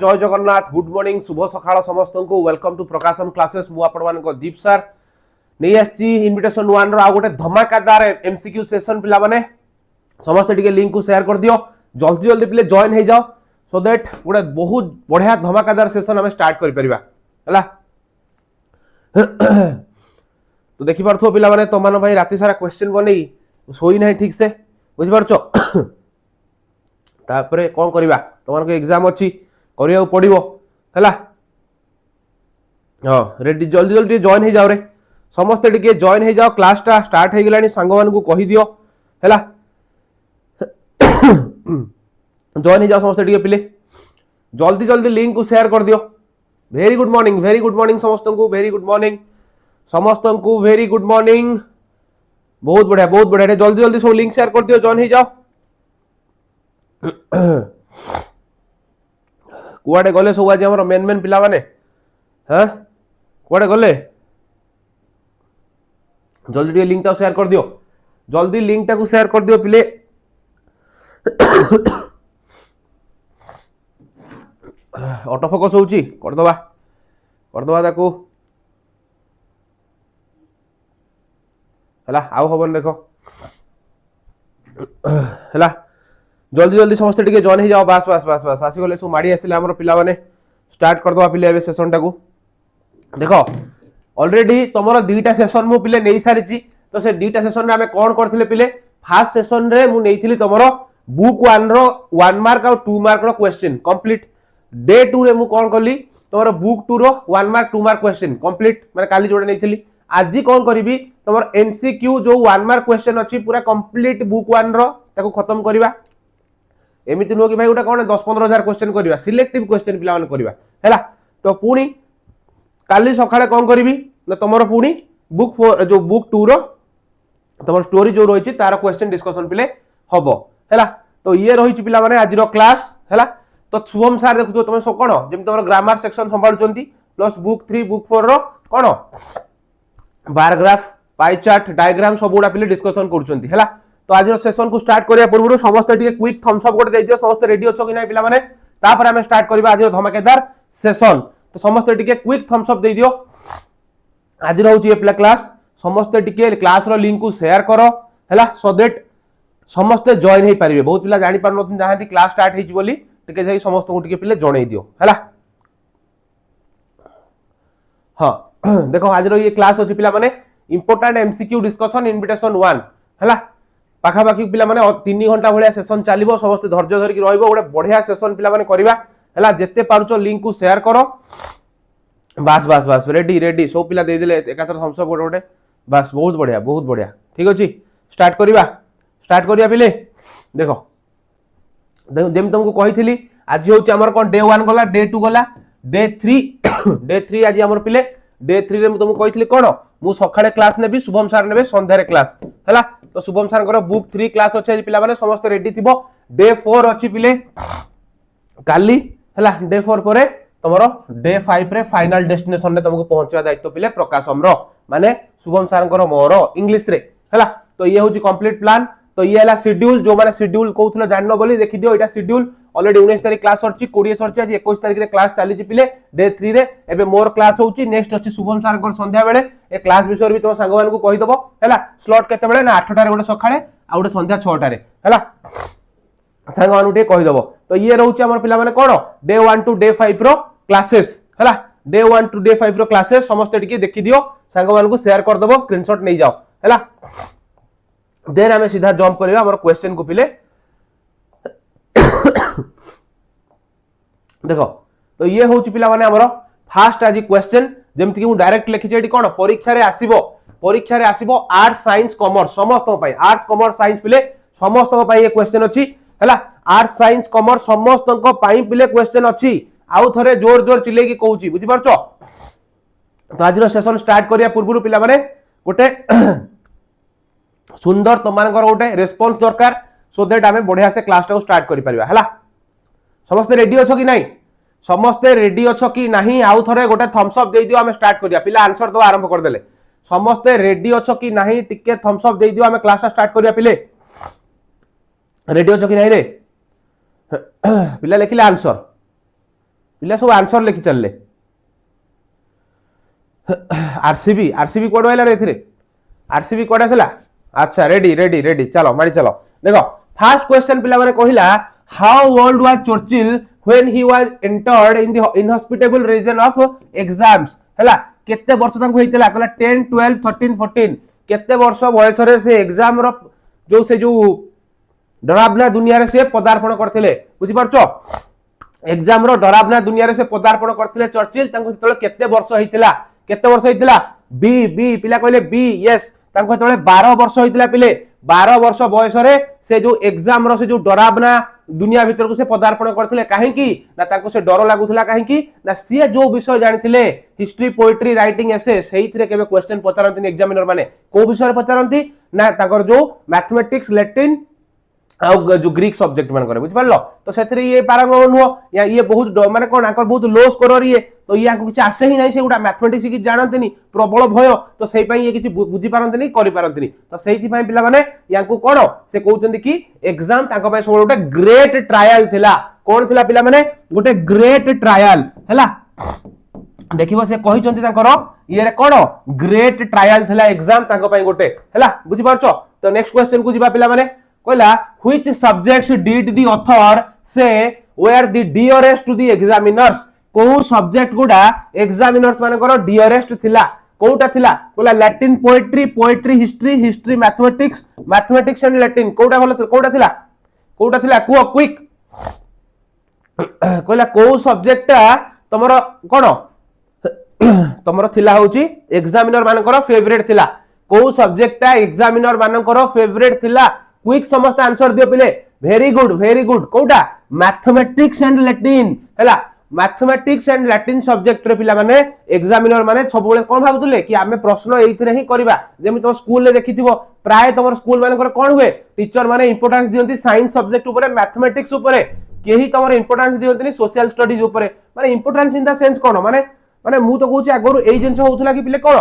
जय Jagannath good morning शुभ सकाळ समस्त को वेलकम टू प्रकाशम क्लासेस मु आपण मान को दीप सर नहीं आसी इनविटेशन 1 रो आ गोटे धमाकादार एमसीक्यू सेशन पिला माने समस्त टिके लिंक को शेयर कर दियो जल्दी जल्दी पिले जॉइन हो जाओ सो दैट गोटे बहुत बढ़िया धमाकादार सेशन हमें स्टार्ट कर परिबा हला तो देखि परथो पिला माने तो मान भाई राति सारा क्वेश्चन बनै सोई नहीं ठीक से बुझ परछो तापरे कोन करबा तमन को एग्जाम अछि करिया पड़ो है रेडी जल्दी जल्दी जॉइन हो जाओ रे समस्ते टिके जॉइन हो जाओ क्लास टा स्टार्ट हो गलानी सांग मान को कहि दियो है जॉइन हो जाओ समस्ते टिके पिले जल्दी जल्दी लिंक को शेयर कर दियो वेरी गुड मॉर्निंग समस्त को वेरी गुड मॉर्निंग समस्त को वेरी गुड मॉर्निंग बहुत बढ़िया जल्दी जल्दी सब लिंक शेयर कर दियो जॉइन हो जाओ कुआडे गले सब आज हमर मेन पिला माने हां कुआडे गले जल्दी लिंक टा शेयर कर दियो जल्दी लिंक टा को शेयर कर दियो पिले ऑटो फोकस होउची कर दबा ताको हला आउ हबन देखो हला जल्दी जल्दी समस्त टिके जॉइन हो जाओ बस आसी गले सो माडी आसिले हमर पिला माने स्टार्ट कर दवा पिले ए सेशन टाको देखो ऑलरेडी तमरो दुईटा सेशन मु पिले नै सारिची तो से दुईटा सेशन रे हमें कोन करथिले पिले फर्स्ट सेशन रे मु नैथिली तमरो बुक 1 रो 1 मार्क और 2 मार्क रो क्वेश्चन कंप्लीट डे 2 रे मु कोन करली तमरो बुक 2 रो 1 मार्क 2 मार्क क्वेश्चन कंप्लीट माने काली जोडे नैथिली आज कोन करबी तमरो एमसीक्यू जो 1 मार्क क्वेश्चन अछि पूरा कंप्लीट बुक 1 रो ताको खत्म करबा एमिति नो कि भाई गोटा कोन 10-15 हजार क्वेश्चन करबा सिलेक्टिव क्वेश्चन पिला मन करबा हैला तो पुनी काली सखाळे कोन करबी न तमरो पुनी बुक 4 जो बुक 2 रो तमरो स्टोरी जो रहिछि तार क्वेश्चन डिस्कशन पिले हबो हैला तो ये रहिछि पिला माने आज रो क्लास हैला तो शुभम सर देखु तमे सो कोन जेम तमरो ग्रामर सेक्शन संभाळुचंती प्लस बुक 3 बुक 4 रो कोन bar graph pie chart diagram सब गुडा पिले डिस्कशन करूचंती हैला तो आज सेशन को स्टार्ट करिया पूर्व समस्त टिके क्विक थम्स अप गोटे दे दियो समस्त रेडी अछो कि नै पिला माने तापर हमें स्टार्ट करबा आज धमाकेदार सेशन तो समस्त टिके क्विक थम्स अप दे दियो आज रहउची ए पिला क्लास समस्त टिके क्लास रो लिंक को शेयर करो हैला सो दैट समस्त जॉइन हे परिबे बहुत पिला जानि पार नथि जहां क्लास स्टार्ट हेछि बोली टिके जाई समस्त को टिके पिले जणै दियो हैला हां देखो आज रो ये क्लास अछि पिला माने इंपोर्टेंट एमसीक्यू डिस्कशन इनविटेशन 1 हैला पाखा पाखी पिला माने 3 घंटा भलिया सेशन चलिबो समस्त धैर्य धरि कि रहइबो ओडे बढ़िया सेशन पिला माने करबा हैला जत्ते पारुचो लिंक को शेयर करो बस रेडी सब पिला दे दिले एकातर थम्स अप गोटे बस बहुत बढ़िया ठीक अछि स्टार्ट करिया पिले देखो जेम तुमको कहिथिली आज होची हमर कोन डे 1 गला डे 2 गला डे 3 आज हमर पिले डे 3 रे तुमको कहिथिली कोन मु सखाळे क्लास नेबी शुभम सर नेबे संध्यारे क्लास हैला तो शुभम सर को बुक 3 क्लास अछि पिला माने समस्त रेडी थिबो डे 4 अछि पिले काली हैला डे 4 परे तमरो डे 5 रे फाइनल डेस्टिनेशन रे तुमको पहुंचवा दायित्व पिले प्रकाशम रो माने शुभम सर को मोरो इंग्लिश रे हैला तो ये होची कंप्लीट प्लान तो ये हला शेड्यूल जो माने शेड्यूल कहउथलो जाननो बोली देखि दियो एटा शेड्यूल ऑलरेडी 19 तारिख क्लास सरची 20 सरची आज 21 तारिख रे क्लास चाली छि पिले डे 3 रे एबे मोर क्लास होची नेक्स्ट अछि शुभम सर को संध्या बेले ए क्लास विषय भी तुम संग मान को कहि दबो हैला स्लॉट केते बेले ना 8 टारे गोटे सखाळे आ गोटे संध्या 6 टारे हैला संग मान उठे कहि दबो तो ये रहउची हमर पिला माने कोन डे 1 टू डे 5 रो क्लासेस हैला डे 1 टू डे 5 रो क्लासेस समस्त टिके देखि दियो संग मान को शेयर कर दबो स्क्रीनशॉट नै जाओ हैला देन हमें सीधा जंप करबा हमर क्वेश्चन को पिले देखो तो ये होची पिला माने हमर फास्ट आज क्वेश्चन जेमति कि मु डायरेक्ट लिखि जेडी कोन परीक्षा रे आसीबो आर्ट्स साइंस कॉमर्स समस्त पई आर्ट्स कॉमर्स साइंस पिले समस्त पई ये क्वेश्चन अछि हैला आर्ट्स साइंस कॉमर्स समस्त को पई पिले क्वेश्चन अछि आउ थरे जोर जोर चिल्ले की कहूची बुझि परछो तो आज रो सेशन स्टार्ट करिया पूर्व पिला माने गोटे सुंदर तमानकर गोटे रेस्पॉन्स दरकार सो दैट हमें बढ़िया से क्लास टाको स्टार्ट करि परिबा हैला समस्त रेडी अछो कि नाही समस्त रेडी अछो कि नाही आउ थरे गोटे थम्स अप दे दियो हमें स्टार्ट करिया पिला आंसर दो आरंभ कर देले समस्त रेडी अछो कि नाही टिके थम्स अप दे दियो हमें क्लास स्टार्ट करिया पिले रेडी अछो कि नाही रे पिला लिखिले आंसर पिला सब आंसर लिखि चलले आरसीबी आरसीबी कोड वाला रे आरसीबी कोड आसला अच्छा रेडी रेडी रेडी चलो मारी चलो देखो फर्स्ट क्वेश्चन पिला माने कहिला how old was Churchill when he was entered in the inhospitable region of exams हला केते वर्ष तांको हेतिला कहला 10 12 13 14 केते वर्ष बयस रे से एग्जाम रो जो डरावना दुनिया रे से पदार्पण करथिले बुझि परछो एग्जाम रो डरावना दुनिया रे से पदार्पण करथिले चर्चिल तांको तळे केते वर्ष हेतिला बी बी पिला कहले बी यस तांको तळे 12 वर्ष हेतिला पिले 12 वर्ष बयस रे से जो एग्जाम रो से जो डरावना दुनिया भीतर को से पदार्पण करथिले काहे की ना तांको से डर लागुथला काहे की ना सी जो विषय जानिथिले हिस्ट्री पोएट्री राइटिंग एसे सेहितरे केबे क्वेश्चन पचारंती एग्जामिनर माने को विषय पचारंती ना ताकर जो मैथमेटिक्स लैटिन जो ग्रीक सब्जेक्ट मान करे बुझ पारलो तो सेथरे ये पारंगम नुह या ये बहुत माने कोन आकर बहुत लो स्कोरर ये तो ये आको किछ आसे ही नहीं से गुडा मैथमेटिक्स की जानतनी प्रबल भय तो सेहि पई ये किछ बुझी पारंतनी करि पारंतनी तो सेहि पई पिला माने याको कोन से कहउचंदी कि एग्जाम ताको पई सब गोटे ग्रेट ट्रायल थिला कोन थिला पिला माने गोटे ग्रेट ट्रायल हैला देखिबो से कहिचंती ताकर ये रे कोन ग्रेट ट्रायल थिला एग्जाम ताको पई गोटे हैला बुझी पारछो तो नेक्स्ट क्वेश्चन को जिबा पिला माने कहला which subjects did the author say were the dearest to the examiners को सब्जेक्ट गुडा एग्जामिनर्स मानकर डियरेस्ट थिला कोटा थिला कहला Latin poetry history mathematics and Latin कोटा भलो कोटा थिला को क्विक कहला को सब्जेक्ट तमरो कोन तमरो थिला होची एग्जामिनर मानकर फेवरेट थिला को सब्जेक्ट एग्जामिनर मानकर फेवरेट थिला क्विक समस्त आंसर दियो पिले वेरी गुड कोटा मैथमेटिक्स एंड लैटिन हैला मैथमेटिक्स एंड लैटिन सब्जेक्ट रे पिला माने एग्जामिनर माने सब बेले कोन भाबुतले कि आमे प्रश्न एइथरे ही करबा जेमि तो स्कूल ले देखिथिबो प्राय तमर स्कूल माने कोन हुए टीचर माने इंपोर्टेंस दियंती साइंस सब्जेक्ट ऊपर मैथमेटिक्स ऊपर केही तमर इंपोर्टेंस दियंती सोशल स्टडीज ऊपर माने इंपोर्टेंस इन द सेंस कोन माने मु तो कहूची आगरु एई जिंस होउथला कि पिले कोन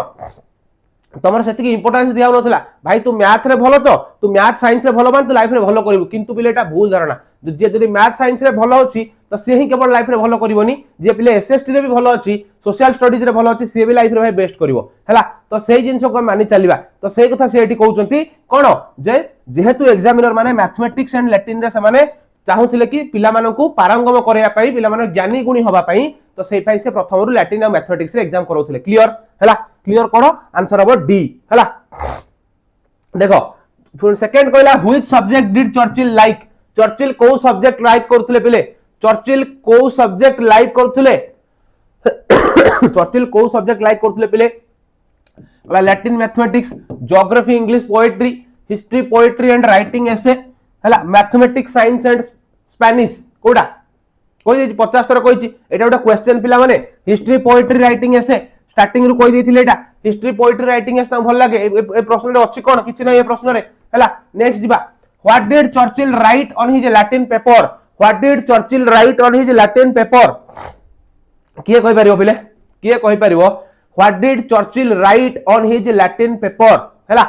तमर सेति इंपोर्टेंस दिया नथला भाई तू मैथ रे भलो तो तू मैथ साइंस रे भलो मान तू लाइफ रे भलो करिवु किंतु पिले एटा भूल धारणा जे जदी मैथ साइंस रे भलो अछि तो से ही केवल लाइफ रे भलो करिवोनी जे पिले एसएसटी रे भी भलो अछि सोशल स्टडीज रे भलो अछि से भी लाइफ रे भाई बेस्ट करिवो हैला तो सेही जिंस को मानि चलिबा तो सेही कथा से एठी कहउचंती कोन जे जेहेतु एग्जामिनर माने मैथमेटिक्स एंड लैटिन रे से माने चाहुथिले कि पिला मानकु पारंगम करया पई पिला माने ज्ञानी गुणी होबा पई तो सेही पई से प्रथम रु लैटिन और मैथमेटिक्स रे एग्जाम करौथिले क्लियर हैला क्लियर करो आंसर हबो डी हैला देखो फिर सेकंड कहला which subject did Churchill like Churchill को सब्जेक्ट लाइक करथले पिले चर्चिल को सब्जेक्ट लाइक करथले चर्चिल को सब्जेक्ट लाइक करथले पिले कहला Latin mathematics geography English poetry history poetry and writing essay हैला मैथमेटिक्स साइंस एंड स्पेनिश कोडा कोई 50 थर कहिची एटा गोटे क्वेश्चन पिला माने हिस्ट्री पोएट्री राइटिंग एसे स्टार्टिंग रु कहि देथिले एटा हिस्ट्री पोएट्री राइटिंग एस भल लागे ए प्रश्न रे अछि कोन किछि नै ए प्रश्न रे हैला नेक्स्ट दिबा what did Churchill write on his Latin paper what did Churchill write on his Latin paper किए कहि परिबो बिले किए कहि परिबो what did Churchill write on his Latin paper हैला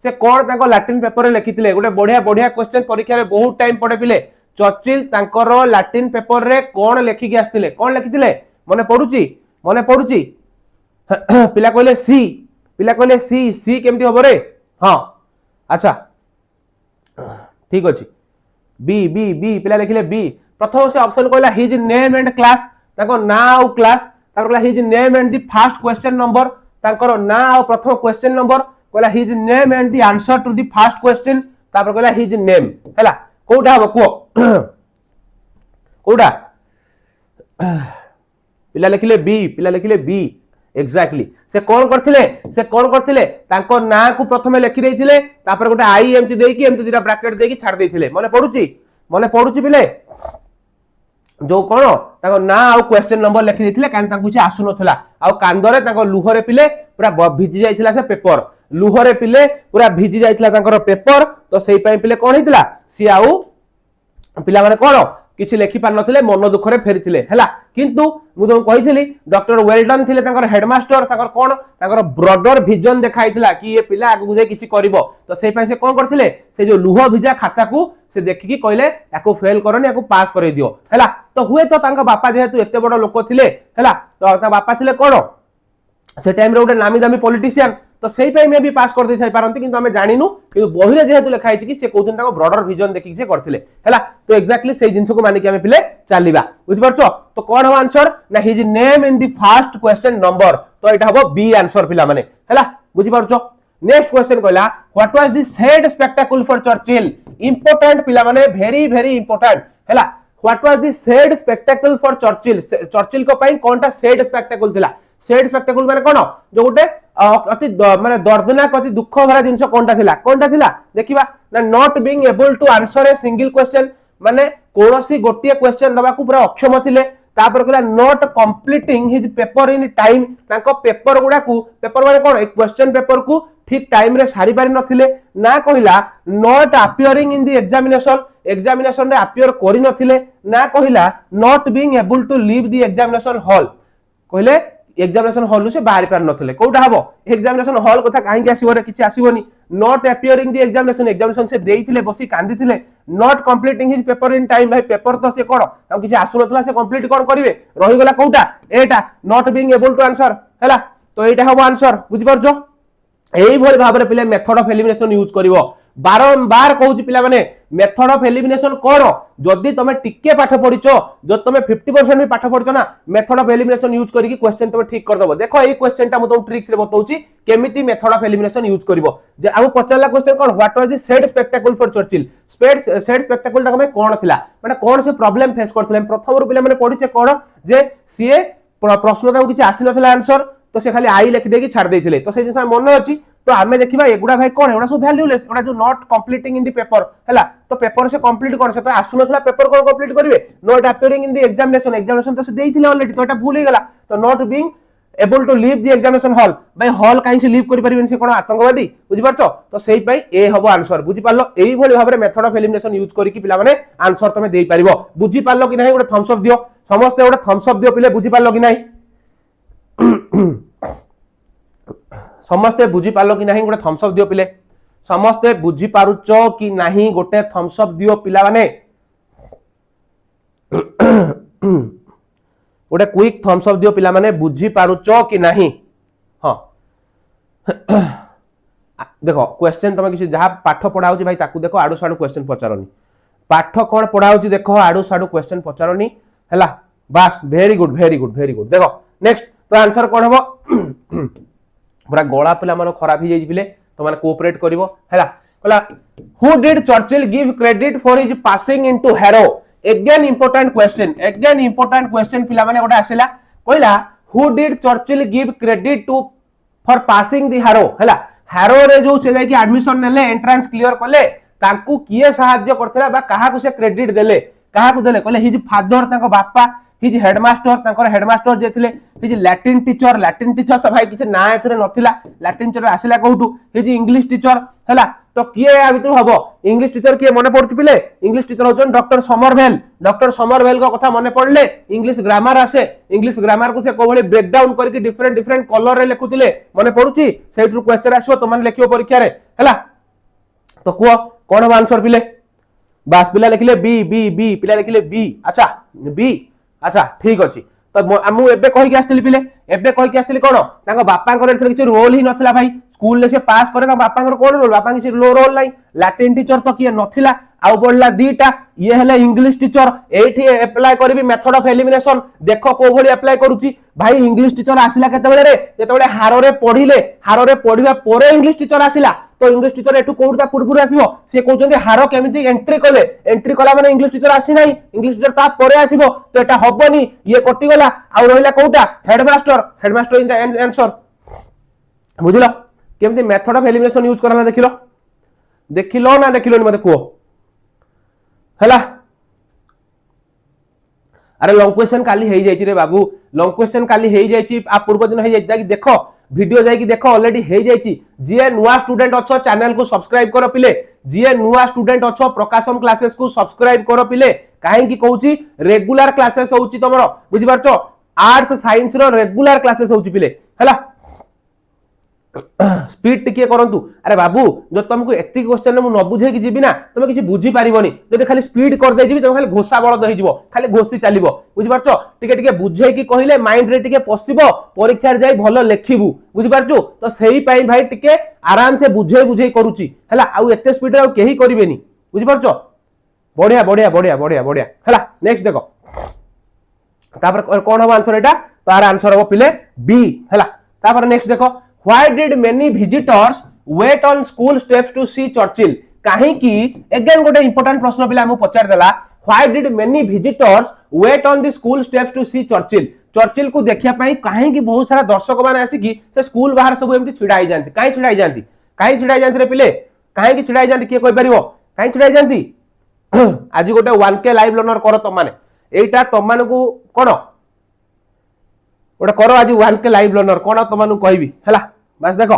से कोन ताको लैटिन पेपर रे लिखिथिले गोटे बढ़िया क्वेश्चन परीक्षा रे बहुत टाइम पड़े पिले चर्चिल तांकर लैटिन पेपर रे कोन लिखि के आस्थिले कोन लिखिथिले मने पडुची पिला कहले सी केमती हबो रे हां अच्छा ठीक अछि बी पिला लिखिले बी प्रथम से ऑप्शन कहला हिज नेम एंड क्लास ताको ना और क्लास ताको कहला his name and the first question number ताको ना और प्रथम क्वेश्चन नंबर कहला his name and the answer to the first question तापर कहला हिज नेम हैला कोडा हबो को कोडा पिला लिखिले बी एग्जैक्टली से कौन करथिले तांको ना को प्रथमे लिखि देथिले तापर गोटे आई एमटी देकी एमटी दिरा ब्रैकेट देकी छाड़ देथिले मने पडुची पिले जो कोन ताको ना आ क्वेश्चन नंबर लिखि देथिले कान तांको छि आसु नथला आ कांदरे ताको लुहरे पिले पूरा भिजि जाइथिला से पेपर लुहरे पिले पूरा भिजि जाइथिला तांकर पेपर तो सेही पई पिले कोन हितला सी आउ पिला माने कोन किछि लेखि पार नथिले मन दुखरे फेरिथिले हैला किंतु मु तुम कहिथिली डॉक्टर वेलडन थिले तांकर हेडमास्टर तांकर कोन तांकर ब्रॉडर विजन देखाइथिला कि ये पिला आगु जे किछि करिवो तो सेहि पय से कोन करथिले से जो लुह भिजा खाता को से देखि कहले याको फेल करनी याको पास करे दियो हैला तो हुए तो तांका बापा जेहेतु एते बड़ लोक थिले हैला तो ता बापा थिले कोन से टाइम रे उडे नामी दामी पॉलिटिशियन तो सेही पय मे भी पास कर दे थाई पारंती किंतु हमें जानिनु किंतु बही रे जेहेतु लिखा हिची कि से कोथन ताको ब्रॉडर विजन देखि से करथिले हैला तो एक्जेक्टली सेही जिंस को माने कि हमें पिले चलीबा बुझि परछो तो कोन हो आंसर ना his name in the first question number तो एटा हबो बी आंसर पिला माने हैला बुझि परछो नेक्स्ट क्वेश्चन कहला what was the sad spectacle for Churchill important पिला माने वेरी वेरी इंपोर्टेंट हैला what was the sad spectacle for Churchill Churchill को पई कोनटा सैड स्पेक्टाकल थिला सैड स्पेक्टाकल माने कोन जो गोटे अति माने दर्दनाक अति दुख भरा जिंस कोनटा थिला देखिबा ना not being able to answer a single question माने कोनोसी गोटिए क्वेश्चन दबा को पूरा अक्षम थिले तापर कहला not completing his paper in time तांको पेपर गुडा को पेपर माने कोन एक क्वेश्चन पेपर को ठीक टाइम रे सारी पारि नथिले ना कहिला not appearing in the examination रे अपीयर करि नथिले ना कहिला not being able to leave the examination hall कहले एग्जामिनेशन हॉल से बाहर पार नथिले कोटा हबो एग्जामिनेशन हॉल कथा काहे आसीबो रे किछि आसीबोनी नॉट अपीयरिंग द एग्जामिनेशन से देइथिले बसी कांदिथिले not completing his paper in time भाई पेपर तो से कोन हम किछि आसु नथला से कंप्लीट कोन करिवे रहि गेला कोटा एटा not being able to answer हैला तो एटा हबो आंसर बुझि परजो एई भली भाबरे पिले मेथड ऑफ एलिमिनेशन यूज करिवो बारंबार कहूची पिला माने मेथड ऑफ एलिमिनेशन कोन जदी तमे टिके पाठ पढिचो जो तमे 50% भी पाठ पढिचो ना मेथड ऑफ एलिमिनेशन यूज करिकि क्वेश्चन तमे ठीक कर दबो देखो एई क्वेश्चन ता मतो ट्रिक्स रे बताउची केमिति मेथड ऑफ एलिमिनेशन यूज करिवो जे आउ पचारला क्वेश्चन कोन what was the sad spectacle for Churchill sad spectacle ता कोन थिला माने कोन से प्रॉब्लम फेस करथिले प्रथम रु पिला माने पढिचे कोन जे सीए प्रश्न ता किछि आसी नथिला आंसर तो से खाली आई लिख देकी छाड़ देथिले तो से जिंसा मन अछि तो आमे देखिबा एगुडा भाई कोन एगुडा सब वैल्यूलेस एगुडा जो not completing in the paper हैला तो पेपर से कंप्लीट कोन से तो आसु नथला पेपर कोन कंप्लीट करिवे not appearing in the examination तो से देइथिले ऑलरेडी तो एटा भूल हे गेला तो not being able to leave the examination hall भाई हॉल काई से लीव करि परिबेन से कोन आतंकवादी बुझि परछो तो सेही पई ए हबो आंसर बुझि पारलो एई भली भाबरे मेथड ऑफ एलिमिनेशन यूज करिकि पिला माने आंसर तमे देई परिबो बुझि पारलो कि नाही गोटे थम्स अप दियो समस्त गोटे थम्स अप दियो पिले बुझि पारलो कि नाही समस्ते बुझी पारलो कि नहीं गोटे थम्स अप दियो पिले समस्ते बुझी पारुचो कि नहीं गोटे थम्स अप दियो पिला माने गोटे क्विक थम्स अप दियो पिला माने बुझी पारुचो कि नहीं हां देखो क्वेश्चन तुम किसी जहां पाठ पढ़ा होची भाई ताकू देखो आडू साडू क्वेश्चन पचारोनी पाठ कोन पढ़ा होची देखो आडू साडू क्वेश्चन पचारोनी हैला बस वेरी गुड देखो नेक्स्ट तो आंसर कोन हबो पूरा गला पिला मन खराब ही जाई पिले तो माने कोऑपरेट करिवो हैला कहला who did Churchill give credit for his passing into Harrow again important question पिला माने गोटा आसिला कहला who did Churchill give credit to for passing the Harrow हैला हैरो रे जो से जाई कि एडमिशन नेले एंट्रेंस क्लियर करले तांकू किए सहाय्य करथला बा काहा को से क्रेडिट देले काहा को देले कहले हिज फादर तांको बापा हिज हेडमास्टर जे थिले हिज लैटिन टीचर तो भाई किछ ना एथरे नथिला लैटिन टीचर आसिला कहूटू हिज इंग्लिश टीचर हैला तो किए आ भितर हबो इंग्लिश टीचर किए मने पड़ती पिले इंग्लिश टीचर होचन डॉक्टर समरवेल को कथा मने पड़ले इंग्लिश ग्रामर आसे इंग्लिश ग्रामर को से कोभली ब्रेक डाउन करके डिफरेंट कलर रे लिखुतिले मने पड़ुची सेइट्रु क्वेश्चन आसीबो तो माने लिखियो परीक्षा रे हैला तो को कोन हो आंसर पिले बास पिला लिखले बी पिला लिखले बी अच्छा बी अच्छा ठीक अछि तो मु एबे कहि के आस्थिली पिले एबे कहि के आस्थिली कोन तांको बापा करे किछ रोल ही नथिला भाई स्कूल ले से पास करे ता बापा कोन रोल बापा किछ रोल नाही लैटिन टीचर तो किए नथिला आउ पड़ला दीटा ये हेले इंग्लिश टीचर एठी अप्लाई करबी मेथड ऑफ एलिमिनेशन देखो को भली अप्लाई करूची भाई इंग्लिश टीचर आसिला केते बेले रे जेते बेले हारो रे पढिबा पोरे इंग्लिश टीचर आसिला तो इंग्लिश टीचर एठु कोउटा पुरपुर आसीबो से कहउचंदी हारो केमिति एंट्री कला माने इंग्लिश टीचर आसी नाही इंग्लिश टीचर ता परे आसीबो तो एटा हबनी ये कटि गला आ रहिला कोउटा हेडमास्टर इन द आंसर बुझिलो केमिति मेथड ऑफ एलिमिनेशन यूज करना देखिलो ना देखिलो मते को हैला अरे लॉन्ग क्वेश्चन काली हेई जाईची रे बाबू लॉन्ग क्वेश्चन काली हेई जाईची आ पूर्व दिन हेई जाईची देखो वीडियो जाई कि देखो ऑलरेडी हे जाईची जे नुवा स्टूडेंट अच्छो चैनल को सब्सक्राइब करो पिले जे नुवा स्टूडेंट अच्छो प्रकाशम क्लासेस को सब्सक्राइब करो पिले काहे की कहूची रेगुलर क्लासेस होउची तमरो बुझि पारछो आर्ट्स साइंस रो रेगुलर क्लासेस होउची पिले हला स्पीड टिके करंतु अरे बाबू जो तुमको एति क्वेश्चन मु न बुझे कि जीबी ना तुम किछि बुझी परिबनी जदि खाली स्पीड कर दे जीबी तुम खाली घोषा बळद होई जीवो खाली घोषी चलिबो बुझि पारछो टिके टिके बुझे कि कहिले माइंड रे टिके पसिबो परीक्षा रे जाई भलो लेखिबु बुझि पारछो तो सेही पई भाई टिके आराम से बुझे बुझे करूची हला आउ एते स्पीड रे केही करिवेनी बुझि पारछो बढ़िया बढ़िया बढ़िया बढ़िया बढ़िया हला नेक्स्ट देखो तापर कोन हो आंसर एटा तार आंसर हो पिले बी हला तापर नेक्स्ट देखो why did many visitors wait on school steps to see Churchill काहे की अगेन गोटे इंपोर्टेंट प्रश्न पिला हमु पचार देला why did many visitors wait on the school steps to see Churchill Churchill को देखिया पई काहे की बहुत सारा दर्शक माने आसी की से स्कूल बाहर सब एमती छिड़ाई जानती काहे छिड़ाई जानती रे पिले काहे की छिड़ाई जानती के कोइ परिबो काहे छिड़ाई जानती आज गोटे 1k लाइव लर्नर करो त माने एटा त माने को कोन गोटे करो आज 1k लाइव लर्नर कोन त माने कहबी हला बस देखो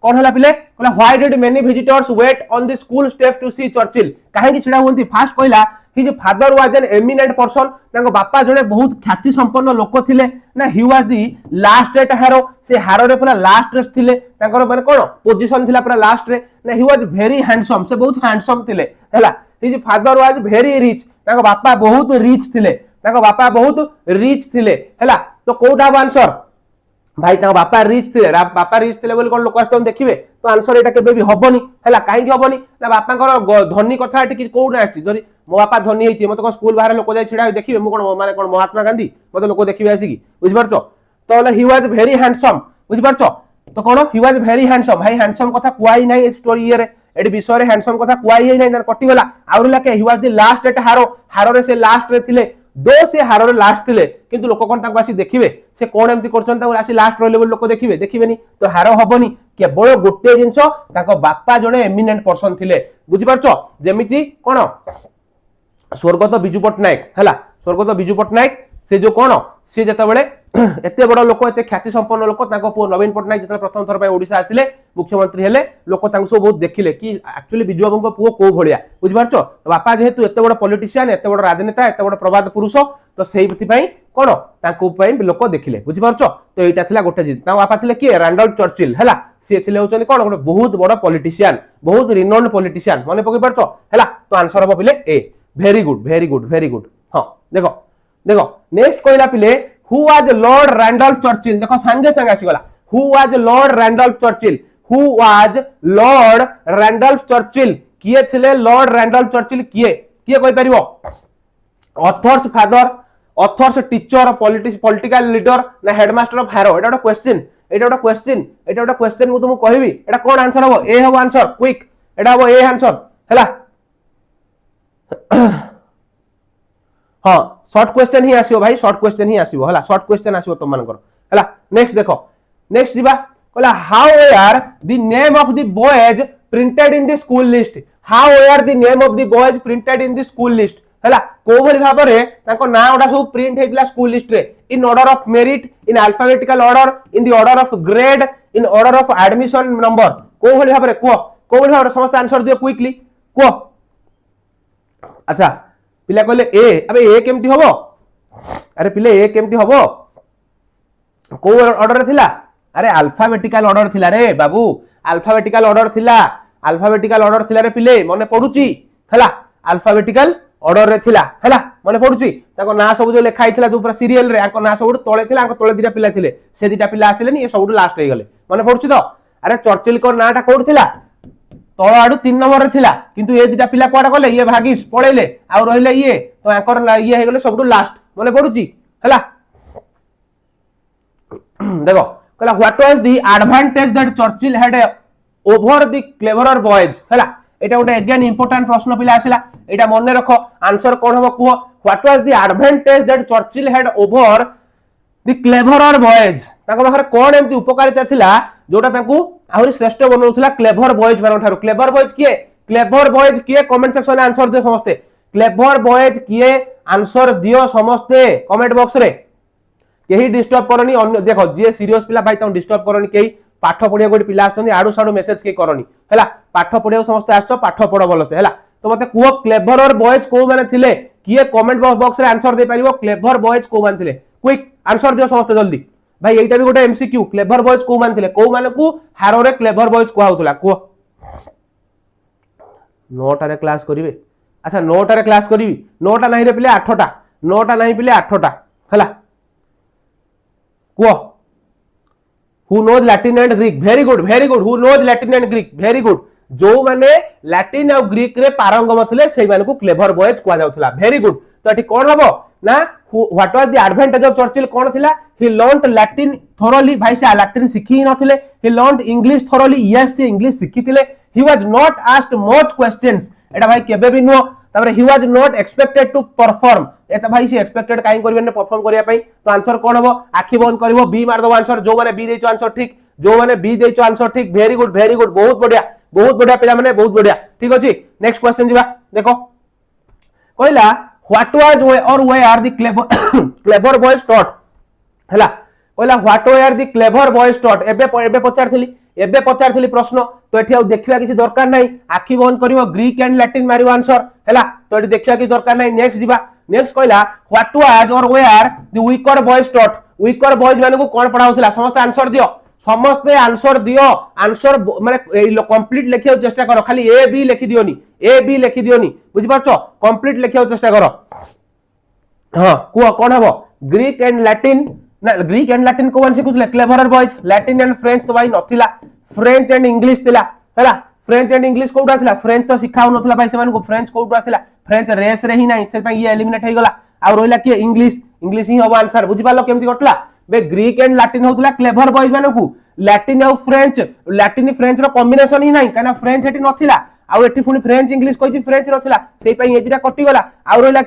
कौन हला पिले कहला why did many visitors wait on the school step to see Churchill काहे की छिड़ा होंती फास्ट कहला ही जे father was an eminent person तांको बापा जने बहुत ख्याति संपन्न लोक थिले ना he was the last rate Harrow से हारो रे पूरा लास्ट रेट थिले तांकर माने कोन पोजीशन थिला पूरा लास्ट रे ना ही वाज वेरी हैंडसम से बहुत हैंडसम थिले हला ही जे फादर वाज वेरी रिच तांको बापा बहुत रिच थिले तांको बापा बहुत रिच थिले हला तो कोटा आंसर भाई तांको बापा रिच थिले बोली कोन लोक आस्तन देखिबे तो आंसर एटा केबे भी हबनी हला काहे की हबनी ना बापांकर धनी कथा एटी कोन आसी जरी मो बापा धनी हेती मते को स्कूल बाहर लोक जाय छिडा देखिबे मु कोन माने कोन महात्मा गांधी मते लोक देखिबे आसी की बुझ परछो तो ही वाज वेरी हैंडसम बुझ परछो तो कोन ही वाज वेरी हैंडसम भाई हैंडसम कथा कुआई नाही स्टोरी ये रे एडी विषय रे हैंडसम कथा कुआई हे नाही कटि गला आउर लाके he was the last at Harrow रे से लास्ट रे थिले दो से हारो रे लास्ट थिले किंतु लोक कोन ताको आसी देखिबे से कोन एमति करछन ताको आसी लास्ट रो लेवल लोक देखिबे देखिबेनी तो हारो हबनी केवल गोटे जिंसो ताको बापा जणे एमिनेंट पर्सन थिले बुझि परछो जेमिति कोन स्वर्गत बिजू पटनायक हला स्वर्गत बिजू पटनायक से जो कोन से जता बेले एते बड़ लोक एते ख्याति संपन्न लोक ताको पो नवीन पटनायक जता प्रथम थर पय ओडिसा आसिले मुख्यमंत्री हेले लोक ताको सब बहुत देखिले कि एक्चुअली बिजू बाबू को पो को भलिया बुझि परछो बापा जेहेतु एते बड़ पॉलिटिशियन एते बड़ राजनेता एते बड़ प्रवाद पुरुष तो सेही पति पई कोन ताको पय लोक देखिले बुझि परछो तो एटा थिला गोटे जित ता बापा थिले कि रैंडल्फ चर्चिल हला से थिले होचनी कोन गोटे बहुत बड़ पॉलिटिशियन बहुत रिनोन्ड पॉलिटिशियन माने पकि परछो हला तो आंसर हो पिले A very good very good very good हां देखो देखो नेक्स्ट कहला पिले who was Lord Randolph Churchill देखो संगे संगे आसी गला who was Lord Randolph Churchill who was Lord Randolph Churchill किए थिले लॉर्ड रैंडल्फ चर्चिल किए किए कहि परिबो author's father author's teacher political leader ना हेडमास्टर ऑफ हारो एटा क्वेश्चन मु तुमको कहबी एटा कोन आंसर हो ए हो आंसर क्विक एटा हो ए आंसर हला हाँ शॉर्ट क्वेश्चन ही आसीबो भाई शॉर्ट क्वेश्चन ही आसीबो हला शॉर्ट क्वेश्चन आसीबो तुम मानकर हला नेक्स्ट देखो नेक्स्ट दिबा कहला how are the name of the boys printed in the school list how are the name of the boys printed in the school list हला को भली भाबो रे ताको ना ओडा सब प्रिंट हेतिला स्कूल लिस्ट रे in order of merit in alphabetical order in the order of grade in order of admission number को भली भाबो रे को भली भाबो समस्त आंसर दियो क्विकली को अच्छा पिला कहले ए अबे ए केमती हबो अरे पिले ए केमती हबो को ऑर्डर रे थिला अरे अल्फाबेटिकल ऑर्डर थिला रे बाबू अल्फाबेटिकल ऑर्डर थिला रे पिले मने पडुची हला अल्फाबेटिकल ऑर्डर रे थिला हला मने पडुची ताको ना सब जो लिखा हितला जो पूरा सीरियल रे आको ना सब तळे थिला आको तळे दिटा पिला थिले से दिटा पिला आसिलेनी ए सब लास्ट हे गले मने पडुची तो अरे चर्चिल को नाटा कोड थिला तळ आडू 3 नंबर रे थिला किंतु ए दिटा पिला कोडा गले ये भागिस पळेले आ रहिले ये तो आकर ये हे गले सब लास्ट मने पडुची हला देखो कहला what was the advantage that Churchill had over the cleverer boys हला एटा गोटे अगेन इंपोर्टेंट प्रश्न पिला आसिला एटा मने रखो आंसर कोन हबो quo what was the advantage that Churchill had over the cleverer boys ताको बाहर कोन एमती उपकारिता थिला जोटा ताको आहुरी श्रेष्ठ बनौथला क्लेवर बॉयज मानन थारु क्लेवर बॉयज किए कमेंट सेक्शन में आंसर दियो समस्ते क्लेवर बॉयज किए आंसर दियो समस्ते कमेंट बॉक्स रे केही डिस्टर्ब करनी अन्य देखो जे सीरियस पिला भाई ताऊ डिस्टर्ब करनी केही पाठ पढ़िया गोटे पिला आछन आडू साडू मेसेज के करनी हैला पाठ पढ़िया समस्त आछो पाठ पढ़ो भलो से हैला तो मते कुओ क्लेवर और बॉयज को माने थिले किए कमेंट बॉक्स रे आंसर दे परिवो क्लेवर बॉयज को मान थिले क्विक आंसर दियो समस्त जल्दी भाई एटा भी गोटे एमसीक्यू क्लेवर बॉयज को मान थिले को माने को हारो रे क्लेवर बॉयज को आउतला को 9टा रे क्लास करिवे अच्छा 9टा रे क्लास करिवि 9टा नाही रे पिले 8टा 9टा नाही पिले 8टा हैला को who knows Latin and Greek very good who knows Latin and Greek very good जो माने लैटिन और ग्रीक रे पारंगम थिले सेई माने को क्लेवर बॉयज को जाउथला वेरी गुड तो एठी कोन हबो ना what was the advantage of Churchill कोन थिला ही लर्नड लैटिन थोरोली भाई से लैटिन सिखि नथिले he learned English thoroughly yes से इंग्लिश सिखिथिले he was not asked much questions एटा भाई केबे भी नो तारे he was not expected to perform एता भाई से एक्सपेक्टेड काई करबे ने परफॉर्म करिया पई तो आंसर कोन हबो आखि बंद करबो बी मार दो आंसर जो माने बी देचो आंसर ठीक जो माने बी देचो आंसर ठीक वेरी गुड बहुत बढ़िया पिला माने बहुत बढ़िया ठीक अछि नेक्स्ट क्वेश्चन जीवा देखो कहला व्हाट वाज और they are the clever boys taught हैला कहला what they are the clever boys taught एबे पचारथिली प्रश्न तो एठी आ देखिया किसी दरकार नाही आखि बंद करिवो ग्रीक एंड लैटिन मारिवो आंसर हैला तो एठी देखिया कि दरकार नाही नेक्स्ट जीवा नेक्स्ट कहला व्हाट वाज और they are the weaker boys taught weaker boys माने को कोन पढाउथला समस्त आंसर दियो समस्ते आंसर दियो आंसर माने कंप्लीट लिखियो चेष्टा करो खाली ए बी लिखि दियोनी बुझि परछो कंप्लीट लिखियो चेष्टा करो हां को कोन हबो ग्रीक एंड लैटिन ना ग्रीक एंड लैटिन को वन सिखुतले clever boys Latin and French तो भाई नथिला फ्रेंच एंड इंग्लिश थिला हैला फ्रेंच एंड इंग्लिश कोड आसिला फ्रेंच तो सिखाउ नथिला भाई सेमान को फ्रेंच कोड आसिला फ्रेंच रेस रे ही नाही से भाई ये एलिमिनेट हे गला आ रोइला कि इंग्लिश ही हबो आंसर बुझि पालो केमति गटला बे ग्रीक एंड लैटिन होतला क्लेवर बॉयज माने को लैटिन और फ्रेंच रो कॉम्बिनेशन ही नाही काना फ्रेंच हेटी नथिला आ एठी पुनी फ्रेंच इंग्लिश कहि फ्रेंच नथिला सेई पई एजिरा कटि गला आ रोइला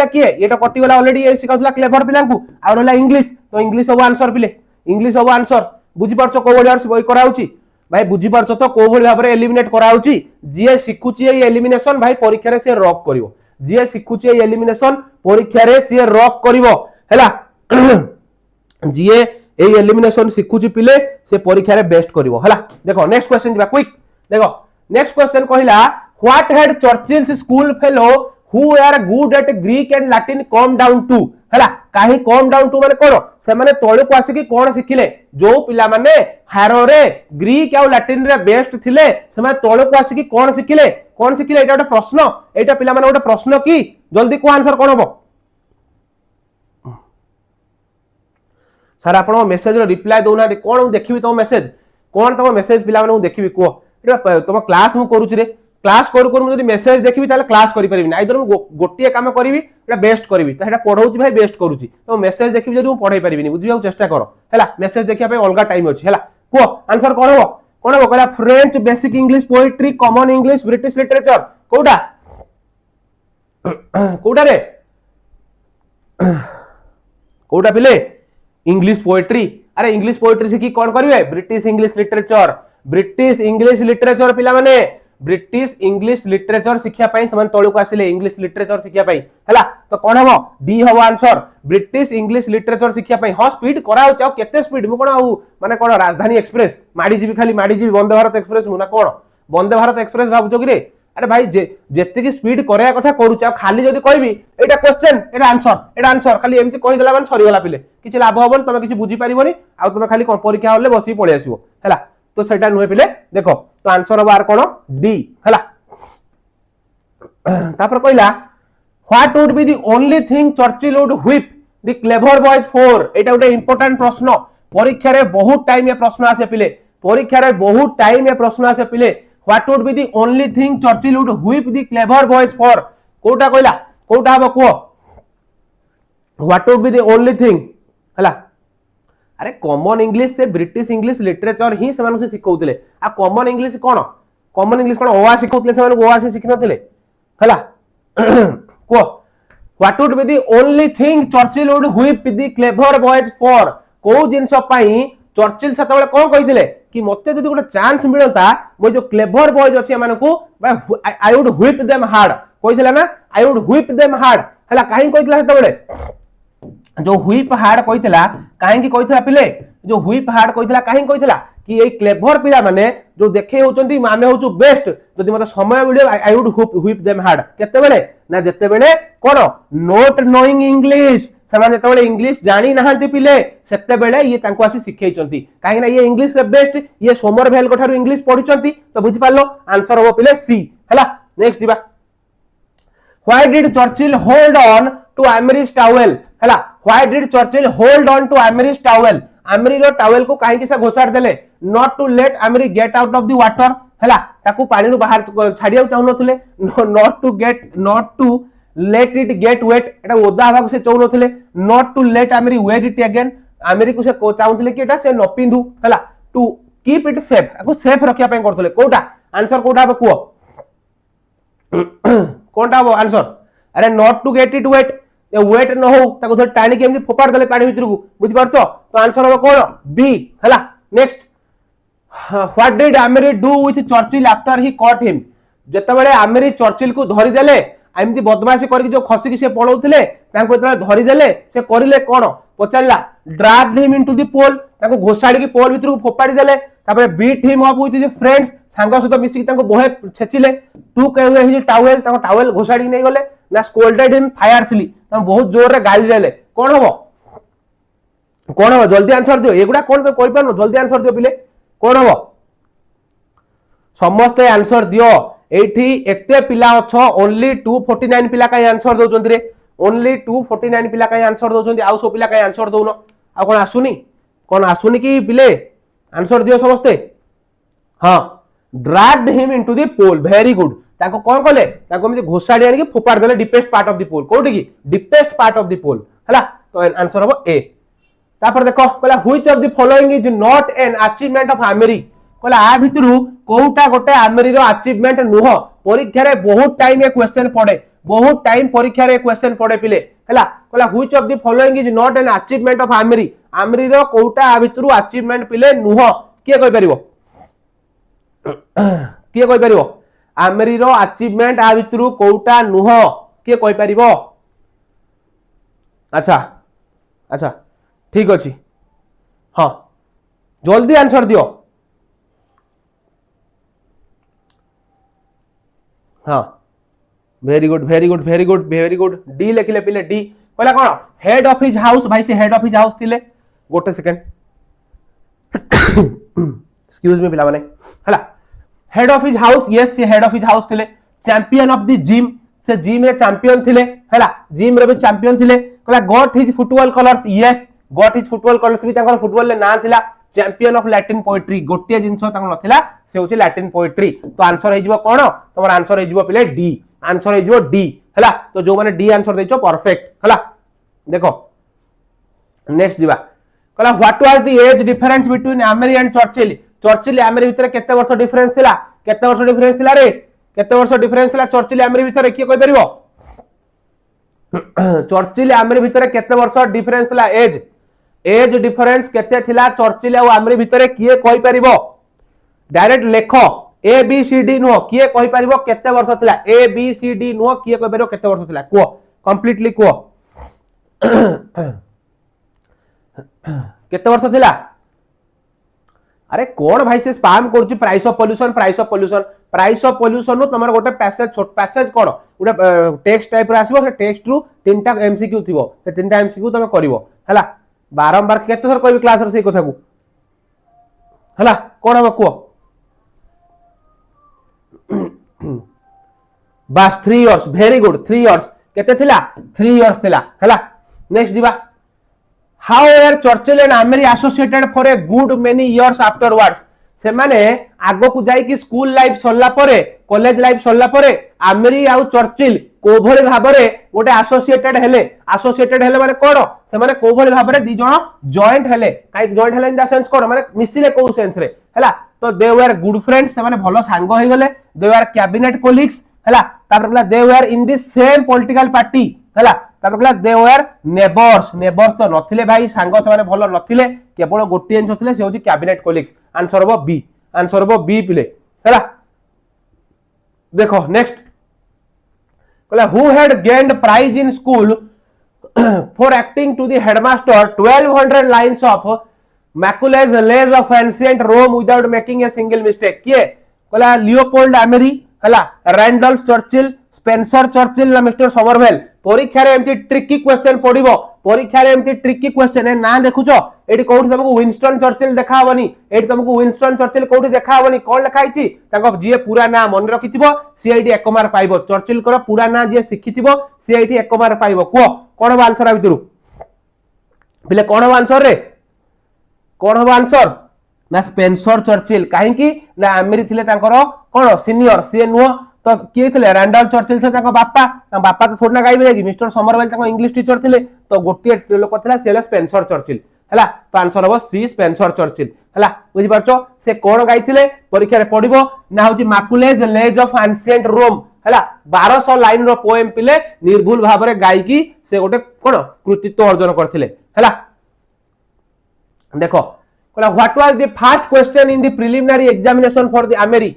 किए एटा कटि गला ऑलरेडी ए सिखाउतला क्लेवर पिला को आ रोइला इंग्लिश तो इंग्लिश हबो आंसर पिले इंग्लिश हबो आंसर बुझि परछो को बडी बई कराउची भाई बुझि परछो तो को बडी भाबरे एलिमिनेट कराउची जे सिखुची ए एलिमिनेशन भाई परीक्षा रे से रॉक करिवो जे सिखुची ए एलिमिनेशन परीक्षा रे से रॉक करिवो हैला जीए ए एलिमिनेशन सिखुची पिले से परीक्षा रे बेस्ट करिवो हला देखो नेक्स्ट क्वेश्चन दिबा क्विक देखो नेक्स्ट क्वेश्चन कहिला what had Churchill's school fellow who are good at Greek and Latin come down to हला काहे कम डाउन टू माने कोन से माने तळे को आसी कि कोन सिखिले जो पिला माने हारो रे ग्रीक और लैटिन रे बेस्ट थिले से माने तळे को आसी कि कोन सिखिले एटा ଗୋଟେ प्रश्न एटा पिला माने ଗୋଟେ प्रश्न की जल्दी को आंसर कोन हबो सर आपण मेसेज रो रिप्लाई दोना कोन देखिबी तो मेसेज कोन तो मेसेज पिला माने देखिबी को एटा तुम क्लास मु करूची रे क्लास करू करू जदी मेसेज देखिबी ताले क्लास करि परिबी नाइ दर गोटिए काम करिवि एटा बेस्ट करिवि त एटा पढौची भाई बेस्ट करूची तो मेसेज देखिबी जदी मु पढाई परिबिनी बुझियाउ चेष्टा करो हैला मेसेज देखिया पे अलगा टाइम अछि हैला को आंसर कोन हो कहला French basic English poetry common English British literature कोडा रे कोडा पिले इंग्लिश पोएट्री अरे इंग्लिश पोएट्री से की कोन करिवे ब्रिटिश इंग्लिश लिटरेचर पिला माने ब्रिटिश इंग्लिश लिटरेचर शिक्षा पई समान तळु को आसिले इंग्लिश लिटरेचर शिक्षा पई हैला तो कोन हबो डी हबो आंसर ब्रिटिश इंग्लिश लिटरेचर शिक्षा पई हां स्पीड कराउ चाओ केते स्पीड मु कोन माने कोन राजधानी एक्सप्रेस माडी जीबी वंदे भारत एक्सप्रेस मुना कोन वंदे भारत एक्सप्रेस भाबुजो कि रे अरे भाई जेते की स्पीड करया कथा करू चाओ खाली जदी कहबी एटा क्वेश्चन एटा आंसर खाली एमति कहि देला माने सरी गला पिले किछ लाभ होबन तमे किछ बुझी परिबोनी आ तमे खाली कोन परीक्षा होले बसी पळे आसीबो हैला तो सेटा नुहे पिले देखो तो आंसर बार कोन डी हैला तापर कहला what would be the only thing Churchill would whip the clever boys for Etah उटे important प्रश्न परीक्षा रे बहुत टाइम ये प्रश्न आसे पिले what would be the only thing Churchill would whip the clever boys for कोटा कहला कोटा हबो को what would be the only thing हैला अरे कॉमन इंग्लिश से ब्रिटिश इंग्लिश लिटरेचर ही से मानुसे सिखौतले आ कॉमन इंग्लिश कोन ओआ सिखौतले से मानु ओआ से सिखनतले हला को what would be the only thing Churchill would whip the clever boys for को जिंस पई चर्चिल सेतबेले कोन कहितले कि मते जदी गोटे चांस मिलता मो जो क्लेवर बॉयज अछि मानकू I would whip them hard कहितला ना I would whip them hard हला काहे कहितला सेतबेले जो व्हिप हार्ड कहितला काहे की कहितला पिले जो व्हिप हार्ड कहितला काहे कहितला कि ए क्लेवर पिला माने जो देखे होचंती माने होचु बेस्ट जदि मते समय मिले आई वुड व्हिप देम हार्ड केते बेले ना जेते बेले कोन नोट नोइंग इंग्लिश समान जेते इंग्लिश जानी नाहंती पिले सेते बेले ये तांको आसी सिखैचंती काहे ना ये इंग्लिश रे बेस्ट ये सोमरभेल को थारु इंग्लिश पढिचंती तो बुझि पालो आंसर हो पिले सी हला नेक्स्ट दिबा why did Churchill hold on to Emery's towel हला why did Churchill hold on to Emery's towel Emery रो टॉवेल को काहे कि से घोसाड देले not to let Emery get out of the water हला ताकू पानी रो बाहर छाडिया चाहू नथिले not to let it get wet एटा ओदा हवा को से चाहू नथिले not to let Emery wear it again Emery को से चाहूथिले कि एटा से न पिंधु हला टू कीप इट सेफ को सेफ रखिया पे करथले कोटा आंसर कोटा बे को कोटा हो answer are not to get it wet ये वेट न हो ताको थोड़ा टाणी के एमती फोपाड़ देले पानी भीतर को बुझि पारछो तो आंसर हो कोन बी हला next what did emery do with Churchill after he cot him जते बेले एमरी चर्चिल को धरि देले एमती बदमाशी करके जो खसी के से पळौथिले ताको एतला धरि देले से करिले कोन पचारला dragged him into the pole ताको घोसाडी के पोल भीतर को फोपाड़ी देले तापर beat him up with the friends song सहित मिसिक ताको बोहे छेचिले टू कहवे हिज टॉवेल ताको टॉवेल घोसाडी नै गले ना स्कोल्डेड हिम फायरसली ताको बहुत जोर रे गाली देले कोन हो जल्दी आंसर दियो एगुडा कोन तो कोइ पानो जल्दी आंसर दियो पिले कोन हो समस्त आंसर दियो एठी एते पिला अछो ओनली 249 पिला काई आंसर दउचंती रे ओनली 249 पिला काई आंसर दउचंती आउ सो पिला काई आंसर दउनो आ कोन आसुनी कि पिले आंसर दियो समस्ते हां dragged him into the pole very good ताको कोन कले ताको हम घोसाडी आनी के फोपाड़ देले डीपेस्ट पार्ट ऑफ द पोल कोठी की डीपेस्ट पार्ट ऑफ द पोल हला तो आंसर हो ए तापर देखो कहला which of the following is not an achievement of emery कहला आ भितरु कोउटा गोटे एमरी रो अचीवमेंट नुह परीक्षा रे बहुत टाइम ए क्वेश्चन पड़े बहुत टाइम परीक्षा रे क्वेश्चन पड़े पिले हला कहला which of the following is not an achievement of Emery रो कोउटा आ भितरु अचीवमेंट पिले नुह के कहि परिबो किए कहि परिबो एमरी रो अचीवमेंट आ भितरु कोउटा नुह किए कहि परिबो अच्छा ठीक अछि हां जल्दी आंसर दियो हां वेरी गुड डी लिखले पिले डी कहला कोन हेड ऑफ हिज हाउस भाई से हेड ऑफ हिज हाउस थिले गोटे सेकंड एक्सक्यूज मी पिला माने हला head of his house yes से हेड ऑफ हिज हाउस थिले चैंपियन ऑफ द जिम से जिम रे चैंपियन थिले हला जिम रे भी चैंपियन थिले कहला got his football colours yes got his football colours भी ताकर फुटबॉल ले ना थिला चैंपियन ऑफ लैटिन पोएट्री गोटे जिंस ताकर नथिला से होची लैटिन पोएट्री तो आंसर हे जिवो कोन तमर आंसर हे जिवो पिले डी आंसर हे जिवो डी हला तो जो माने डी आंसर देचो परफेक्ट हला देखो नेक्स्ट दिबा कहला what was the age difference between emery and Churchill Churchill emery भीतर केते वर्ष डिफरेंस थिला केते वर्ष डिफरेंस थिला रे केते वर्ष डिफरेंस थिला चर्चिल एमरी भीतर की कोइ परिबो चर्चिल एमरी भीतर केते वर्ष डिफरेंस थिला एज डिफरेंस केते थिला चर्चिल और एमरी भीतर किए कोइ परिबो डायरेक्ट लेखो ए बी सी डी नो किए कोइ परिबो केते वर्ष थिला ए बी सी डी नो किए कोइ परिबो केते वर्ष थिला को कंप्लीटली को केते वर्ष थिला अरे कौन भाई से स्पैम करछि प्राइस ऑफ पोल्यूशन नु तमर गोटे पैसेज छोट पैसेज कोन गोटे टेक्स्ट टाइप रे आसीबो से टेक्स्ट रु तीनटा एमसीक्यू थिबो से तीनटा एमसीक्यू तमे करिवो हला बारंबार केते थर कहबी क्लास रे से कथा को हला कोन हम को बस 3 इयर्स वेरी गुड 3 इयर्स केते थिला 3 इयर्स थिला हला नेक्स्ट दिबा how were Churchill and emery associated for a good many years afterwards से माने आगो को जाई कि स्कूल लाइफ सरला परे कॉलेज लाइफ सरला परे एमरी आ चर्चिल कोभली भाबरे गोटे एसोसिएटेड हेले माने कोन से माने कोभली भाबरे दी जण जॉइंट हेले काई जॉइंट हेले इन द सेंस कोन माने मिसिले को सेंस रे हला तो दे वर गुड फ्रेंड्स से माने भलो सांग होई गले दे वर कैबिनेट कोलिग्स हला तापर they were in the same political party हला तापर दे वर नेबर्स तो नथिले भाई सांग से माने भलो नथिले केवल गोटी एंस थिले से होची कैबिनेट कोलिग्स आंसर हो बी पिले हला देखो नेक्स्ट कहला who had gained prize in school for acting to the headmaster 1200 lines of Macula's lays of ancient Rome without making a single mistake. किए कहला लियोपोल्ड एमेरी हला रैंडल्फ चर्चिल स्पेंसर चर्चिल ना mister Somerville परीक्षा रे एमती ट्रिकी क्वेश्चन पडिबो परीक्षा रे एमती ट्रिकी क्वेश्चन ए ना देखुचो एटी कोठी तुमको विंस्टन चर्चिल देखा हबनी एटी तुमको विंस्टन चर्चिल कोठी देखा हबनी कोन लिखा हिची ताको जे पूरा ना मन रखिथिबो सीआईडी 1 मार्क पाइबो चर्चिल कर पूरा ना जे सिखिथिबो सीआईडी 1 मार्क पाइबो को कोन बा आंसर आ भितरु पिले कोन बा आंसर रे कोन बा आंसर ना स्पेंसर चर्चिल काहे की ना एमेरी थिले तांकर कोन सीनियर सी नुह तो किए थे रैंडल्फ चर्चिल थे बापा बापा तो थोड़ा गाइबे कि मिस्टर समरवेल ताको इंग्लिश टीचर थिले तो गोटे लोक थिला से स्पेंसर चर्चिल हला तो आंसर हो सी स्पेंसर चर्चिल हला बुझि पारछो से कोन गाइथिले परीक्षा रे पढिबो ना होची मैकुलेज लेज ऑफ एंशिएंट रोम हला 1200 लाइन रो पोएम पिले निर्भुल भाव रे गाई की से गोटे कोन कृतित्व अर्जन करथिले हला देखो कोला what was the first question in the preliminary examination for the army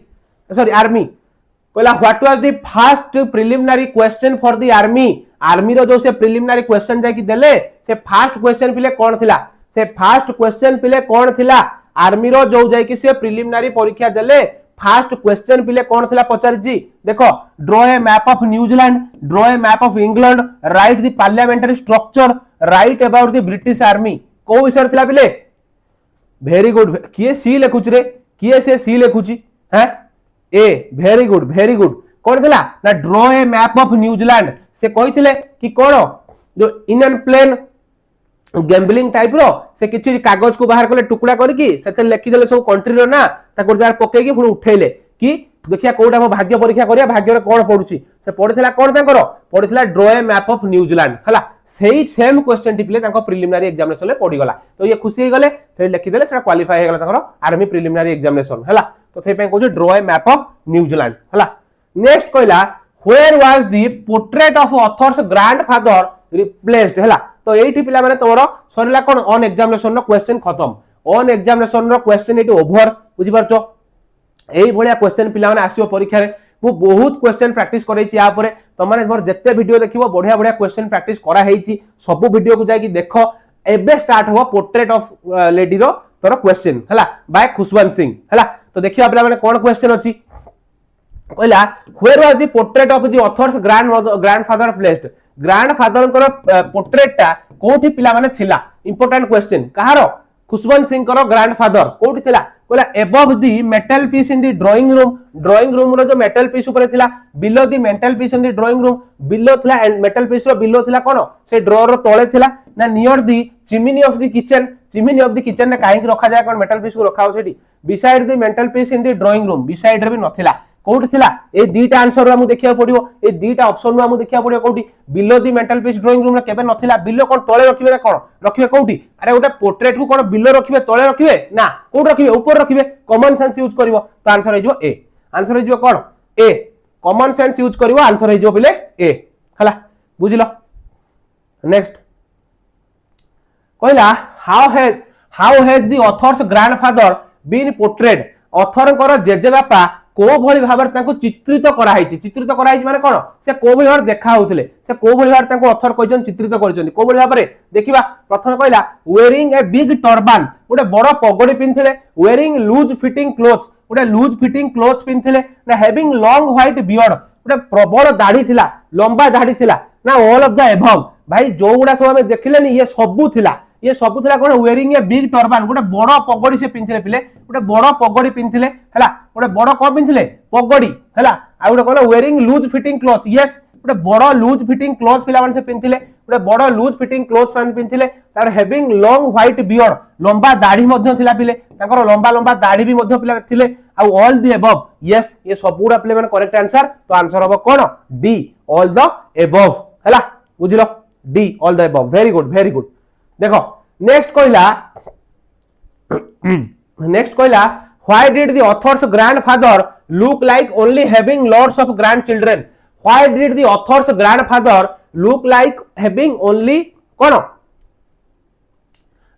कहला what was the first preliminary question for the army रो जो से प्रिलिमिनरी क्वेश्चन जाय कि देले से फर्स्ट क्वेश्चन पिले कोन थिला से फर्स्ट क्वेश्चन पिले कोन थिला आर्मी रो जो जाय कि से प्रिलिमिनरी परीक्षा देले फर्स्ट क्वेश्चन पिले कोन थिला पचार जी देखो draw a map of New Zealand draw a map of England right the parliamentary structure right about the British army को विषय थिला पिले वेरी गुड किए सी लिखुच रे किए से सी लिखुची हैं ए वेरी गुड कौन थिला ना draw a map of New Zealand से कहिथिले कि कोन जो इंडियन प्लेन गैम्बलिंग टाइप रो से किछि कागज को बाहर करले टुकड़ा करके सेते लिखि देले सब कंट्री रो ना ताको जार पकेकी पुनी उठेले कि देखिया कोडा हम भाग्य परीक्षा करिया भाग्य रे कोन पडुची से पढिथिला कोन तांकर पढिथिला draw a map of New Zealand हला सेही सेम क्वेश्चन टिपले तांको प्रिलिमिनरी एग्जामिनेशन ले पडी गला तो ये खुशी हे गले से लिखि देले सेटा क्वालीफाई हे गला तांकर आर्मी प्रिलिमिनरी एग्जामिनेशन हला तो से पे को draw a map of New Zealand हला नेक्स्ट कहला where was the portrait of author's grandfather replaced हला तो एठी पिला माने तोरो सरिला कोन ऑन एग्जामिनेशन रो क्वेश्चन खत्म ऑन एग्जामिनेशन रो क्वेश्चन एटी ओवर बुझि परछो एई भलिया क्वेश्चन पिला माने आसीओ परीक्षा रे मु बहुत क्वेश्चन प्रैक्टिस करै छी या परे त माने मोर जत्ते वीडियो देखिबो बढ़िया बढ़िया क्वेश्चन प्रैक्टिस करा हेची सब वीडियो को जाय कि देखो एबे स्टार्ट हो पोर्ट्रेट ऑफ लेडी रो तोरो क्वेश्चन हला बाय खुशवंत सिंह हला तो देखियो पिला माने कोन क्वेश्चन अछि कहला where was the portrait of the author's grandfather placed grandfather को पोर्ट्रेट टा कोठी पिला माने थिला इंपोर्टेंट क्वेश्चन कहारो खुशवंत सिंह को ग्रैंडफादर कोठी थिला कहला above the metal piece in the drawing room रो जो मेटल पीस ऊपर थिला below the metal piece in the drawing room below थिला एंड मेटल पीस रो बिलो थिला कोन से ड्रॉअर रो तळे थिला ना near the chimney of the kitchen ने काहे रखा जाय कोन मेटल पीस को रखा हो सेठी beside the metal piece in the drawing room beside रे भी नथिला कोठी थिला ए दीटा आंसर हमु देखिया पडियो ए दीटा ऑप्शन हमु देखिया पडियो कोठी below the metal piece drawing room रे केबे नथिला बिलो कोन तळे रखिबे ना कोन रखिबे कोठी अरे गोटे पोर्ट्रेट को कोन बिलो रखिबे तळे रखिबे ना कोठ रखिबे ऊपर रखिबे कॉमन सेंस यूज करिवो तो आंसर हेजो ए आंसर हेजो कोन ए कॉमन सेंस यूज करिवो आंसर हेजो बिले ए हला बुझिलो नेक्स्ट कहला how has the author's grandfather been portrait author कर जेजे बापा को भली भाबर ताको चित्रित कराई माने कोन से को भली भाबर देखा होतले से को भली भाबर ताको ऑथर कहिजन चित्रित करजन को भली भाबरे देखिबा प्रथम कहला वेयरिंग ए बिग टर्बान गोटे बड़ पगड़ी पिनथिले वेयरिंग लूज फिटिंग क्लोथ्स गोटे लूज फिटिंग क्लोथ्स पिनथिले ना हैविंग लॉन्ग व्हाइट बियर्ड गोटे प्रबल दाढ़ी थिला लंबा दाढ़ी थिला ना ऑल ऑफ द एबव भाई जो गुडा सब हमें देखिलेनी ये सब थिला कोन वेयरिंग ए बिग टर्बान गोटे बड़ पगड़ी से पिनथिले पिले गोटे बड़ पगड़ी पिनथिले हला गोटे बड़ को पिनथिले पगड़ी हला आ गोटे कोन wearing loose fitting clothes yes गोटे बड़ लूज फिटिंग क्लोथ पिला माने से पिनथिले गोटे बड़ लूज फिटिंग क्लोथ्स मान पिनथिले तार हैविंग लॉन्ग व्हाइट बियर्ड लंबा दाढ़ी मध्य थिला पिले ताकर लंबा दाढ़ी भी मध्य पिला थिले आ ऑल द एबव यस ये सब गुडा पिले माने करेक्ट आंसर तो आंसर हो कोन डी ऑल द एबव हला बुझिलो D all the above very good देखो नेक्स्ट कहला why did the author's grandfather look like only having lots of grandchildren why did the author's grandfather look like having only कोन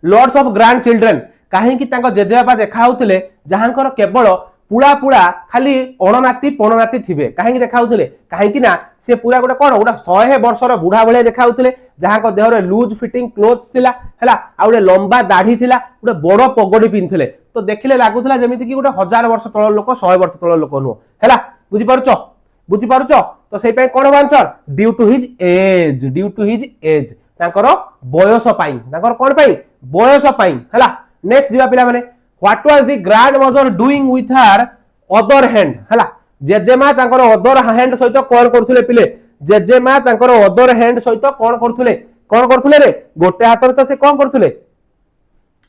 lots of grandchildren काहे कि तांको जेजेबापा देखा होतले जहांकर केवल पुड़ा पुड़ा खाली अणनाती पणनाती थिबे काहेकि देखाउथिले काहेकि ना से पूरा गोटे कोन गोटे 100 वर्षर बुढ़ा भले देखाउथिले जहां को देहरे लूज फिटिंग क्लोथ्स थिला हला आ गोटे लंबा दाढ़ी थिला गोटे बड़ पगड़ी पिनथिले तो देखिले लागुथिला जेमिति कि गोटे 1000 वर्ष तळ लोक 100 वर्ष तळ लोक नो हला बुझी पारुचो तो सेई पे कोन answer due to his age तांकर बयस पाई तांकर कोन पाई बयस पाई हला नेक्स्ट दिबा पिला माने what was the grand mother doing with her other hand हला जेजेमा तांकर अदर हैंड सहित कोन करथुले पिले जेजेमा तांकर अदर हैंड सहित कोन करथुले रे गोटे हातर तो से कोन करथुले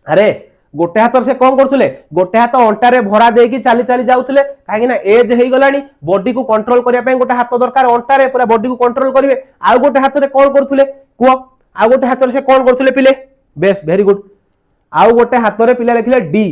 अरे गोटे हातर से कोन करथुले गोटे हाथ अंटा रे भरा देकी चाली चाली जाउथुले काहे ना एज हेई गलानी बॉडी को कंट्रोल करिया पे गोटे हाथ दरकार अंटा रे पूरा बॉडी को कंट्रोल करिवे आ गोटे हाथ रे कोन करथुले को आ गोटे हाथ रे से कोन करथुले पिले बेस्ट वेरी गुड आउ गोटे हाथ रे पिला लिखले डी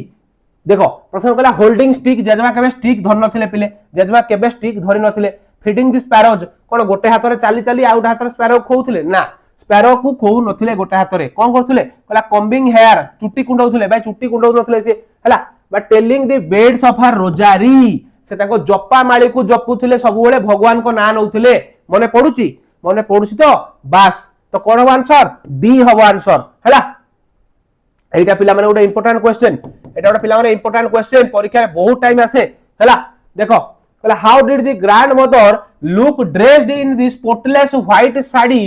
देखो प्रथम कहला होल्डिंग स्टिक जेजमा केबे स्टिक धर नथिले पिले जेजमा केबे स्टिक धरि नथिले फीडिंग द स्पैरोज कोन गोटे हाथ रे चाली चाली आउ हाथ रे स्पैरो खोउथिले ना स्पैरो को खोउ नथिले गोटे हाथ रे कोन करथुले कहला कॉम्बिंग हेयर चुट्टी कुंडौथिले भाई चुट्टी कुंडौ नथिले से हला but telling the beds of her Rosari से ताको जप्पा माली को जपुथिले सब बेले भगवान को ना नउथिले मने पडुची तो बास तो कोन हो आंसर डी हो आंसर हला एटा पिला माने गोटे इंपोर्टेंट क्वेश्चन एटा गोटे पिला माने इंपोर्टेंट क्वेश्चन परीक्षा रे बहुत टाइम आसे हला देखो कहला how did the grand mother look dressed in this spotless white sari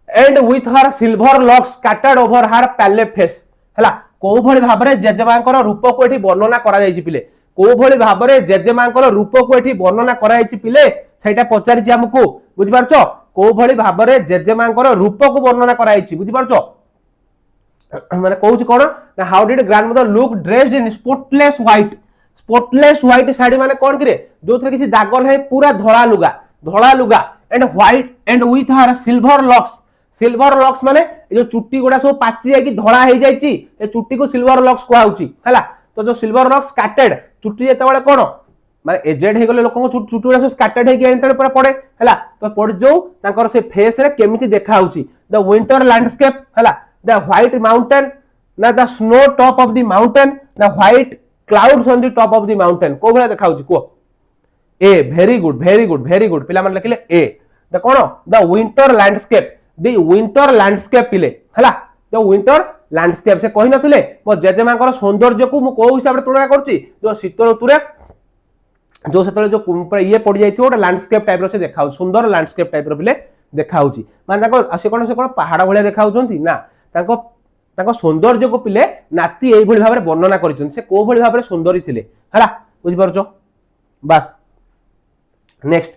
and with her silver locks scattered over हर पैले फेस हला को भली भाबरे जेजेमांकर रूप को एठी वर्णना करा जायछि पिले को भली भाबरे जेजेमांकर रूप को एठी वर्णना करा जायछि पिले सेटा पचारि छी हमकु बुझि पारछो को भली भाबरे जेजेमांकर रूप को वर्णना करा जायछि बुझि पारछो माने कहूची कोन ना how did grandmother look dressed in spotless white sari माने कोन करे जो थरे किसी दाग नै पूरा धळा लुगा and white and with her silver locks माने जो चुट्टी गुडा सब पाची जाय कि धळा हे जायची ए चुट्टी को सिल्वर लॉक्स कोहाउची हला तो जो सिल्वर लॉक्स स्कैटर्ड चुट्टी जेते बेले कोन माने एजेड हे गले लोकन चुट्टी गुडा सब स्कैटर्ड हे कि एंतरे पूरा पड़े हला तो पड़ जो तांकर से फेस रे केमिति देखाउची द विंटर लैंडस्केप हला the white mountain na the snow top of the mountain the white clouds on the top of the mountain को भला देखाउची को ए very good पिला मन लिखले ए द कोन the winter landscape पिले हला the winter landscape से कहि नथिले मो जेजेमांकर सौंदर्य को मो को हिसाब रे तुलना करची जो शीत ऋतु रे जो सेतले जो ये पड़ जाइथि ओटा लैंडस्केप टाइप रो से देखाउ सुंदर लैंडस्केप टाइप रो पिले देखाउची माने ताको से कोन पहाड़ भलिया देखाउचंती ना ताको सौंदर्य को पिले नाती एई भली भाबरे वर्णना करिछन से को भली भाबरे सुंदरी थिले हला बुझि परछो बस नेक्स्ट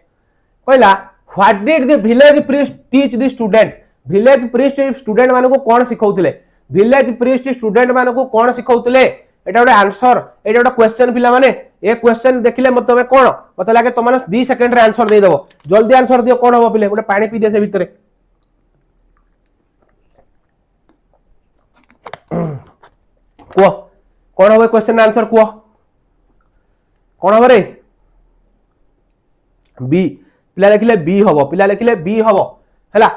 कहला what did the village priest teach the student village priest student माने को कोन सिखौथिले विलेज प्रीस्ट स्टूडेंट माने को कोन सिखौथिले एटा गोटे आंसर एटा गोटे क्वेश्चन पिला माने ए क्वेश्चन देखिले मते कोन मते लागे त माने 2 सेकंड रे आंसर दे देबो जल्दी आंसर दियो कोन हो पिले गोटे पानी पी दे से भीतर को कोन हो क्वेश्चन आंसर को कोन हो रे बी पिला लिखले बी हबो हला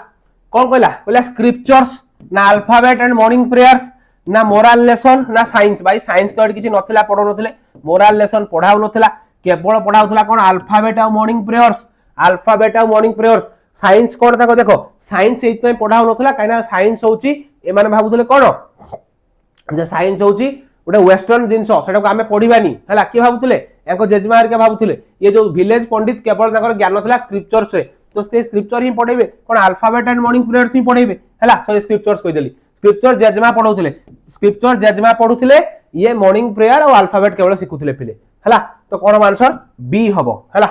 कोन कहला स्क्रिप्चर्स ना अल्फाबेट एंड मॉर्निंग प्रेयर्स ना मोरल लेसन ना साइंस भाई साइंस तो किछि नथिला पढो नथिले मोरल लेसन पढाउ नथिला केवल पढाउथला कोन अल्फाबेट और मॉर्निंग प्रेयर्स साइंस कोन ताको देखो साइंस एत पे पढाउ नथिला काइना साइंस होची ए माने भाबुथले कोन जे साइंस होची गोटे वेस्टर्न जिंस सेटा को हमें पढिबानी हला के भाबुथले याको जेजमार के भाबुथले ये जो विलेज पंडित केवल ताकर ज्ञान थला स्क्रिप्चर से तो से स्क्रिप्चर ही पढेबे कोन अल्फाबेट एंड मॉर्निंग प्रेयर्स ही पढेबे हला सो स्क्रिप्चर्स कहि देली स्क्रिप्चर जेजमा पढुथले ये मॉर्निंग प्रेयर और अल्फाबेट केवल सिखुथले पिले हला तो कोन आंसर बी हबो हला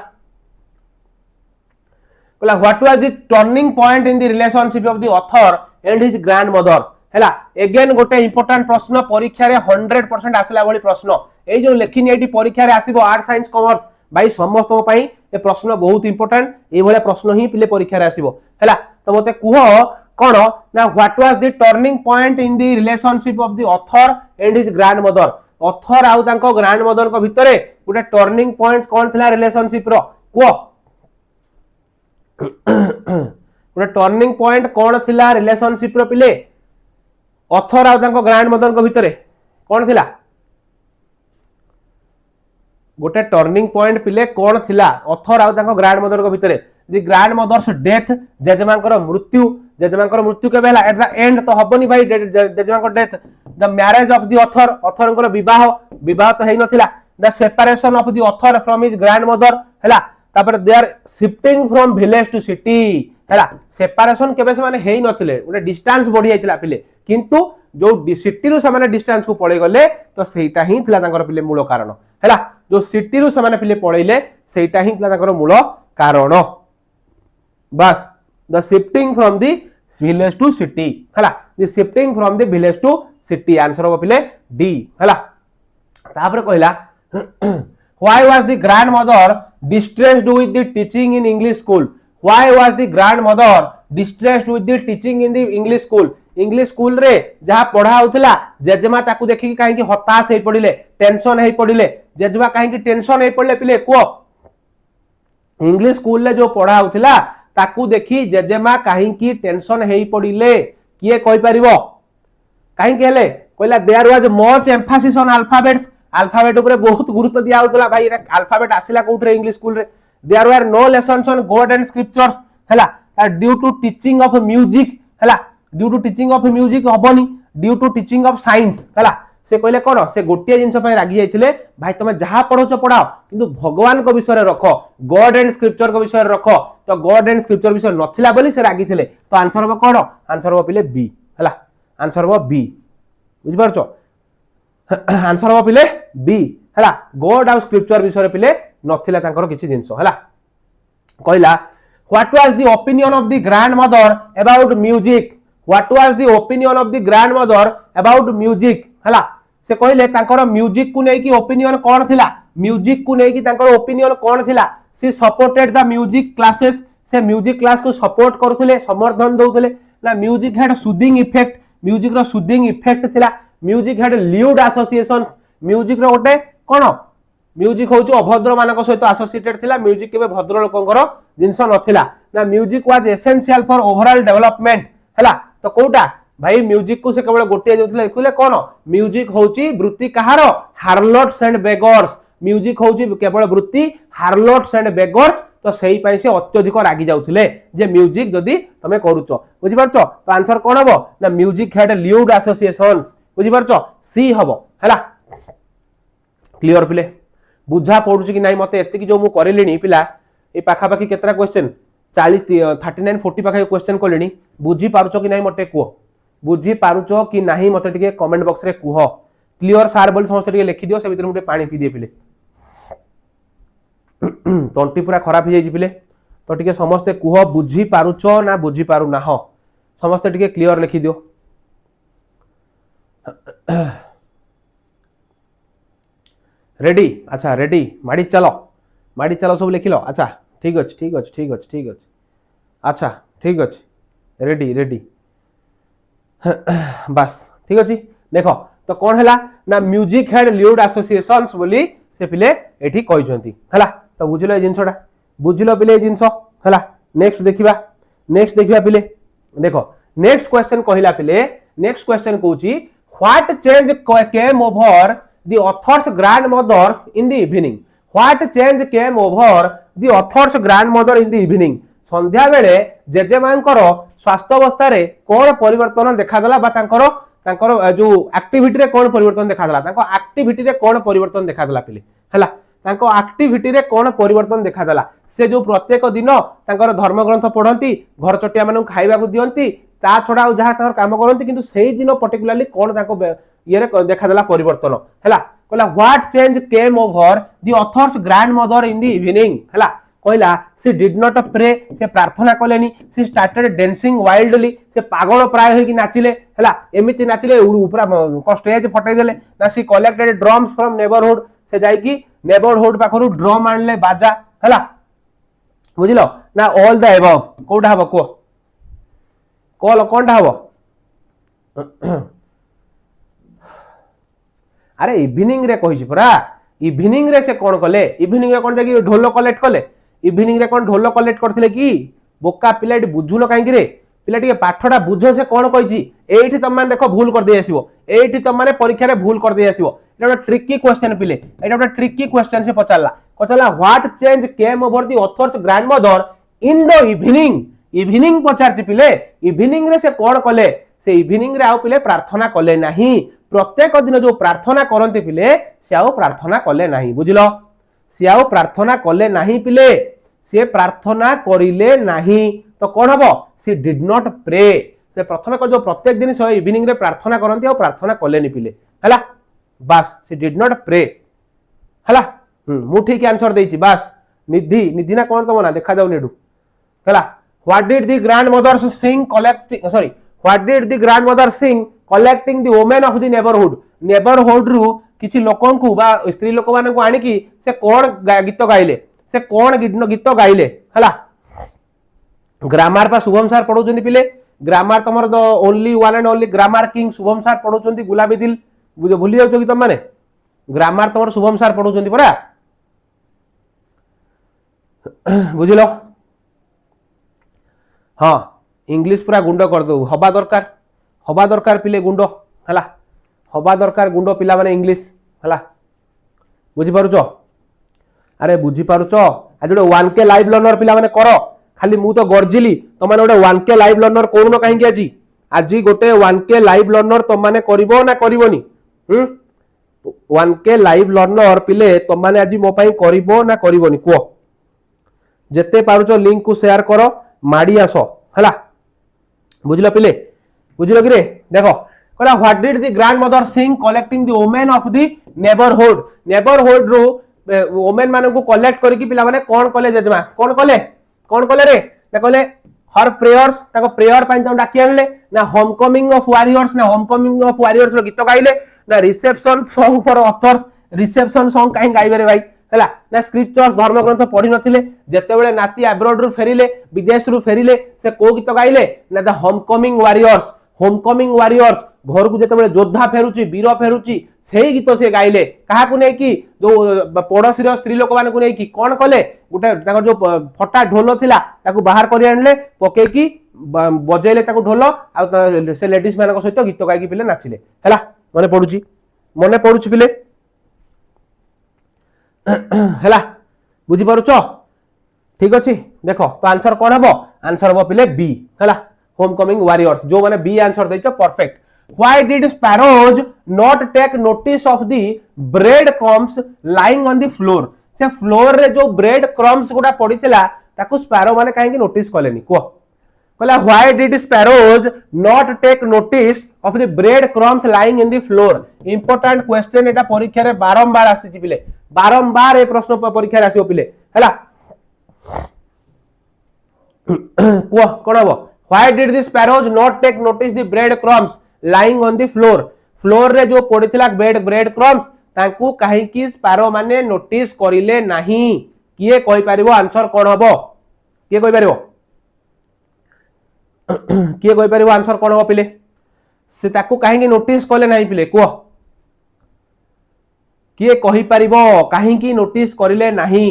कहला what was the turning point in the relationship of the author and his grandmother हला अगेन गोटे इंपोर्टेंट प्रश्न परीक्षा रे 100% आसला वाली प्रश्न ए जो लेखिनी एटी परीक्षा रे आसीबो आर्ट साइंस कॉमर्स भाई समस्त पई ए प्रश्न बहुत इंपोर्टेंट ए भले प्रश्न ही पिले परीक्षा रे आसीबो हला तो मते कुह कोन ना what was the turning point in the relationship of the author and his grandmother author आउ तांको ग्रैंडमदर को भितरे गोटे टर्निंग पॉइंट कोन थिला रिलेशनशिप रो को गोटे टर्निंग पॉइंट कोन थिला रिलेशनशिप रो पिले ऑथर आउ तांको ग्रैंडमदर को भितरे कोन थिला गोटे टर्निंग पॉइंट पिले कौन थिला ऑथर आउ तांको ग्रैंड मदर को भितरे दि ग्रैंड मदर्स डेथ जेजमांकर मृत्यु केबे हला एट द एंड तो हबनी भाई जेजमांकर death the marriage of the author विवाह तो हेई नथिला the separation of the author from his grandmother हला तापर they are shifting from village to city हला सेपरेशन केबे से माने हेई नथिले गोटे डिस्टेंस बढ़ी आइतिला पिले किंतु जो सिटी रु से डिस्टेंस को पड़े गले तो सेटा ही थिला तांकर पिले मूल कारण हला जो सिटी रु से पिले पड़ेले सेटा ही थिला तांकर मूल कारण बस the shifting from the village to city हला the shifting from the village to city answer हो पिले डी हला तापर कहला why was the grandmother distressed with the teaching in English school why was the grandmother distressed with the teaching in the English school English school रे जहा पढ़ा होतला जेजमा ताकू देखि काहे कि हताश हे पड़िले टेंशन हे पड़िले जेजमा काहे कि टेंशन हे पड़ले पिले को इंग्लिश स्कूल रे जो पढ़ा होतला ताकू देखि जेजमा काहे कि टेंशन हे पड़िले किए कहि परिबो काहे कि हेले कहला there was much emphasis on alphabet ऊपर बहुत गुरुत्व दिया होतला भाई अल्फाबेट आसिला कोठरे इंग्लिश स्कूल रे there were no lessons on God and scriptures हला due to teaching of music हला due to teaching of music हबनी due to teaching of science हला से कहले कोन से गोटिया जिंस पे रागी जाइथिले भाई तमे जहा पढोचो पढाओ किंतु भगवान को विषय रे रखो गॉड एंड स्क्रिप्चर को विषय रे रखो तो गॉड एंड स्क्रिप्चर विषय नथिला बोली से रागी थिले तो आंसर हो कोन आंसर हो पिले बी हला आंसर हो बी बुझ पारछो आंसर हो पिले बी हला गॉड और स्क्रिप्चर विषय पिले नथिला तांकर किछि जिंस हला कहला what was the opinion of the grandmother about music what was the opinion of the grandmother about music हला से कहले तांकर म्यूजिक को नै कि ओपिनियन कोन थिला म्यूजिक को नै कि तांकर ओपिनियन कोन थिला she supported the music classes से म्यूजिक क्लास को सपोर्ट करथले समर्थन दउथले ना music had soothing effect music रो सूदिंग इफेक्ट थिला music had lewd associations music रो गोटे कोन म्यूजिक होउछ अभद्र मानक सहित एसोसिएटेड थिला म्यूजिक केबे भद्र लोकंकर जिंस नथिला ना music was essential for overall development हला तो कोटा भाई म्यूजिक को से केवल गोटे जोथिले कहले कोन म्यूजिक होउछ वृत्ति कहार हार्लोट्स एंड बेगर्स म्यूजिक होउछ केवल वृत्ति हार्लोट्स एंड बेगर्स तो सही पाई से अत्यधिक रागी जाउथिले जे म्यूजिक जदी तमे करूचो बुझि पारछो तो आंसर कोन हबो ना म्यूजिक हैड ल्यूड एसोसिएशंस बुझि पारछो सी हबो हला क्लियर पिले बुझा पडुछ कि नाही मते एत्ति कि जो मु करिलेनी पिला ए पाखा पाखी केतरा क्वेश्चन 40 39 40 पाखा क्वेश्चन कोलेनी बुझी पारुछो कि नाही मते को बुझी पारुछो कि नाही मते टिके कमेंट बॉक्स रे कुह क्लियर सार बोल समस्त टिके लिखि दियो से भीतर मुटे पानी पी दिए पिले तंटी पूरा खराब हो जाई पिले तो टिके समस्त कुह बुझी पारुछो ना बुझी पारु ना हो समस्त टिके क्लियर लिखि दियो रेडी अच्छा रेडी माड़ी चलो सब लिखिलो अच्छा ठीक अछि अच्छा ठीक अछि रेडी बस ठीक अछि देखो तो कौन हैला ना म्यूजिक हैड ल्यूड एसोसिएशंस बोली से पिले एठी कहिसंती हैला तो बुझिलो ए जिंसोडा बुझिलो पिले ए जिंसो हैला नेक्स्ट देखिबा पिले देखो नेक्स्ट क्वेश्चन कहिला पिले नेक्स्ट क्वेश्चन कहूची what change came over the author's grandmother in the evening what change came over the author's grandmother in the evening संध्या बेले जेजेमांकर स्वास्थ्य अवस्था रे कोन परिवर्तन देखा गला बा तांकर जो एक्टिविटी रे कोन परिवर्तन देखा गला तांको एक्टिविटी रे कोन परिवर्तन देखा गला पिले हला तांको एक्टिविटी रे कोन परिवर्तन देखा गला से जो प्रत्येक दिन तांकर धर्म ग्रंथ पढंती घर चटिया मानु खाइबा को दियंती ता छोडा जहा तांकर काम करंती किंतु सेही दिन पर्टिकुलरली कोन तांको ये रे देखा देला परिवर्तन हैला कहला what change came over the author's grandmother in the evening हैला कहला सी डिड नॉट प्रे से प्रार्थना कलेनी सी स्टार्टेड डांसिंग वाइल्डली से पागल प्राय होई कि नाचिले हैला एमिति नाचिले ऊपरा को स्टेज फटाई देले ना सी कलेक्टेड ड्रम्स फ्रॉम नेबरहुड से जाई कि नेबरहुड पाखरु ड्रम आनले बाजा हैला बुझिलो ना ऑल द अबव कोडा हबो को कॉल कोनटा हबो अरे इवनिंग रे कहिछि परा इवनिंग रे से कोन कले इवनिंग रे कोन जाकी ढोल कलेक्ट कले इवनिंग रे कोन ढोल कलेक्ट करथिले कि बोका पिलाटी बुझुलो काहे कि रे पिलाटी पाठडा बुझो से कोन कहिछि एठी तम माने देखो भूल कर दे आसीबो एठी तम माने परीक्षा रे भूल कर दे आसीबो एटा ट्रिकी क्वेश्चन पिले एटा ट्रिकी क्वेश्चन से पचारला what change came over the author's grandmother in the evening evening पचारछि पिले इवनिंग रे से कोन कले से इवनिंग रे आउ पिले प्रार्थना कले नाही प्रत्येक दिन जो प्रार्थना करंती पिले से आउ प्रार्थना कले नाही बुझिलो से आउ प्रार्थना कले नाही पिले से प्रार्थना करिले नाही तो कोन हबो से डिड नॉट प्रे से प्रथमे को जो प्रत्येक दिन से इवनिंग रे प्रार्थना करंती आउ प्रार्थना कले नि पिले हला बस से डिड नॉट प्रे हला मु ठीक आंसर देछि बस निधि निधि ना कोन तो ना देखा जाउ नेडू हला what did the grandmother's sing collecting sorry what did the grandmother sing collecting the women of the neighbourhood रु किछि लोकन को बा स्त्री लोक माने को आनी की से कोन गीत गाइले से कोन गीत गाइले हला ग्रामर पा शुभम सर पढौचंदी पिले ग्रामर तमर the only one and only grammar king Shubham sir पढौचंदी गुलाबी दिल भूली जाउछो कि तुम माने ग्रामर तमर शुभम सर पढौचंदी परा बुझिलो हाँ इंग्लिश पूरा गुंड कर दो हवा दरकार पिले गुंड हला हवा दरकार गुंड पिला माने इंग्लिश हला बुझी पारुचो अरे बुझी पारुचो आज गोटे 1K लाइव लर्नर पिला माने करो खाली मु तो गर्जिली तो माने गोटे 1K लाइव लर्नर कोन काहे आज गोटे 1K लाइव लर्नर तो माने करिवो ना करिवोनी 1K लाइव लर्नर पिले तो माने आज मो पई करिवो ना करिवोनी को जेते पारुचो लिंक को शेयर करो माडी आसो हला बुझलो पिले बुझलो कि रे देखो कहला what did the grandmother sing collecting the women of the neighbourhood रो वुमेन माने को कलेक्ट करके पिला माने कोन कले जेजमा कोन कले रे ना कहले हर प्रेयर्स ताको प्रेयर पाइन त डाकी आनले ना होमकमिंग ऑफ वॉरियर्स रो गीत गाइले ना reception song for authors reception song काहे गाइबे रे भाई हला ना स्क्रिप्चर्स धर्म ग्रंथ पढ़ी नथिले जेते बेले नाती अब्रॉड रु फेरिले विदेश रु फेरिले से को गीत गाइले ना द होमकमिंग वॉरियर्स घर को जेते बेले योद्धा फेरुची वीर फेरुची सेही गीत से गाइले कहा को नै कि जो पड़ोसी रो स्त्री लोक मान को नै कि कोन कले गुटे ताको जो फटा ढोल थिला ताको बाहर करि आनले पके कि बजेले ताको ढोल आ से लेडीज मान को सहित गीत गाइ कि पिले नाचिले हला मने पडुची पिले हला बुझी पारुचो ठीक अछि देखो तो आंसर कोन हबो आंसर हबो पिले बी हला होमकमिंग वॉरियर्स जो माने बी आंसर दैछो perfect why did sparrows not take notice of the bread crumbs lying on the floor से फ्लोर रे जो ब्रेड क्रम्स गुडा पडितला ताकू स्पैरो माने काहे कि नोटिस कलेनी को कहला why did sparrows not take notice of the bread crumbs lying in the floor important question एटा परीक्षा रे बारंबार आसी पिले बारंबार ए प्रश्न परीक्षा रे आसीओ पिले हला को कोन हबो why did the sparrows not take notice the bread crumbs lying on the floor रे जो पडितला ब्रेड क्रम्स तांकू काहे कि स्पैरो माने नोटिस करिले नाही किए कहि परिबो आंसर कोन हबो किए कहि परिबो आंसर कोन हबो पिले से ताकू काहे कि नोटिस कले नाही पिले को किए कहि परिबो काहे कि नोटिस करिले नाही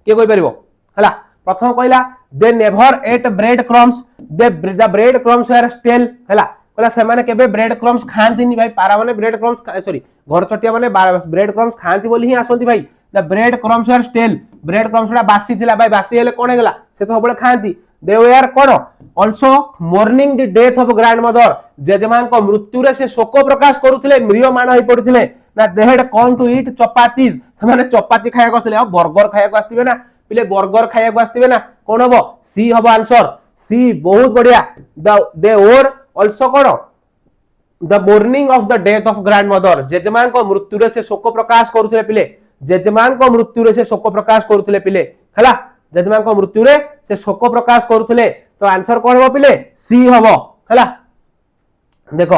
किए कहि परिबो हला प्रथम कहला they never ate bread crumbs the bread crumbs were stale हला कहला से माने केबे ब्रेड क्रम्स खांती नि भाई पारा माने ब्रेड क्रम्स सॉरी घर चटिया माने ब्रेड क्रम्स खांती बोली ही आसोंती भाई the bread crumbs were stale bread crumbs रा बासी थिला भाई बासी हेले कोन हेगला से तो सबले खांती दे वेयर कोन also mourning the death of grandmother जेजमान को मृत्यु रे से शोक प्रकाश करूथिले म्रियमाण होई पड़थिले ना they had come to eat chapatis माने चपाती खाया को आ बर्गर खाया को आस्तिबे ना पिले बर्गर खाया को आस्तिबे ना कोन हबो सी हबो आंसर सी बहुत बढ़िया दे और आल्सो कोन the mourning of the death of grandmother जेजमान को मृत्यु रे से शोक प्रकाश करूथिले पिले जेजमान को मृत्यु रे से शोक प्रकाश करूथिले पिले हला जेजमान को मृत्यु रे से शोक प्रकाश करूथिले तो आंसर कोन हबो पिले सी हबो हला देखो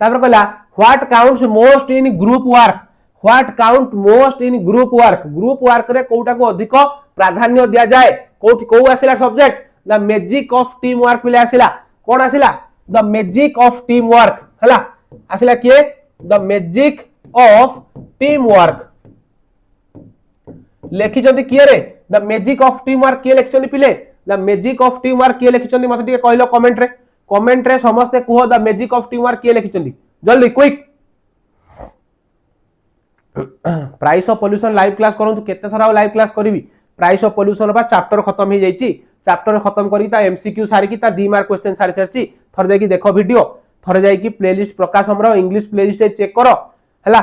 तापर कहला what counts most in group work रे कोटा को अधिक प्राधान्य दिया जाए कोठी को आसिला subject the magic of team work पिले आसिला कोन आसिला the magic of team work हला आसिला किए the magic of team work लेखि जंती किए रे the magic of team work किए लेखि जंती पिले the magic of team work किए लेखि जंती मते टिके कहलो कमेंट रे समस्त कुहो the magic of team work किए लेखि जंती जल्दी quick price of pollution live class करंतु केते थरा लाइव क्लास करबी प्राइस ऑफ पोल्यूशन बा चैप्टर खत्म ही जाईची चैप्टर खत्म करी ता एमसीक्यू सारी की ता 2 मार्क क्वेश्चन सारी सरची थर जाई की देखो वीडियो थर जाई की प्लेलिस्ट प्रकाश हमरो इंग्लिश प्लेलिस्ट चेक करो हला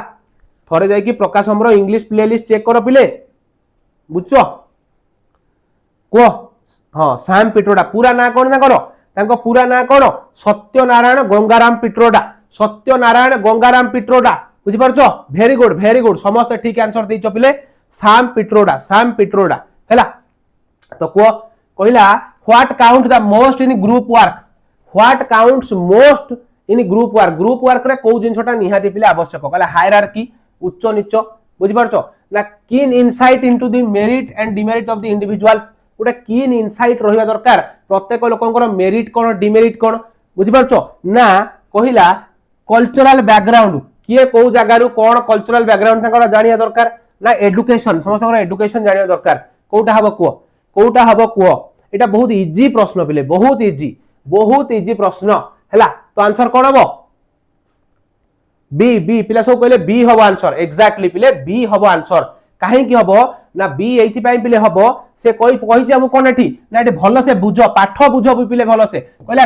थरे जाई की प्रकाश हमरो इंग्लिश प्लेलिस्ट चेक करो पिले बुझो को हां सैम पिट्रोडा पूरा ना कोन ना करो तांको पूरा ना कोन सत्यनारायण गंगाराम पिट्रोडा बुझी पारछो वेरी गुड समस्त ठीक आंसर देइछो पिले सैम पिट्रोडा हैला तो को कहला what count the most in group work रे को जिनसटा निहाती पिले आवश्यक कहला हायरार्की उच्च नीच बुझी पारछो ना कीन insight into the merit and demerit of the individuals गोटे कीन इनसाइट रहिबा दरकार प्रत्येक लोकंकर मेरिट कोन डिमेरिट कोन बुझी पारछो ना कहला कल्चरल बैकग्राउंड किए को जगारू कोन कल्चरल बैकग्राउंड ताकर जानिया दरकार ना एजुकेशन समस्त एजुकेशन जानिया दरकार कोटा हबो कुओ एटा बहुत इजी प्रश्न पिले बहुत इजी प्रश्न हैला तो आंसर कोन हबो बी पिला सब कहले बी हबो आंसर एग्जैक्टली पिले बी हबो आंसर काहे की हबो ना बी एथि पई पिले हबो से कहि जाबो कोन एठी ना एठी भलो से बुझो पाठ बुझो पिले भलो से कहला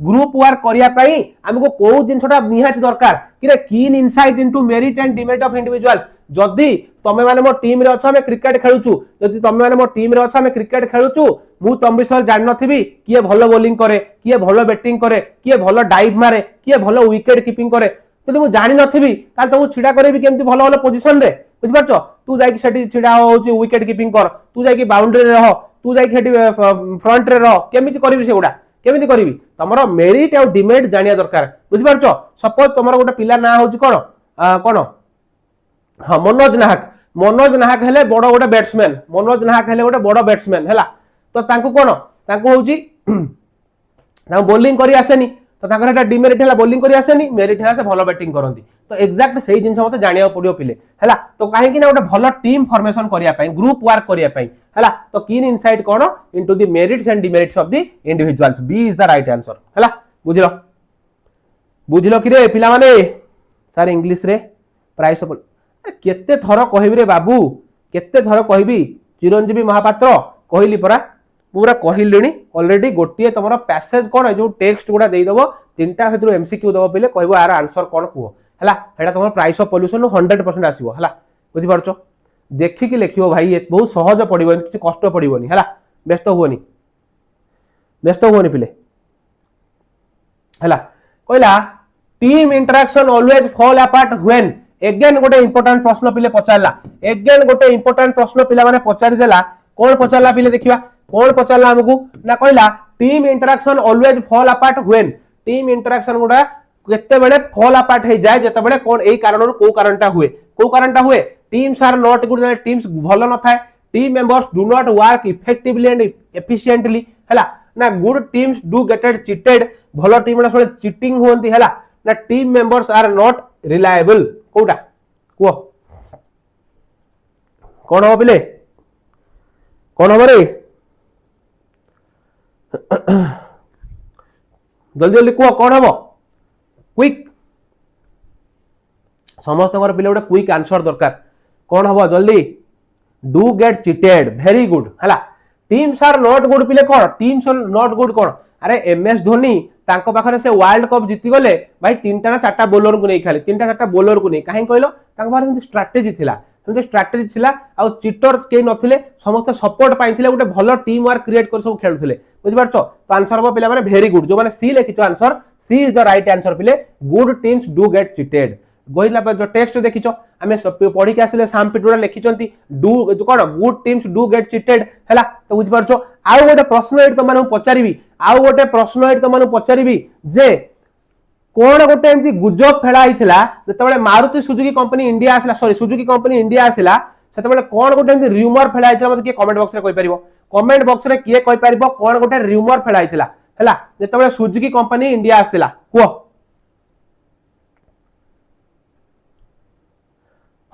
ग्रुप वर्क करिया पई हमको को जिनसटा निहाती दरकार कि कीन insight into merit and demerit of individuals जदी तमे माने मो टीम रे अछ हम क्रिकेट खेलुचू जदी तमे माने मो टीम रे अछ हम क्रिकेट खेलुचू मु तम विषय जान नथिबी किए भलो बॉलिंग करे किए भलो बैटिंग करे किए भलो डाइव मारे किए भलो विकेट कीपिंग करे तो मु जानि नथिबी ताल तुम छिडा करबी केमती भलो भलो पोजीशन रे बुझ पारछो तू जाई सेठी छिडा होची विकेट कीपिंग कर तू जाई बाउंड्री रे रह तू जाई सेठी फ्रंट रे रह केमिति करबी सेगुडा केमिति करबी तमरो मेरिट और डिमेरिट जानिया दरकार बुझ पारछो सपोज तमरो गोटे पिला ना होची कोन कोन हां मनोज नाहक हेले बड़ गोटे बैट्समैन मनोज नाहक हेले गोटे बड़ बैट्समैन हैला तो तांको कोन तांको होची तांको बॉलिंग करी आसेनी तो तांकर एटा डिमेरिट हैला बॉलिंग करी आसेनी मेरिट हैला से भलो बैटिंग करंती तो एग्जैक्ट सही जिंस मते जानिया पड़ियो पिले हैला तो काहे कि ना गोटे भलो टीम फॉर्मेशन करिया पई ग्रुप वर्क करिया पई हैला तो कीन इनसाइट कोन into the merits and demerits of the individuals B is the right answer हैला बुझिलो कि रे पिला माने सर इंग्लिश रे प्राइस ऑफ केते थरो कहबी रे बाबू केते थरो कहबी चिरंजीवी महापात्र कहली परा पूरा कहलिनी ऑलरेडी गोटिए तमरो पैसेज कोन जो टेक्स्ट गुडा देई दबो तीनटा हेतु एमसीक्यू दबो पिले कहबो यार आंसर कोन कुओ हला हेडा तमरो प्राइस ऑफ पोल्यूशन 100% आसीबो हला बुझि पारछो देखि कि लेखियो भाई ए बहुत सहज पडिबोनी किछ कष्ट पडिबोनी हला व्यस्त हुओनी पिले हला कहला team interaction always fall apart when again गोटे इंपोर्टेंट प्रश्न पिले पचारला एगेन गोटे इंपोर्टेंट प्रश्न पिला माने पचारि देला कोन पचारला पिले देखिबा कोन पचारला हमकु ना कहला team interaction always fall apart when team interaction गुडा केते बेले फॉल अपार्ट हे जाय जते बेले कोन एई कारणरु को कारणटा हुए teams are not good teams भलो न थाए team members do not work effectively and efficiently हला ना good teams do gated cheated भलो टीम ना सोले चीटिंग होंती हला ना team members are not reliable कोटा को कोन हो पिले कोन हो रे जल्दी जल्दी को कोन हो क्विक समस्त पिले गोटे क्विक आंसर दरकार कौन हम जल्दी do get cheated very good हला टीम्स आर नॉट गुड पिले कौन टीम्स आर नॉट गुड कौन अरे एमएस धोनी तांको पाखरे से वर्ल्ड कप जीति गले भाई तीनटा ना चारटा बॉलर को नहीं खाली तीनटा चारटा बॉलर को नहीं काहे कहलो तांको पाखरे स्ट्रेटजी थिला स्ट्रेटजी थिला आ चिटर के नथिले समस्त सपोर्ट पाइथिले गोटे भलो टीम वर्क क्रिएट कर सब खेलुथिले बुझि पारछो तो आंसर हो पिला माने वेरी गुड जो माने सी लिखितो answer C is the right answer पिले good teams do get cheated गोहिला पर जो टेक्स्ट देखिछो हमें पढ़ी के आसिले साम पिटुरा लिखिचंती डू कोन good teams do get cheated हैला तो बुझि पारछो आउ गोटे प्रश्न एट तो माने पचारिबी आउ गोटे प्रश्न एट तो माने पचारिबी जे कोन गोटे एमती गुजब फेला आइथिला जतबेले मारुति सुजुकी कंपनी इंडिया आसिला सॉरी सुजुकी कंपनी इंडिया आसिला सेतबेले कोन गोटे एमती र्यूमर फेला आइथिला मते के कमेंट बॉक्स रे कहि परिबो कमेंट बॉक्स रे किए कहि परिबो कोन गोटे र्यूमर फेला आइथिला हैला जतबेले सुजुकी कंपनी इंडिया आसिला को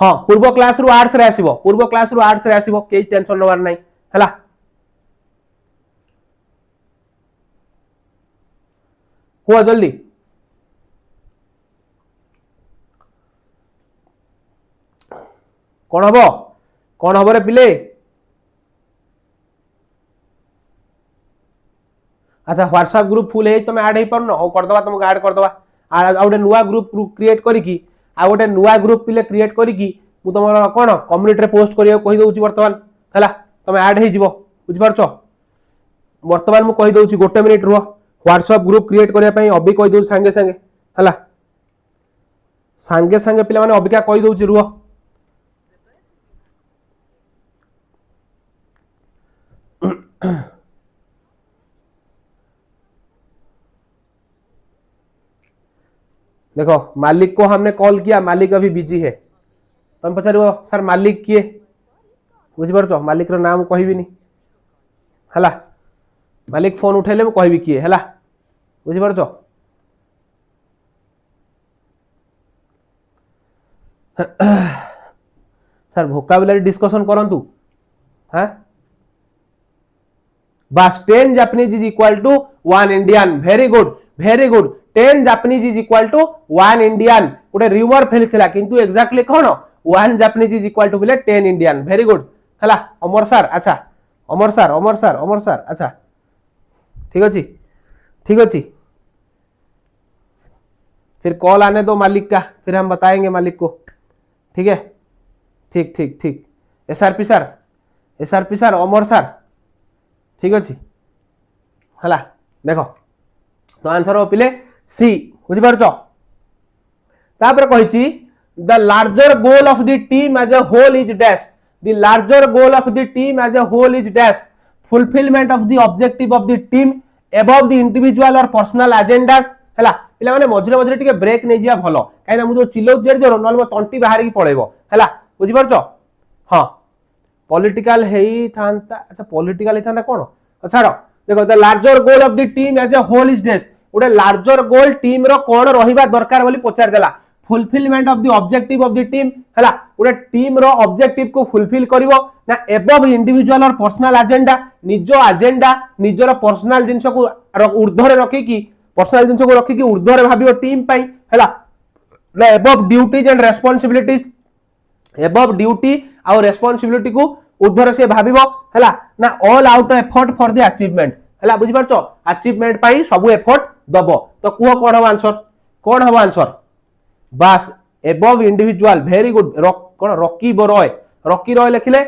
हाँ पूर्व क्लास रु आर्ट्स रे आसीबो पूर्व क्लास रु आर्ट्स रे आसीबो के टेंशन नवार नै हला को जल्दी कौन हम रे पिले अच्छा व्हाट्सएप ग्रुप फुल है तुम ऐड हो पार न करदवा तुमको ऐड करदवा आ गोटे नुआ ग्रुप क्रिएट करिकी आ गोटे नुआ ग्रुप पिले क्रिएट करिकी मु तुम कौन कम्युनिटी रे पोस्ट करिया कहि दउची वर्तमान हला तुम ऐड हे जिवो बुझ पारछो वर्तमान मु कहि दउची गोटे मिनिट रुह व्हाट्सएप ग्रुप क्रिएट करिया पई अभी कहि दउ संगे संगे हला संगे संगे पिला माने अबिका कहि दउची रुह देखो मालिक को हमने कॉल किया मालिक अभी बिजी है तुम पचार सर मालिक किए बुझीपार मालिक रो नाम कहबी नहीं हला मालिक फोन उठेले मु कहबी किए हला बुझीपार सर वोकाबुलरी डिस्कशन करंतु हाँ बस 10 Japanese is equal to 1 Indian very good 10 Japanese is equal to 1 Indian गोटे रिवर फेलिथिला किंतु एक्जेक्टली कोन 1 जापानीज इज इक्वल टू बिले 10 इंडियन वेरी गुड हला अमर सर अच्छा अमर सर अच्छा ठीक अच्छी फिर कॉल आने दो मालिक का फिर हम बताएंगे मालिक को ठीक है ठीक एसआरपी सर अमर सर ठीक अच्छी हला देखो तो आंसर हो पिले सी बुझी पारछो तापर कहिची the larger goal of the team as a whole is dash the larger goal of the team as a whole is dash fulfilment of the objective of the team above the individual और personal agendas हला पिला माने मझरे टिके break नै जिया भलो काइना मु जो चिल्लो जेर जोर नल म तंटी बाहर की पळेबो हला बुझी पारछो हां पॉलिटिकल हेई थांता अच्छा पॉलिटिकल हे थांता कोन छाड़ो देखो the larger goal of the team as a whole is dash उडे लार्जर गोल टीम रो कोन रहिबा दरकार बोली पचार देला fulfilment of the objective of the team हला उडे टीम रो ऑब्जेक्टिव को फुलफिल करिवो ना एबव इंडिविजुअल और पर्सनल एजेंडा निजर पर्सनल जिंस को ऊर्ध्व रे रखी की पर्सनल जिंस को रखी की ऊर्ध्व रे भाबियो टीम पई हला ना above duties and responsibilities above duty और रेस्पोंसिबिलिटी को ऊर्ध्व से भाबिबो हला ना all out effort for the achievement हला बुझी पारछो अचीवमेंट पाई सब एफर्ट दबो तो कुह कोन हो आंसर बस एबव इंडिविजुअल वेरी गुड कोन रॉकी रॉय लिखिले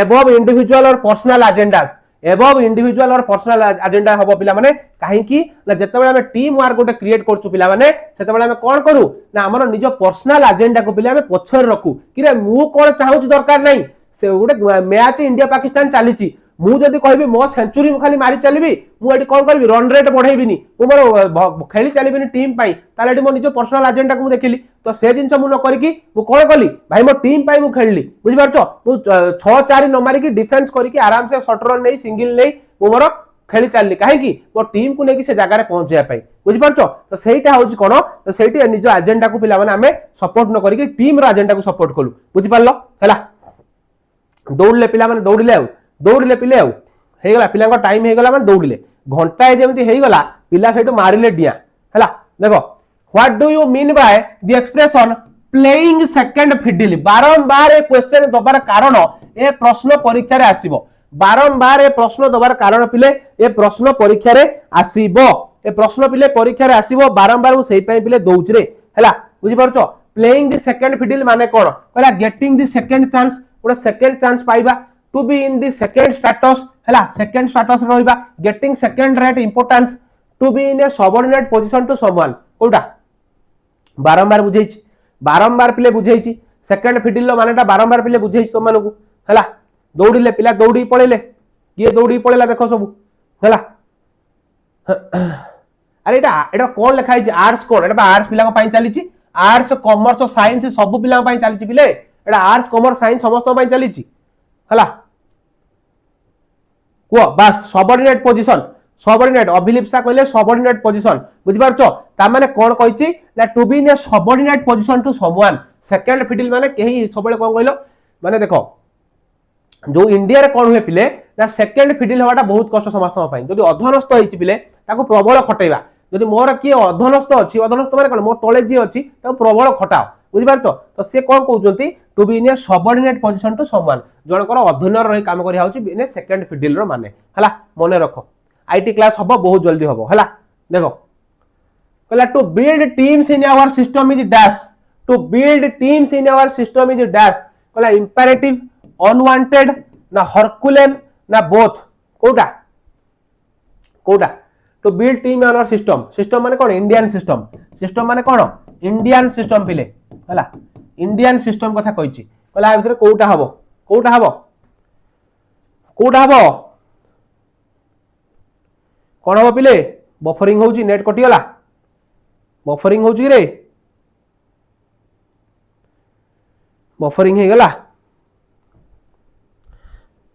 एबव इंडिविजुअल और पर्सनल एजेंडास एबव इंडिविजुअल और पर्सनल एजेंडा हबो पिला माने काहे की ना जते बेला हम टीम वर्क गोटे क्रिएट करछु पिला माने सेते बेला हम कोन करू ना हमर निज पर्सनल एजेंडा को पिला हम पछर रखू कि रे मु कोन चाहू दरकार नहीं से गोटे मैच इंडिया पाकिस्तान चली मु जदि कहबी मो सेंचुरी खाली मारी चलबी मु एटी कोन करबी रन रेट बढ़ाइबिनी मु मोर खेली चलबिनी टीम पाई ताले एटी मो निज पर्सनल एजेंडा को देखिली तो से जिंस मु न करिकी मु कोन कली भाई मो टीम पाई मु खेलली बुझि पारछो मु 6-4 न मारी की डिफेंस करिकी आराम से शॉट रन नहीं सिंगल नहीं मु मोर खेली चलली काहे की मो टीम को लेकी से जगह रे पहुंच जाय पाई बुझि पारछो तो सेटा होची कोन तो सेटी निज एजेंडा को पिला माने हमें सपोर्ट न करिकी टीम रो एजेंडा को सपोर्ट कलु बुझि पारलो हला दौड़ले पिला माने दौड़ले पिले आउ हे गला पिला को टाइम हे गला माने दौड़ले घंटा जेमति हे गला पिला सेटू मारिले डिया हला देखो what do you mean by the expression playing second fiddle बारंबार ए क्वेश्चन दबार कारण ए प्रश्न परीक्षा रे आसीबो बारंबार ए प्रश्न दबार कारण पिले ए प्रश्न परीक्षा रे आसीबो ए प्रश्न पिले परीक्षा रे आसीबो बारंबार उ सेई पई पिले दउछ रे हला बुझि पारछो प्लेइंग द सेकंड फिडल माने कोन कहला गेटिंग द सेकंड चांस ओडा सेकंड चांस पाइबा to be in the second status हला सेकंड स्टेटस रहइबा getting second rate importance to be in a subordinate position to someone कोडा बारंबार बुझेछि बारंबार पिले बुझेछि सेकंड फिडल मानेटा बारंबार पिले बुझेछि तो मानकू हला दौड़िले पिला दौड़ी पळेले किए दौड़ी पळेला देखो सब हला अरे एटा कोन लिखाइ छि आर्ट्स कोन एटा आर्ट्स पिला को पई चली छि आर्ट्स कॉमर्स साइंस सब पिला को पई चली छि पिले एटा आर्ट्स कॉमर्स साइंस समस्त पई चली छि हला को बस सबऑर्डिनेट पोजीशन सबऑर्डिनेट अभिलिप्सा कहले सबऑर्डिनेट पोजीशन बुझि पारछो ता माने कोन कहिछि ना to be in a subordinate position to someone second fiddle माने केही सबले कोन कहलो माने देखो जो इंडिया रे कोन हुए पिले ना सेकंड फिडल हवाटा बहुत कष्ट समस्त पई जदी अधनस्थ होइछि पिले ताको प्रबल खटैबा जदी मोर की अधनस्थ अछि अधनस्थ माने कोन मो तळे जी अछि ताको प्रबल खटाओ बुझी पारछ तो से कोन कहउचंती to be in a subordinate position to someone जनकर अधीन रही काम करिया होची इन ए सेकंड फिडल रो माने हला मने रखो आईटी क्लास हबो बहुत जल्दी हबो हला देखो कहला to build teams in our system is dash to build teams in our system is dash कहला इंपेरेटिव अनवांटेड ना हरकुलेन ना बोथ कोटा कोटा to build team in our system system माने कोन सिस्टम माने कोन इंडियन सिस्टम पिले हला इंडियन सिस्टम कथा कहिची कहला आ भितर कोटा हबो कोन हबो पिले बफरिंग होउची नेट कटि गला बफरिंग होउची रे बफरिंग हे गला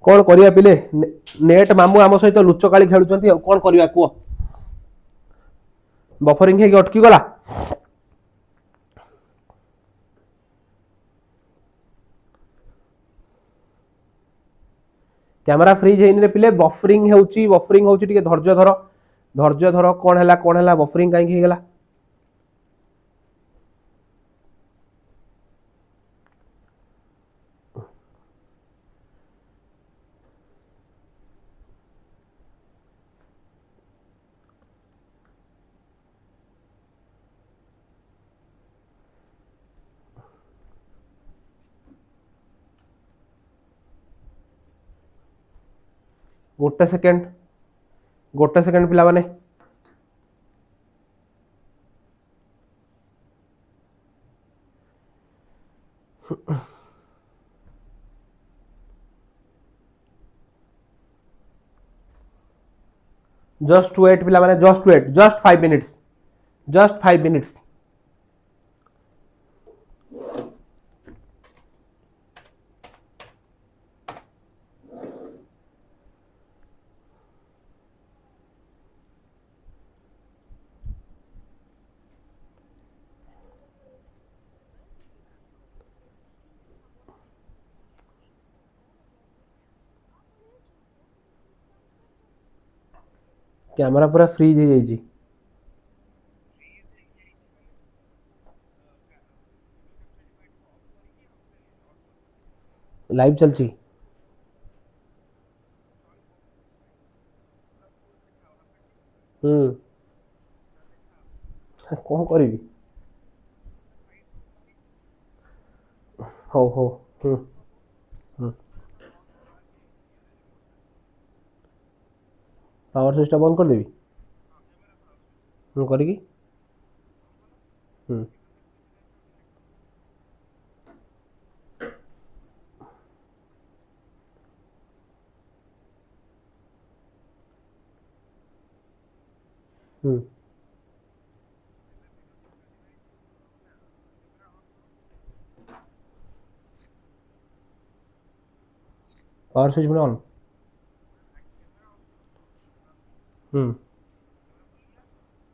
कौन करिया पिले नेट मामू आम सहित लुचकाली खेलुचंती कौन करिया कुओ बफरिंग हे अटकी गला कैमरा फ्रीज हेइन रे पिले बफरिंग होउची टिके धैर्य धर कौन हैला बफरिंग काई हे गला गोटे सेकेंड पिला माने जस्ट वेट पिला माने just wait just 5 minutes camera पूरा फ्रीज हो जाइए लाइव चलची कौन करी हो पावर स्विच बंद कर देवी करी पावर स्विच में ऑन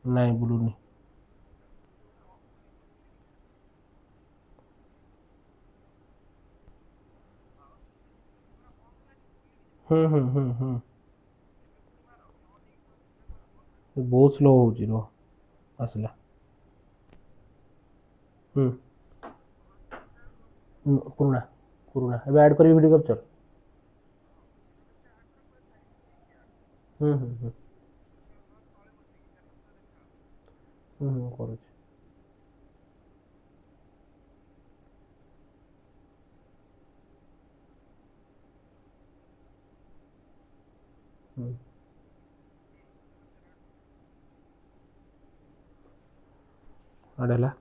नहीं ब्लू नहीं बहुत स्लो हो आसला पुराना पुराना ए ऐड करी वीडियो कैप्चर करूँ अड़ेला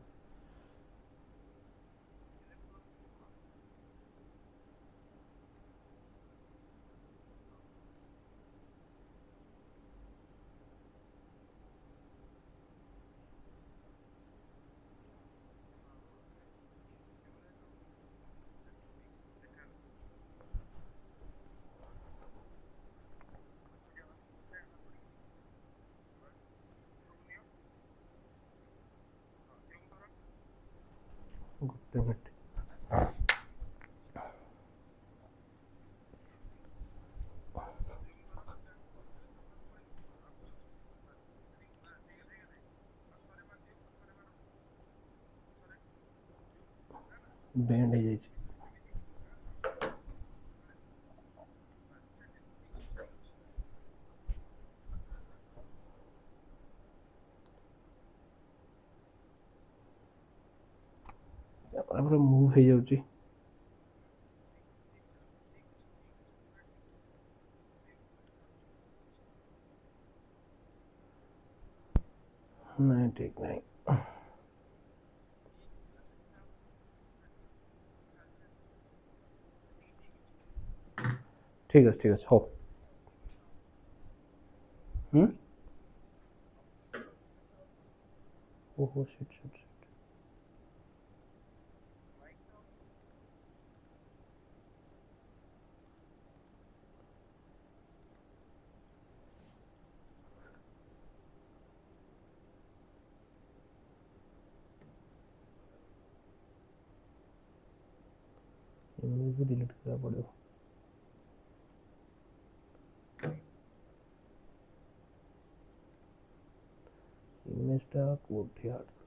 गुड मिनट बेंड हो जाए मूव हो जाऊँ नहीं ठीक नहीं ठीक है हो ओहो शिट इमेज भी डिलीट करना पड़ेगा इमेजटा कोठी आडला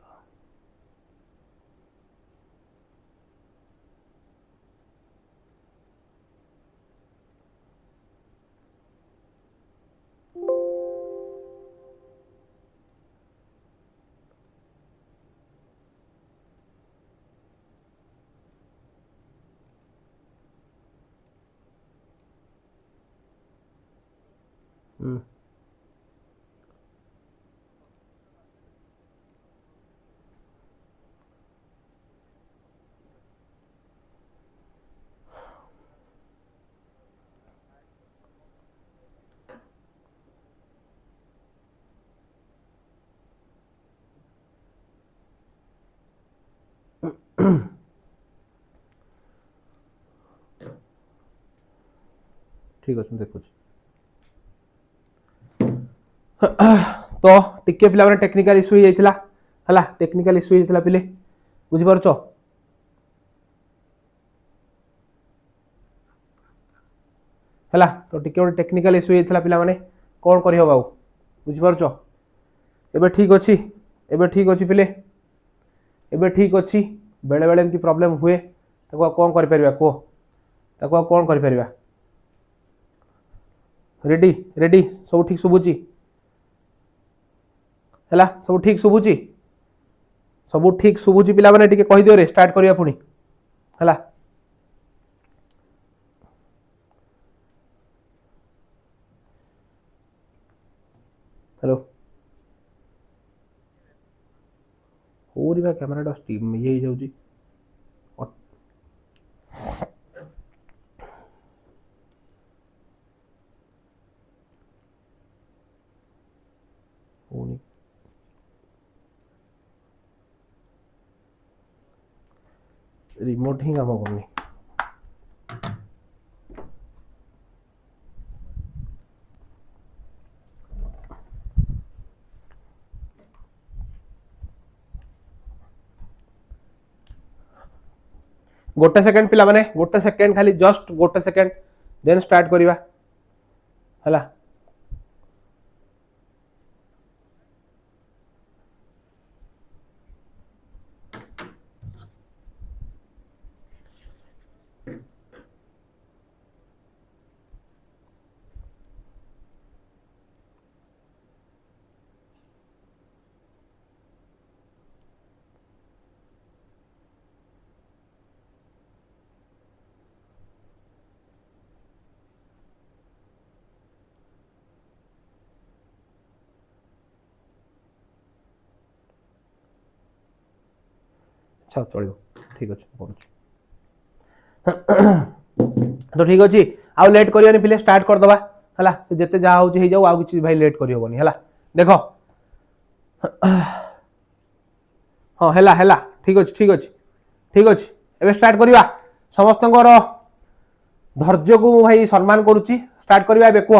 ठीक अच्छे देखु तो टिके पिला माने टेक्निकल इश्यू ही जाइथिला हला टेक्निकल इश्यू जाइथिला पिले बुझि परछो हला तो टिके गोटे टेक्निकल इश्यू जाइथिला पिला माने कोन करि हो बाबू बुझि परछो एबे ठीक अछि पिले एबे ठीक अछि बेले बेले एंती प्रॉब्लम हुए ताको कोन करि परिबा को ताको कोन करि परिबा रेडी रेडी सब ठीक सुबुची हला सब ठीक सुबुची पिला माने टिके कहि दियो रे स्टार्ट करिया पुनी हला हेलो होरी बा कैमराटा स्टीम ये जाउची होनी रिमोट ही काम करनी गोटे सेकंड पिला माने गोटे सेकंड खाली जस्ट गोटे सेकंड देन स्टार्ट करिवा हला अच्छा चलो ठीक अच्छे तो ठीक अच्छे आउ लेट करियानी पिले स्टार्ट कर दबा हला से जते जा होची हे जाऊ आ किछि भाई लेट करियो बनी हला देखो हां हला हला ठीक अच्छे एबे स्टार्ट करिवा समस्तंकर धैर्य को भाई सम्मान करूची स्टार्ट करिवा एबे को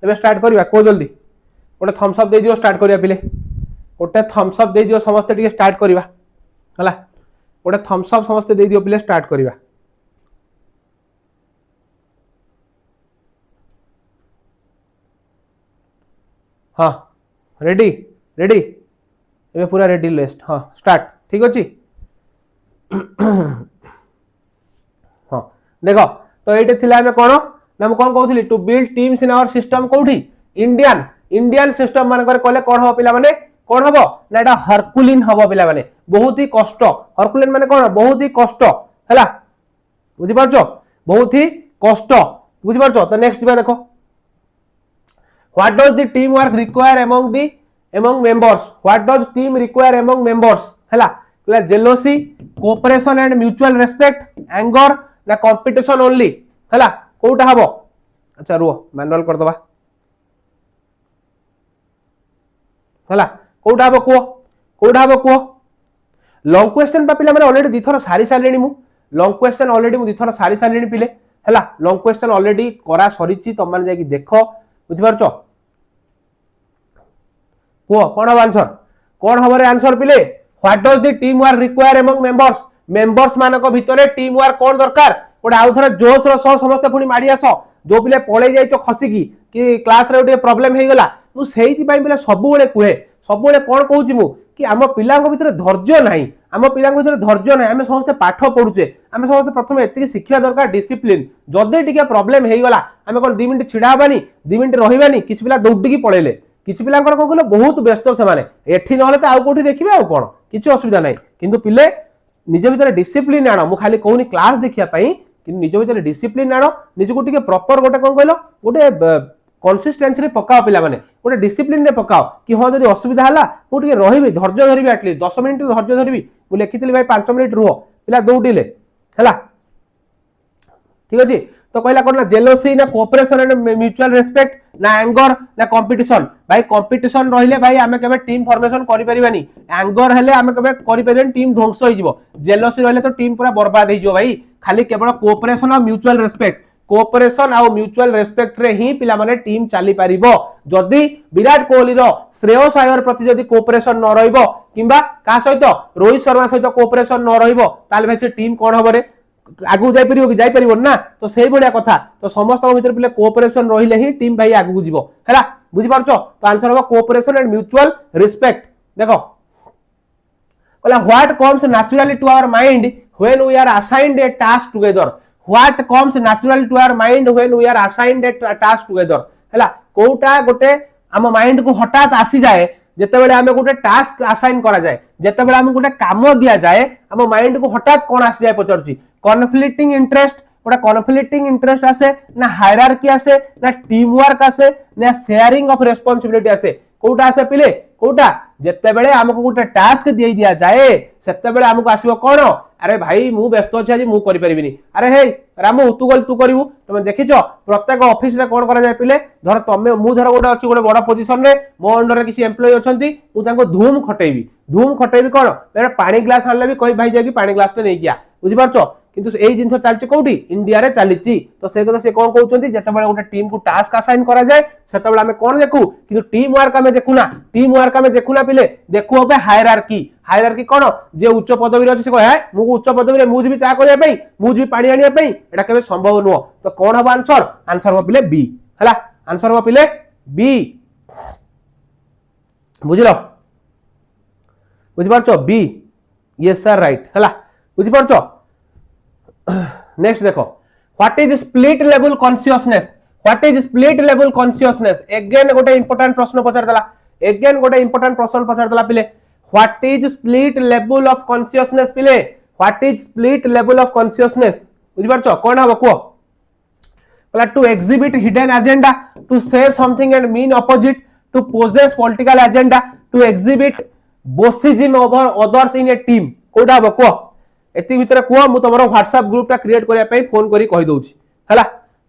एबे स्टार्ट करिवा को जल्दी गोटे थम्स अप दे दियो स्टार्ट करिया पिले गोटे थम्स अप दे दियो समस्त टिके स्टार्ट करिवा हला गोटे थम्स अप समस्त दे दियो पिले स्टार्ट करिवा हाँ रेडी रेडी एबे पूरा रेडी लिस्ट हाँ स्टार्ट ठीक अच्छे देखो तो ये थिला हमें कोन ना कोन कहउथली to build teams in our system कोठी इंडियन सिस्टम मान करे कहले कोन हो पिला माने कोन हबो ना एटा हरकुलिन हबो पिला माने बहुत ही कष्ट हरकुलिन माने कोन बहुत ही कष्ट हैला बुझि पारछो बहुत ही कष्ट बुझि पारछो तो नेक्स्ट बा देखो what does the team work require among members what does team require among members हैला कहला jealousy cooperation and mutual respect anger ना कंपटीशन ओनली हैला कोटा हबो अच्छा रुओ मैनुअल कर दबा हैला कोटा हबो को लॉन्ग क्वेश्चन पिला माने ऑलरेडी दी थर सारी सालेनी मु लॉन्ग क्वेश्चन ऑलरेडी मु दी थर सारी सालेनी पिले हैला लॉन्ग क्वेश्चन ऑलरेडी करा सरीची तुम माने जाकी देखो बुझि पारछो को कोन हबो आंसर कोन हबो रे आंसर पिले what does the team work require among members मानको भितरे टीम वर्क कोन दरकार ओडा आउ थरे जोश रो सह समस्त पुनी माडी आसो जो पिले पळे जाइछो खसी की क्लास रे ओटे प्रॉब्लम हे गला मु सेहिति पई पिले सब बेले कुहे सब बेले कोन कहूची मु कि आम पिलांको भितरे धैर्य नाही आम पिलांको भितरे धैर्य नाही आमे समस्त पाठ पढुचे आमे समस्त प्रथम एतिकी शिक्षा दरकार डिसिप्लिन जदे टिके प्रॉब्लम हे गला आमे कोन 2 मिनिट छिडा हबानी 2 मिनिट रहिबानी किछ पिला दौडी की पळेले किछ पिलांकर को कहलो बहुत व्यस्त से माने एठी नहले त आउ कोठी देखिबे आउ कोन किछ असुविधा नाही किंतु पिले निज भितर डिसिप्लिन आनो मु खाली कहूनी क्लास देखिया पई कि निज भितर डिसिप्लिन आनो निज को टिके प्रॉपर गोटे कोन कहलो गोटे कंसिस्टेंसी रे पकाओ पिला माने गोटे डिसिप्लिन रे पकाओ कि हो जदी असुविधा हला मु टिके रहिबे धैर्य धरिबे एटलीस्ट 10 मिनिट धैर्य धरिबी मु लेखितली भाई 5 मिनिट रुहो पिला दौडिले हला ठीक अछि तो कहला कोन ना जेलोसी ना कोऑपरेशन एंड म्यूचुअल रेस्पेक्ट ना एंगर ना कंपटीशन भाई कंपटीशन रहिले भाई आमे केबे टीम फॉर्मेशन करि परिबानी एंगर हेले आमे केबे करि परिबानी टीम ध्वंस होई जिवो जेलोसी रहिले तो टीम पूरा बर्बाद होई जिवो भाई खाली केवल कोऑपरेशन और म्यूचुअल रेस्पेक्ट कोऑपरेशन और म्यूचुअल रेस्पेक्ट रे ही पिला माने टीम चली परिबो जदी विराट कोहली रो श्रेयस अय्यर प्रति जदी कोऑपरेशन न रहिबो किबा का सहित रोहित शर्मा सहित कोऑपरेशन न रहिबो ताले भाई से टीम कोन होबरे आगु जाई परिबो कि जाई परिबो ना तो सेही बडिया कथा तो समस्त भीतर पिले कोऑपरेशन रहिले ही टीम भाई आगु जीवो हैला बुझि पारछो तो आंसर होबा कोऑपरेशन एंड म्यूचुअल रिस्पेक्ट देखो कहला what comes naturally to our mind when we are assigned a task together what comes naturally to our mind when we are assigned a task together हैला कोउटा गोटे हम mind को हठात आसी जाए जेतेबेले आमे गोटे टास्क असाइन करा जाए जेतेबेले आमे गोटे काम दिया जाए हम माइंड को हठात कोन आसी जाए पचरची कॉन्फ्लिक्टिंग इंटरेस्ट गोटे कॉन्फ्लिक्टिंग इंटरेस्ट आसे ना हायरार्की आसे ना टीम वर्क आसे ना शेयरिंग ऑफ रिस्पांसिबिलिटी आसे कोउटा आसे पिले कोउटा जेतेबेले हमको गोटे टास्क देई दिया जाए सेतेबेले हमको आसीबो कोन अरे भाई मु व्यस्त अछि आज मु करि परिबिनी अरे हे रामू तू गल तू करिवु तुम देखिछो प्रत्येक ऑफिस रे कोन करा जाय पिले धर तमे मु धर गोटे अछि गोटे बडा पोजीशन रे मो अंडर रे किछि एम्प्लॉय अछंती मु तांको धूम खटेबी कोन मेरे पानी ग्लास आनले भी कहि भाई जाय कि पानी ग्लास ते नै किया बुझि पारछो किंतु एई जिंस चलछि कोठी इंडिया रे चलिछि तो से कथा से कोन कहउछंती जेतेबेले गोटे टीम को टास्क असाइन करा जाय सेतेबेले हमें कोन देखु किंतु टीम वर्क हमें देखुना पिले देखु होबे हायरार्की कोन जे उच्च पदवी रे अछि से कहे मु उच्च पदवी रे मु जिबि चा करिया पई मु जिबि पानी आनिया पई एटा केबे संभव नुह तो कोन हो आंसर हो पिले बी हला आंसर हो पिले बी बुझिलो बुझि पारछो बी यस सर राइट हला बुझि पारछो नेक्स्ट देखो what is split level consciousness again गोटे इंपोर्टेंट प्रश्न पचार देला पिले what is split level of consciousness पिले what is split level of consciousness बुझि पारछो कोन हबो को कहला to exhibit hidden agenda to say something and mean opposite to poses political agenda to exhibit bossism over others in a team कोडा हबो को एति भितर को मु तमरो व्हाट्सएप ग्रुप टा क्रिएट करिया पई फोन करी कहि दउची हला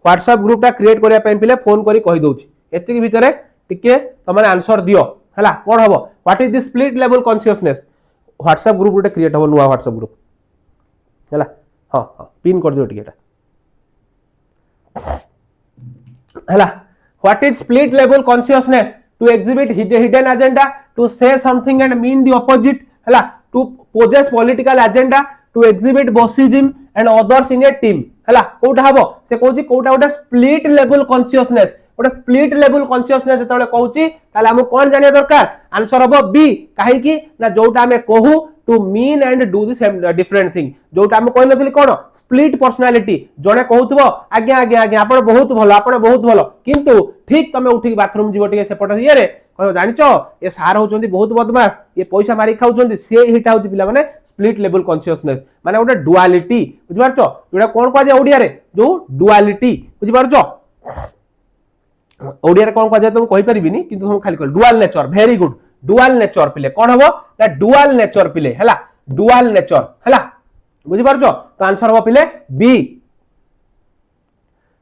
व्हाट्सएप ग्रुप टा क्रिएट करिया पई पिले फोन करी कहि दउची एति भितर टिके तमने आंसर दियो हला कोन हबो what is the split level consciousness WhatsApp group टा क्रिएट हबो नुवा व्हाट्सएप ग्रुप हला हां पिन कर दियो टिकेटा हला what is split level consciousness to exhibit hidden agenda to say something and mean the opposite हला to poses political agenda to exhibit bossism and others in a team हला कोटा हबो से कहूची कोटा गोटे स्प्लिट लेवल कॉन्शियसनेस गोटे split level consciousness जतले कहूची ताले हम कोन जानिया दरकार आंसर हबो बी काहे की ना जोटा हमें कहू to mean and do the same different thing जोटा हम कहन नथि कोन स्प्लिट पर्सनालिटी जने कहउथबो आज्ञा आज्ञा आज्ञा आपण बहुत भलो किंतु ठीक तमे उठी बाथरूम जीवो टिके सेपट ये रे कह जानिचो ये सार होचंदी बहुत बदमाश ये पैसा मारी खाउचंदी से हिटा होची पिला माने स्प्लिट लेवल कॉन्शियसनेस माने गोटे डुअलिटी बुझि पारछो जोटा कोन कह जाय ओडिया रे जो डुअलिटी बुझि पारछो ओडिया रे कोन कह जाय तुम कहि परिबिनी किंतु हम खाली कह dual nature very good dual nature पिले कोन हबो ना डुअल नेचर पिले हला डुअल नेचर हला बुझि पारछो तो आंसर हबो पिले बी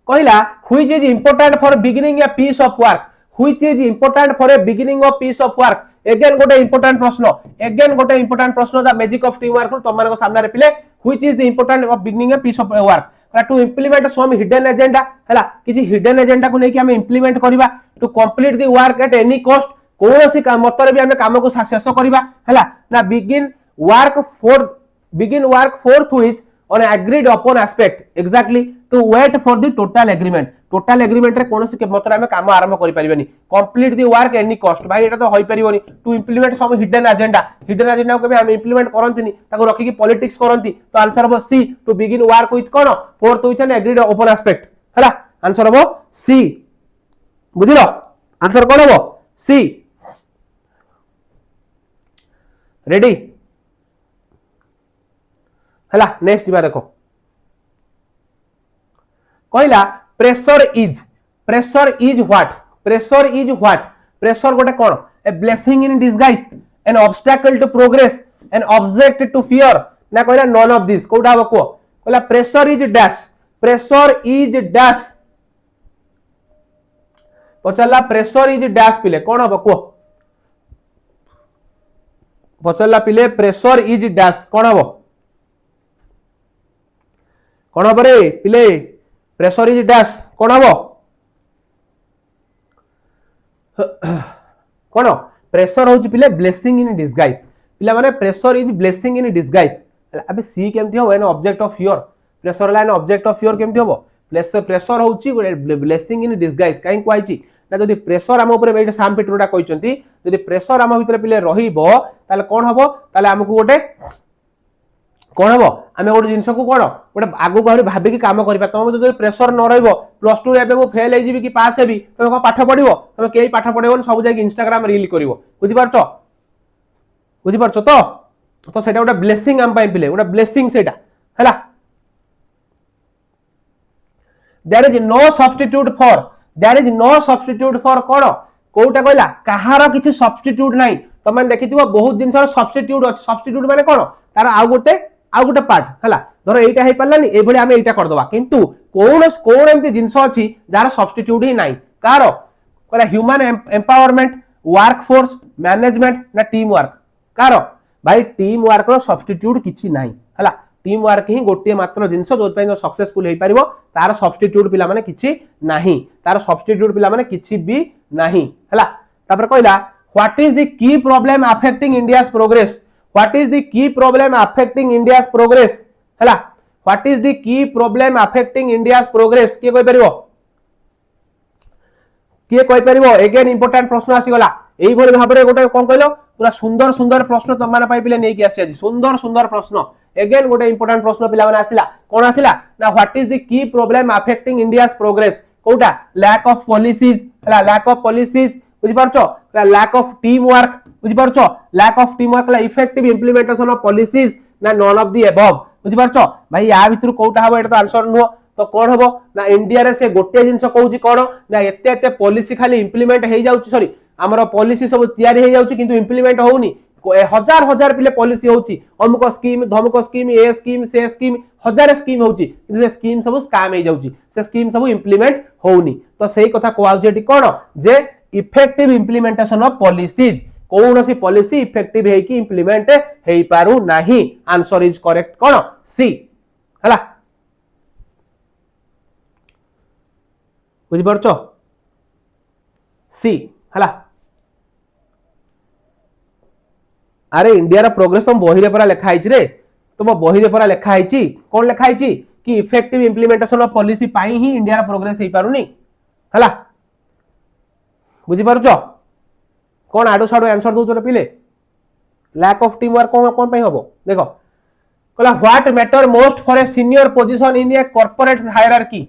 कहिला which is important for beginning a piece of work which is important for a beginning of piece of work again गोटे इंपोर्टेंट प्रश्न the magic of team work तुम मानको सामने रे पिले which is the important of beginning a piece of work to implement some hidden agenda हला किछि hidden agenda को लेके हम इम्प्लीमेंट करबा to complete the work at any cost कोनोसी मतरे भी हम काम को शेष करबा हला ना begin work fourth with on agreed upon aspect exactly to wait for the total agreement रे कोनोसी के मतरे हम काम आरंभ करि परिबनी complete the work any cost भाई एटा तो होई परिबनी to implement some hidden agenda को भी हम इम्प्लीमेंट करंतिनी ताको रखि की पॉलिटिक्स करंती तो आंसर हो सी टू बिगिन वर्क विथ कोन fourth with an agreed upon aspect हला आंसर हो सी बुझिलो आंसर कोन हो सी रेडी हला नेक्स्ट बा देखो कहला प्रेशर इज व्हाट प्रेशर गोटे कोन a blessing in disguise an obstacle to progress an object to fear ना कहला नॉन ऑफ दिस कोडा हो को कहला प्रेशर इज डैश पचला प्रेशर इज डैश पिले कोन हो को पचला पिले प्रेशर इज डैश कोन हो कोन हम रे पिले प्रेशर इज डैश कोन हम कोन प्रेशर होची पिले ब्लेसिंग इन डिसगाइज पिला माने pressure is blessing in disguise अबे सी केमथि हो an object of fear pressure line object of fear केमथि हो प्रेशर होची ब्लेसिंग इन डिसगाइज काई कोइची ना जदि प्रेशर हम ऊपर बेटा साम पिटरोटा कहिसंती जदि प्रेशर हम भीतर पिले रहिबो ताले कोन हबो ताले हमकु गोटे कोन हबो आमे गोटे जिंस को कोन गोटे आगु गहरी भाबी की काम करबा तुम जदि प्रेशर न रहइबो प्लस 2 रे एबे मु फेल हे जिवि कि पास हेबी तुम को पाठ पढिबो तुम केई पाठ पढिबो सब जाय इंस्टाग्राम रील करिवो बुझि पारछो तो सेटा गोटे ब्लेसिंग हम पाइ पिले गोटे ब्लेसिंग सेटा हला there is no substitute for कोन कोउटा कहला कहार किछि सब्स्टिट्यूट नाही तमे देखिथिबो बहुत दिन सब्स्टिट्यूट माने कोन तार आ गोटे पार्ट हला धर एटा हे पल्लानी ए भली हम एटा कर दबा किंतु कोन एमती जिंस अछि जार सब्स्टिट्यूट ही नाही कार कहला human empowerment work force management ना टीम वर्क कार भाई टीम वर्क रो सब्स्टिट्यूट किछि नाही हला टीम वर्क ही गोटे मात्र जिंस जो पय सक्सेसफुल हे परिबो तार सब्स्टिट्यूट पिला माने किछि नाही तार सब्स्टिट्यूट पिला माने किछि भी नाही हला तापर कहला what is the key problem affecting India's progress What is the key problem affecting India's progress? हला What is the key problem affecting India's progress? किए कोइ परिबो अगेन इंपोर्टेंट प्रश्न आसी गला एई भली भाबरे गोटे कोन कहलो पूरा सुंदर प्रश्न तम माने पाइ पिले नै कि आसी सुंदर प्रश्न अगेन गोटे इंपोर्टेंट प्रश्न पिला माने आसिला कोन आसिला ना what is the key problem affecting India's progress कोटा लैक ऑफ पॉलिसीज हला लैक ऑफ पॉलिसीज बुझि पारछो लैक ऑफ टीम वर्क बुझि पारछो लैक ऑफ टीम वर्क ला इफेक्टिव इंप्लीमेंटेशन ऑफ पॉलिसीज ना नॉन ऑफ द अबव बुझि पारछो भाई या भितर कोटा हबो एटा तो आंसर नो तो कोन हबो ना इंडिया रे से गोटे जिंस कहूची कोन ना एते पॉलिसी खाली इंप्लीमेंट हे जाउची सॉरी हमरो पॉलिसी सब तयारी हे जाउची किंतु इंप्लीमेंट होउनी हजार पिले पॉलिसी होउची अमुक स्कीम धमुक स्कीम ए स्कीम से स्कीम हजार स्कीम होउची किंतु से स्कीम सब स्कैम हे जाउची से स्कीम सब इंप्लीमेंट होउनी तो सही कथा कोआउची एटी कोन जे इफेक्टिव इंप्लीमेंटेशन ऑफ पॉलिसीज कौनसी पॉलिसी इफेक्टिव है कि इंप्लीमेंट हे पारु नाही आंसर इज करेक्ट कोन सी हला बुझि परछो सी हला अरे इंडिया रा प्रोग्रेस तुम बही रे परा लिखा आइछि रे तुम बही रे परा लिखा आइछि कोन लिखा आइछि कि effective implementation of policy pi he India रा प्रोग्रेस हे पारुनी हला बुझि परछो कोन आडो साडो आंसर दउ पिले लैक ऑफ टीम वर्क कोन पे हबो देखो कहला what matter most for a senior position in a corporate hierarchy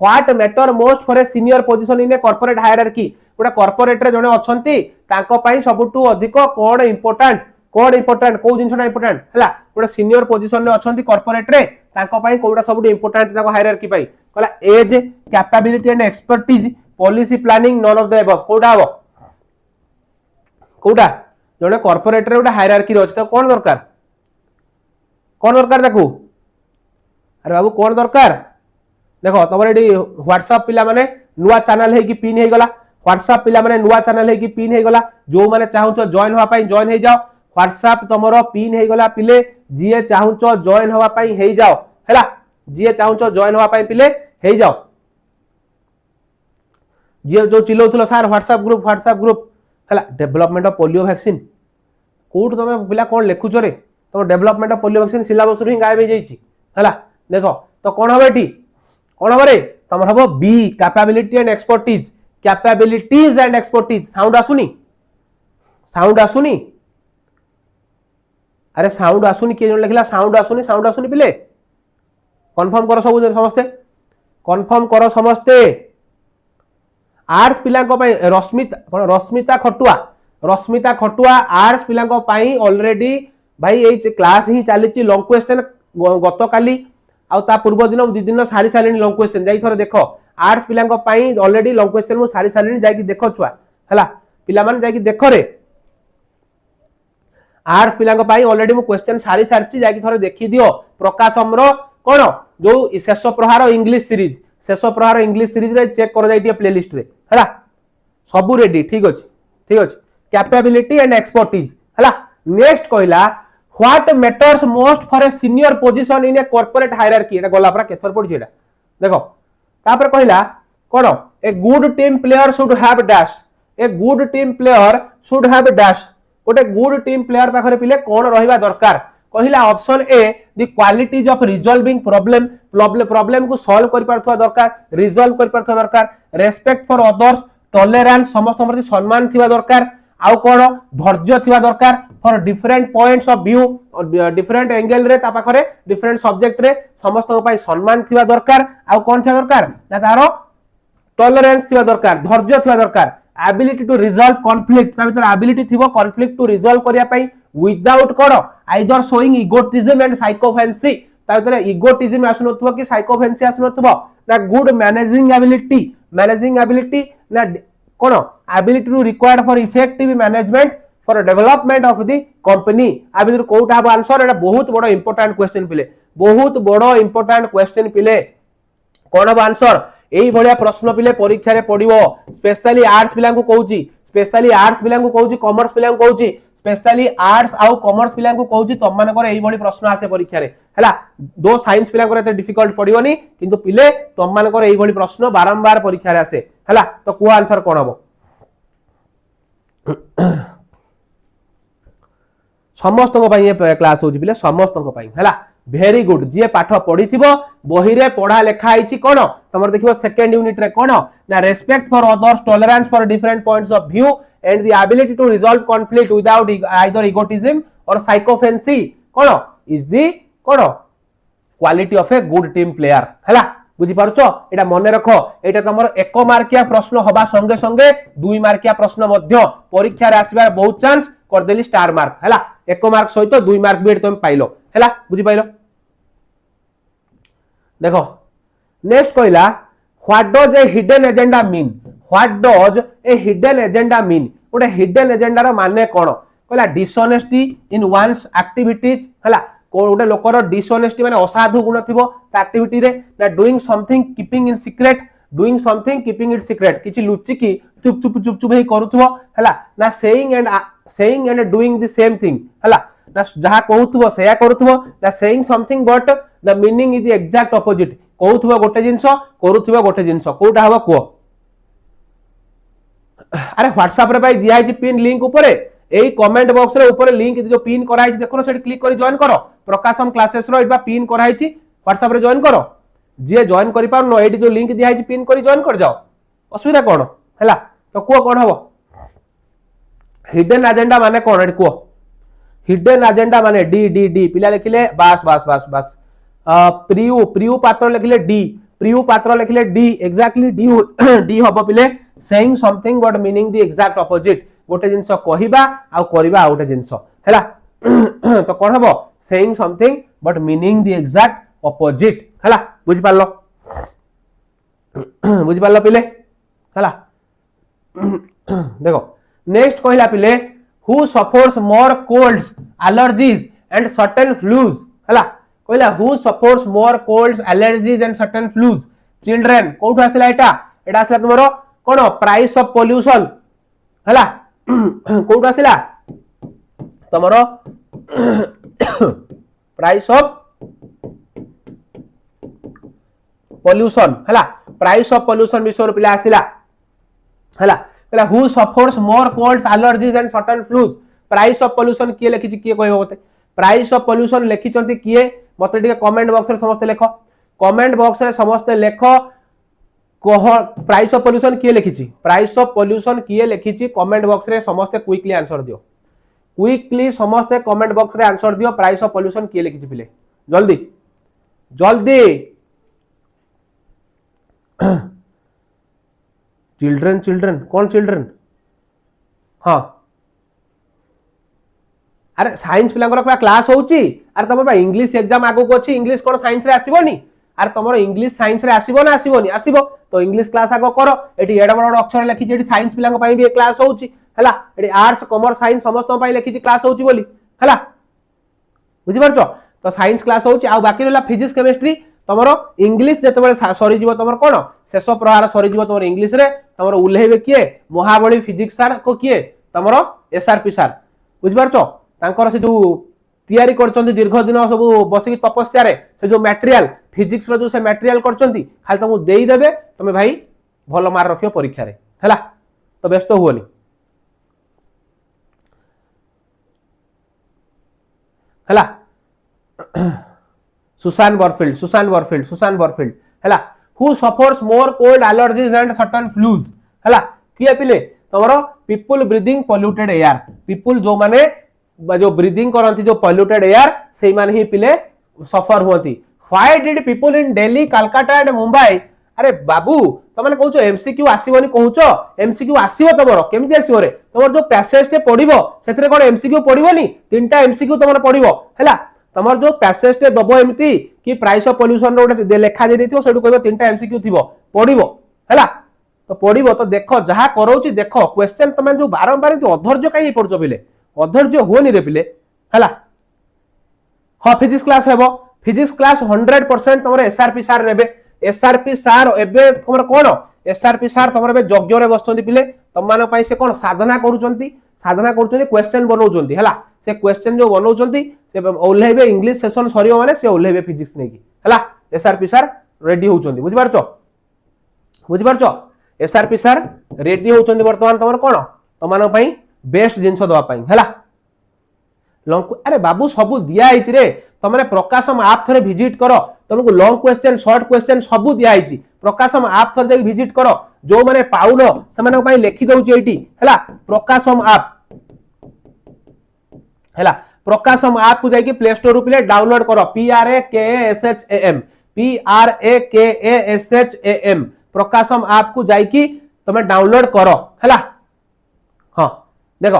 what matter most for a senior position in a corporate hierarchy गोटे corporate रे जने अछंती तांको पई सबटू अधिक कोन इंपोर्टेंट को जिनसटा इंपोर्टेंट हला गोटे सीनियर पोजीशन रे अछंती कॉर्पोरेट रे तांको पई कोडा सबटू इंपोर्टेंट ताको हायरार्की पई कहला as capability and expertise policy planning none of the above कोडा जने कॉर्पोरेट रे गोटे हायरार्की रे अछि त कोन दरकार देखो अरे बाबू कोन दरकार देखो तमर एडी व्हाट्सएप पिला माने नुवा चैनल है कि पिन हे गला व्हाट्सएप पिला माने नुवा चैनल है कि पिन हे गला जो माने चाहू जॉइन होवा पई जॉइन हे जाओ व्हाट्सएप तमरो पिन हे गला पिले जीए चाहू जॉइन होवा पई हे जाओ हैला जीए चाहू जॉइन होवा पई पिले हे जाओ जीए जो चिल्लाउथलो सर व्हाट्सएप ग्रुप हैला development of polio vaccine code तमे पिला कोन लेखुछ रे तो development of polio vaccine syllabus रे गायब हे जाईची हैला देखो तो कोन होबे एठी कोन होबे रे तमर हबो बी capability and expertise capabilities and expertise sound आसुनी अरे साउंड आसुनी के जण लिखला साउंड आसुनी पिले कंफर्म करो सब समस्ते कंफर्म करो समस्ते आर्ट्स पिला को पई रश्मिता खटुआ आर्ट्स पिला को पई ऑलरेडी भाई ए क्लास ही चली लॉन्ग क्वेश्चन गत काली आ ता पूर्व दिन दि दिन सारी सारी लॉन्ग क्वेश्चन जाई थोर देखो आर्ट्स पिला को पई ऑलरेडी लॉन्ग क्वेश्चन मु सारी सारी जाई कि देखो छुआ हला पिला मन जाई कि देखो रे आर्ट्स पिला को पई ऑलरेडी मु क्वेश्चन सारी सारी जाई कि थोर देखि दियो प्रकाशम रो कोन जो शेष प्रहार इंग्लिश सीरीज रे चेक कर जाई प्लेलिस्ट रे हला सब रेडी ठीक अछि कैपेबिलिटी एंड एक्सपर्टीज हला नेक्स्ट कहला what matters most for a senior position in a corporate hierarchy एटा गला परा केथर पड़ जेटा देखो तापर कहला कोन a good team player should have dash गोटे गुड टीम प्लेयर पाखरे पिले कोन रहिबा दरकार कहला option a the qualities of resolving problem को सॉल्व करि परथवा दरकार रिजॉल्व करि परथवा दरकार रेस्पेक्ट फॉर अदर्स टॉलरेंस समस्त प्रति सम्मान थिबा दरकार आउ कोन धैर्य थिबा दरकार for different points of view different angle रे ता पाखरे डिफरेंट सब्जेक्ट रे समस्त पई सम्मान थिबा दरकार आउ कोन थिबा दरकार ना तारो टॉलरेंस थिबा दरकार धैर्य थिबा दरकार एबिलिटी टू रिजॉल्व कॉन्फ्लिक्ट ता भीतर एबिलिटी थिबो कॉन्फ्लिक्ट टू रिजॉल्व करिया पई without cone either showing egotism and sycophancy ता भीतर इगोटिज्म आसुनथबो कि साइकोफेंसी आसुनथबो ना गुड मैनेजिंग एबिलिटी ना कोन ability to required for effective management for development of the company आ भीतर कोटा हबो आंसर एटा बहुत बड़ इंपोर्टेंट क्वेश्चन पिले कोन हबो आंसर एई भलिया प्रश्न पिले परीक्षा रे पडिवो स्पेशली आर्ट्स पिला को कहूची कॉमर्स पिला को कहूची स्पेशली आर्ट्स आउ कॉमर्स पिला को कहूची तम मान करे एई भली प्रश्न आसे परीक्षा रे हला दो साइंस पिला को एते डिफिकल्ट पडिवोनी किंतु पिले तम मान करे एई भली प्रश्न बारंबार परीक्षा रे आसे हला तो को आंसर कोन हबो समस्त को पई ये क्लास होची पिले समस्त को पई हला वेरी गुड जे पाठ पढी थिबो बही रे पढा लेखा आइची कोन तमर देखिबो सेकंड यूनिट रे कोन ना respect for others tolerance for different points of view and the ability to resolve conflict without either egotism or sycophancy कोन इज द कोन quality of a good team player हला बुझी पारुछो एटा मने रखो एटा तमर 1 मार्किया प्रश्न होबा संगे संगे 2 मार्किया प्रश्न मध्य परीक्षा रे आसीबा बहुत चांस कर देली स्टार मार्क हला 1 मार्क सहित 2 मार्क भी तुम पाइलो हला बुझी पाइलो देखो नेक्स्ट कहला what does a hidden agenda mean गोटे हिडन एजेंडा रो माने कोन कहला डिसऑनेस्टी इन वन्स एक्टिविटीज हला गोटे लोकर डिसऑनेस्टी माने असाधु गुण थिबो ता एक्टिविटी रे ना doing something keeping it secret किछि लुचि की चुप हे करूथबो हला ना saying and doing the same thing हला ना जहा कहूथबो सेया करूथबो ना saying something but the meaning is the exact opposite कहूथबो गोटे जिंस करूथबो गोटे जिंस कोटा हबो को अरे व्हाट्सएप रे भाई दिया है पिन लिंक ऊपर एई कमेंट बॉक्स रे ऊपर लिंक जो पिन करा है देखो सेठी क्लिक करी जॉइन करो प्रकाशम क्लासेस रो इबा पिन करा है व्हाट्सएप रे जॉइन करो जे जॉइन करि पार नो एडी जो लिंक दिया है पिन करी जॉइन कर जाओ असुविधा कोन हला तो को कोन हबो हिडन एजेंडा माने कोन एडी को हिडन एजेंडा माने डी डी डी पिला लिखिले बास बास बास बास प्रियु प्रियु पात्र लिखिले डी प्रियु पात्र लिखिले डी एक्जाक्टली डी डी हबो पिले saying something but meaning the exact opposite गोटे जिंस कहिबा आ करबा आ गोटे जिंस हैला तो कोन हबो saying something but meaning the exact opposite हैला बुझि पारलो पिले हैला देखो नेक्स्ट कहला पिले who suffers more colds allergies and certain flus हैला कहला who suffers more colds allergies and certain फ्लूज चिल्ड्रेन कोठु आसिला एटा आसिला तुमरो कोन प्राइस ऑफ पोल्यूशन हैला कोठु आसिला तुमरो प्राइस ऑफ पोल्यूशन हैला प्राइस ऑफ पोल्यूशन विषय पिला आसिला हैला कहला who suffers more colds allergies and certain फ्लूज price of pollution किए लिखिछि किए कहबो मते प्राइस ऑफ पोल्यूशन लिखिचंती किए मते टिके कमेंट बॉक्स रे समस्त लेखो कमेंट बॉक्स रे समस्त लेखो प्राइस ऑफ पोल्यूशन किए लिखिछि प्राइस ऑफ पोल्यूशन किए लिखिछि कमेंट बॉक्स रे समस्त क्विकली आंसर दियो क्विकली समस्त कमेंट बॉक्स रे आंसर दियो प्राइस ऑफ पोल्यूशन किए लिखिछि पिले जल्दी जल्दी चिल्ड्रन चिल्ड्रन कौन चिल्ड्रन हाँ अरे साइंस पिला क्लास होउची अरे तुम इंग्लिश एग्जाम आगो को अछि इंग्लिश कोन साइंस रे आसीबोनी अरे तुम इंग्लिश साइंस रे आसीबो ना आसीबोनी आसीबो तो इंग्लिश क्लास आगो करो एटी एडा बड़ अक्षर लिखि जेटी साइंस पिला पई भी क्लास होउची हला एटी आर्ट्स कॉमर्स साइंस समस्त पई लिखि क्लास होउची बोली हला बुझि परछो तो साइंस क्लास होउची आ बाकी रहला फिजिक्स केमिस्ट्री तमरो इंग्लिश जते बेले सरी जीवो तमरो कोन शेष प्रहार सरी जीवो तमरो इंग्लिश रे तमरो उल्लेहबे किए महाबली फिजिक्स सर को किए तमरो एसआरपी सर बुझि परछो तांकर से जो तैयारी करचंती दीर्घ दिन सब बसिक तपस्या रे से जो मटेरियल फिजिक्स रो जो से मटेरियल करचंती खाली तुमको देई देबे तमे भाई भलो मार रखियो परीक्षा रे हला तो व्यस्त हुओनी हला सुसान बरफील्ड हला who suffers more cold allergies and certain flus हला किए पिले तमरो people breathing polluted air people जो माने जो ब्रीदिंग करंती जो पोल्यूटेड एयर सेही माने ही पिले सफर होती why did people in Delhi Calcutta and Mumbai अरे बाबू तमने कहउछो एमसीक्यू आसीबोनी कहउछो एमसीक्यू आसीबो तमरो केमिति आसीबो रे तमर जो पैसेज टे पढिबो सेथरे कोन एमसीक्यू पढिबोनी तीनटा एमसीक्यू तमर पढिबो हला तमर जो पैसेज टे दबो एमती कि प्राइस ऑफ पोल्यूशन रो दे लेखा दे दिथिबो सेडु कहबो तीनटा एमसीक्यू थिबो पढिबो हला तो पढिबो तो देखो जहा करौची देखो क्वेश्चन तमे जो बारंबार जो अधैर्य काई पढचो बिले अधैर्य होनी रे पिले हला हां फिजिक्स क्लास हेबो फिजिक्स क्लास 100% तमरे एसआरपी सर नेबे एसआरपी सर एबे तमर कोन एसआरपी सर तमर एबे यज्ञ रे बसचंती पिले तममान पई से कोन साधना करूचंती क्वेश्चन बनौचंती हला से क्वेश्चन जो बनौचंती से ओल्हेबे इंग्लिश सेशन सरियो माने से ओल्हेबे फिजिक्स नेकी हला एसआरपी सर रेडी होचंती बुझि पारचो एसआरपी सर रेडी होचंती वर्तमान तमर कोन तमान पई बेस्ट जिंस दवा पई हला लॉन्ग अरे बाबू सब दिया आइछि रे तमने प्रकाशम ऐप थरे विजिट करो तुमको लॉन्ग क्वेश्चन शॉर्ट क्वेश्चन सब दिया आइछि प्रकाशम ऐप थरे जाई विजिट करो जो माने पाउनो से माने पई लिखि दउछि एटी हला प्रकाशम ऐप हला प्रकाशम ऐप को जाई कि प्ले स्टोर रु पिले डाउनलोड करो PRAKSHAM प्रकाशम ऐप को जाई कि तमे डाउनलोड करो हला हां देखो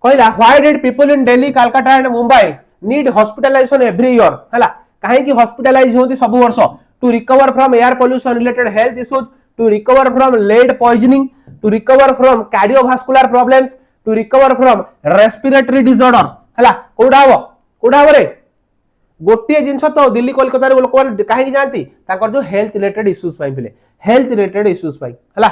कहला why did people in Delhi Calcutta and Mumbai need hospitalisation every year हला काहे कि हॉस्पिटलाइज होती सब वर्ष to recover from air pollution related health issues to recover from lead poisoning to recover from cardiovascular problems to recover from respiratory disorder हला कोडा रे गोटे जिंस तो दिल्ली कोलकाता रे लोक माने काहे जानती ताकर जो हेल्थ रिलेटेड इश्यूज पाई फिले हेल्थ रिलेटेड इश्यूज पाई हला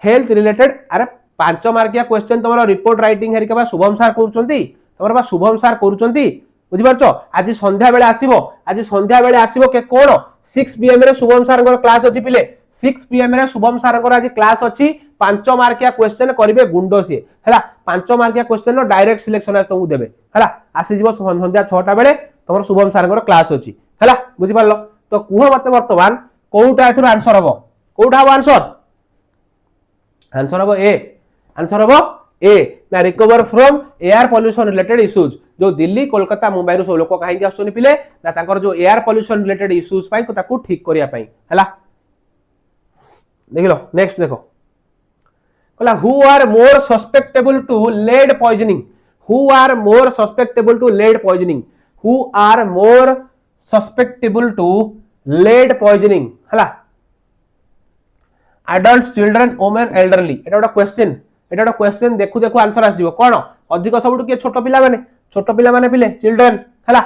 हेल्थ रिलेटेड अरे 5 मार्किया क्वेश्चन तमरो रिपोर्ट राइटिंग हेरिका बा शुभम सर करूचंती तमरो बा शुभम सर करूचंती बुझि परछो आज संध्या बेले आसीबो के कोन 6 पीएम रे शुभम सर को क्लास अछि पिले 6 पीएम रे शुभम सर को आज क्लास अछि 5 मार्किया क्वेश्चन करिवे गुंडो से हला 5 मार्किया क्वेश्चन नो डायरेक्ट सिलेक्शन आज तुमको देबे हला आसी जीवो संध्या 6टा बेले तमरो शुभम सर को क्लास अछि हला बुझि परलो तो कुह मते वर्तमान कोउटा एथरो आंसर हबो कोउटा हबो आंसर हबो ए आंसर हबो ए ना recover from air pollution related issues जो दिल्ली कोलकाता मुंबई रो सब लोक कहीं आसुनी पिले ना तांकर जो एयर पोल्यूशन रिलेटेड इश्यूज पाई ताकू ठीक करिया पाई हला देख लो नेक्स्ट देखो कहला who are more susceptible to lead poisoning who are more susceptible to lead poisoning who are more susceptible to lead poisoning हला एडल्ट्स चिल्ड्रन वुमेन एल्डरली एटा क्वेश्चन देखु देखु आंसर आस कोन अधिक सब किए छोट पिला माने पिले चिल्ड्रन हला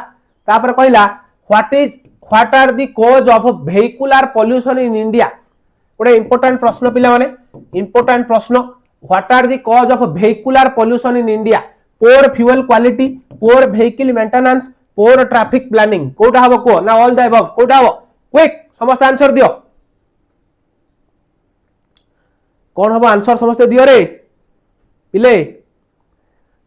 तापर कहला what are the cause of vehicular pollution in India गोटे इंपोर्टेंट प्रश्न पिला माने इंपोर्टेंट प्रश्न what are the cause of vehicular pollution in India poor fuel quality poor vehicle maintenance poor traffic planning कोटा हबो को ना ऑल द अबव कोटा हबो क्विक समस्त आंसर दियो कौन हम आंसर समझते दियो रे पिले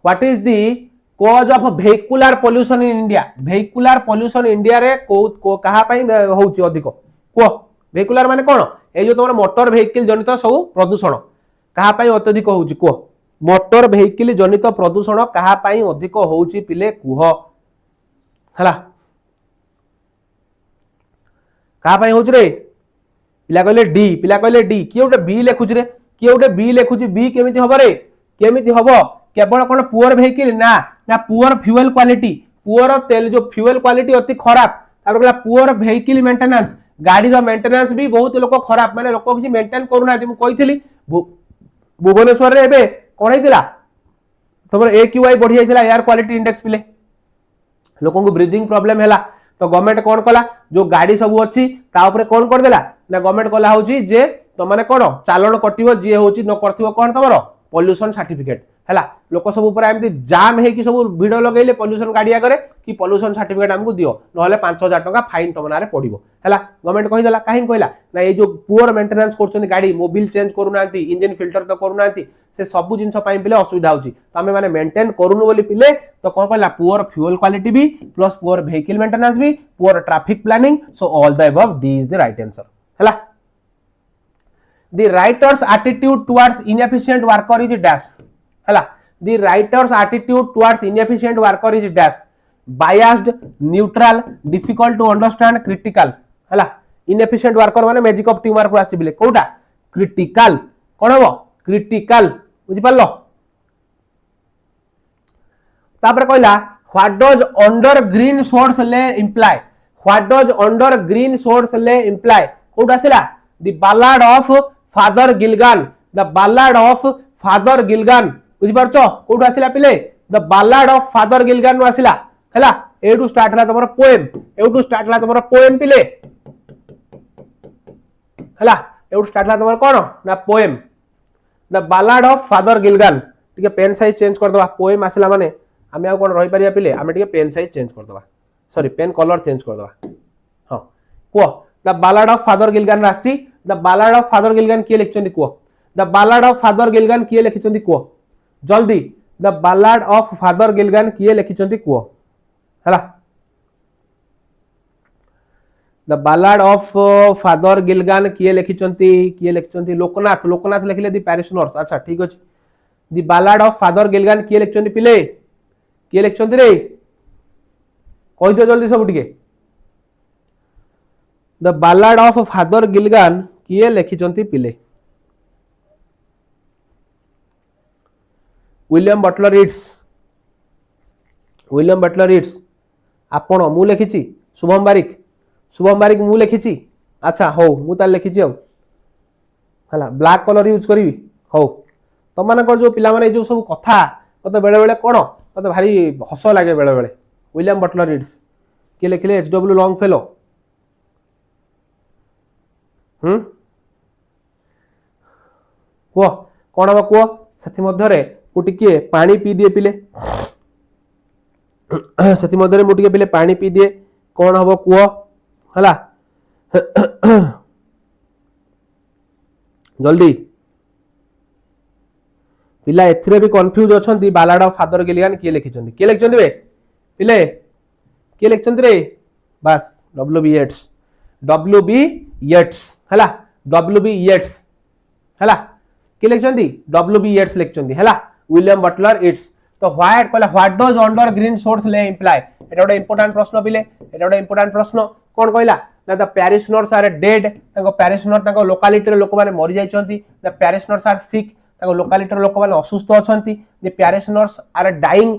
what is the cause of vehicular pollution in India vehicular pollution India रे को कहा पई होउची अधिक को वेहिकुलर माने कोन ए जो तमर मोटर वेहिकल जनित सब प्रदूषण कहा पई अत्यधिक होउची को मोटर वेहिकल जनित प्रदूषण कहा पई अधिक होउची पिले कुह हला कहा पई होउची रे पिला कहले डी किए गोटे बी लिखुची रे किए गोटे बी लिखुची बी केमिति हबो रे केमिति हबो केवल कोन पुअर वेहिकल ना ना पुअर फ्यूल क्वालिटी पुअर तेल जो फ्यूल क्वालिटी अति खराब तापर पुअर वेहिकल मेंटेनेंस गाड़ी रो मेंटेनेंस भी बहुत लोक खराब माने लोक किछि मेंटेन करूना मु कहिथिली भुवनेश्वर रे एबे कोन हेतिला तमर AQI बढ़ी जाइछला एयर क्वालिटी इंडेक्स पिले लोकन को ब्रीदिंग प्रॉब्लम हैला तो गवर्नमेंट कौन कला जो गाड़ी सब अच्छी ता ऊपर कौन कर देला ना गवर्नमेंट कला होची जे तो माने कोन चालन कटिवो जे होची न करथिवो कोन तमरो पोल्यूशन सर्टिफिकेट हैला लोक सब ऊपर एमती जाम हे कि सब वीडियो लगेले पोल्यूशन गाड़ी आगरे कि पोल्यूशन सर्टिफिकेट हमको दियो नहले 5000 टका फाइन तम नारे पड़िबो हैला गवर्नमेंट कहि देला काहे कहला ना ये जो पुअर मेंटेनेंस करछन गाड़ी मोबिल चेंज करूनांती इंजन फिल्टर तो करूनांती से सब जिंस पाई पिले असुविधा होची तो हमें माने मेंटेन करूनु बोली पिले तो कोन कहला पुअर फ्यूल क्वालिटी भी प्लस पुअर वेहिकल मेंटेनेंस भी poor traffic planning so all the above D is the right answer हैला the writer's attitude towards inefficient worker is dash हैला the writer's attitude towards inefficient worker is dash biased neutral difficult to understand critical हैला inefficient worker माने magic of teamwork आसी बिले Kota critical कोन हो critical बुझि पालो तापर कहला what does under green source lay imply what does under green source lay imply Kota आसीला the ballad of Father Gilligan the ballad of Father Gilligan बुझि परछो कोठु आसिला पिले the ballad of Father Gilligan नु आसिला हैला एडू स्टार्ट हला तमरो पोएम एडू स्टार्ट हला तमरो पोएम पिले हैला एडू स्टार्ट हला तमरो कोन ना poem the ballad of Father Gilligan ठीक है पेन साइज चेंज कर दवा पोएम आसिला माने हमें आ कोन रहि परिया पिले हमें ठीक पेन साइज चेंज कर दवा सॉरी पेन कलर चेंज कर दवा हां को the ballad of Father Gilligan रास्ती the ballad of Father Gilligan किए लिखचंदी को the ballad of Father Gilligan किए लिखचंदी को जल्दी the ballad of Father Gilligan किए लिखचंदी को हला the ballad of Father Gilligan किए लिखचंदी लोकनाथ लोकनाथ लिखले दी पैरिश नर्स अच्छा ठीक अछि the ballad of Father Gilligan किए लिखचंदी पिले किए लिखचंदी रे कहि दियो जल्दी सब टिके the ballad of Father Gilligan किए लिखिचंती पिले विलियम बटलर इट्स आपण मु लिखिची शुभम बारिक मु लिखिची अच्छा हो मु ता लिखिची हला ब्लैक कलर यूज करी हो तो माने को जो पिला माने जो सब कथा मते बेले बेले कोन मते भारी हस लागे बेले बेले विलियम बटलर इट्स के लिखले HW लॉन्ग फेलो को कौन हम को से मध्य टिके पानी पी दिए पिले से मध्य मुझे पिले पानी पी दिए कौन हम कुह हला जल्दी पिला एथिरे भी कंफ्यूज अछंती बालाड ऑफ फादर गिलगान किए लिखिचंती किए लिखचंती बे पिले किए लिखचंती रे बस WB येट्स हला WB येट्स हला कि लिखचंदी WB येट्स लिखचंदी हला विलियम बटलर इट्स तो व्हाट कहला what does under green source ले इंप्लाई एटा गोटे इंपोर्टेंट प्रश्न पिले एटा गोटे इंपोर्टेंट प्रश्न कोन कहला ना द पैरिशनर्स आर डेड ताको पैरिशनर ताको लोकालिटी रे लोक माने मरि जाइछंती द पैरिशनर्स आर सिक ताको लोकालिटी रे लोक माने असुस्थ अछंती द पैरिशनर्स आर डाइंग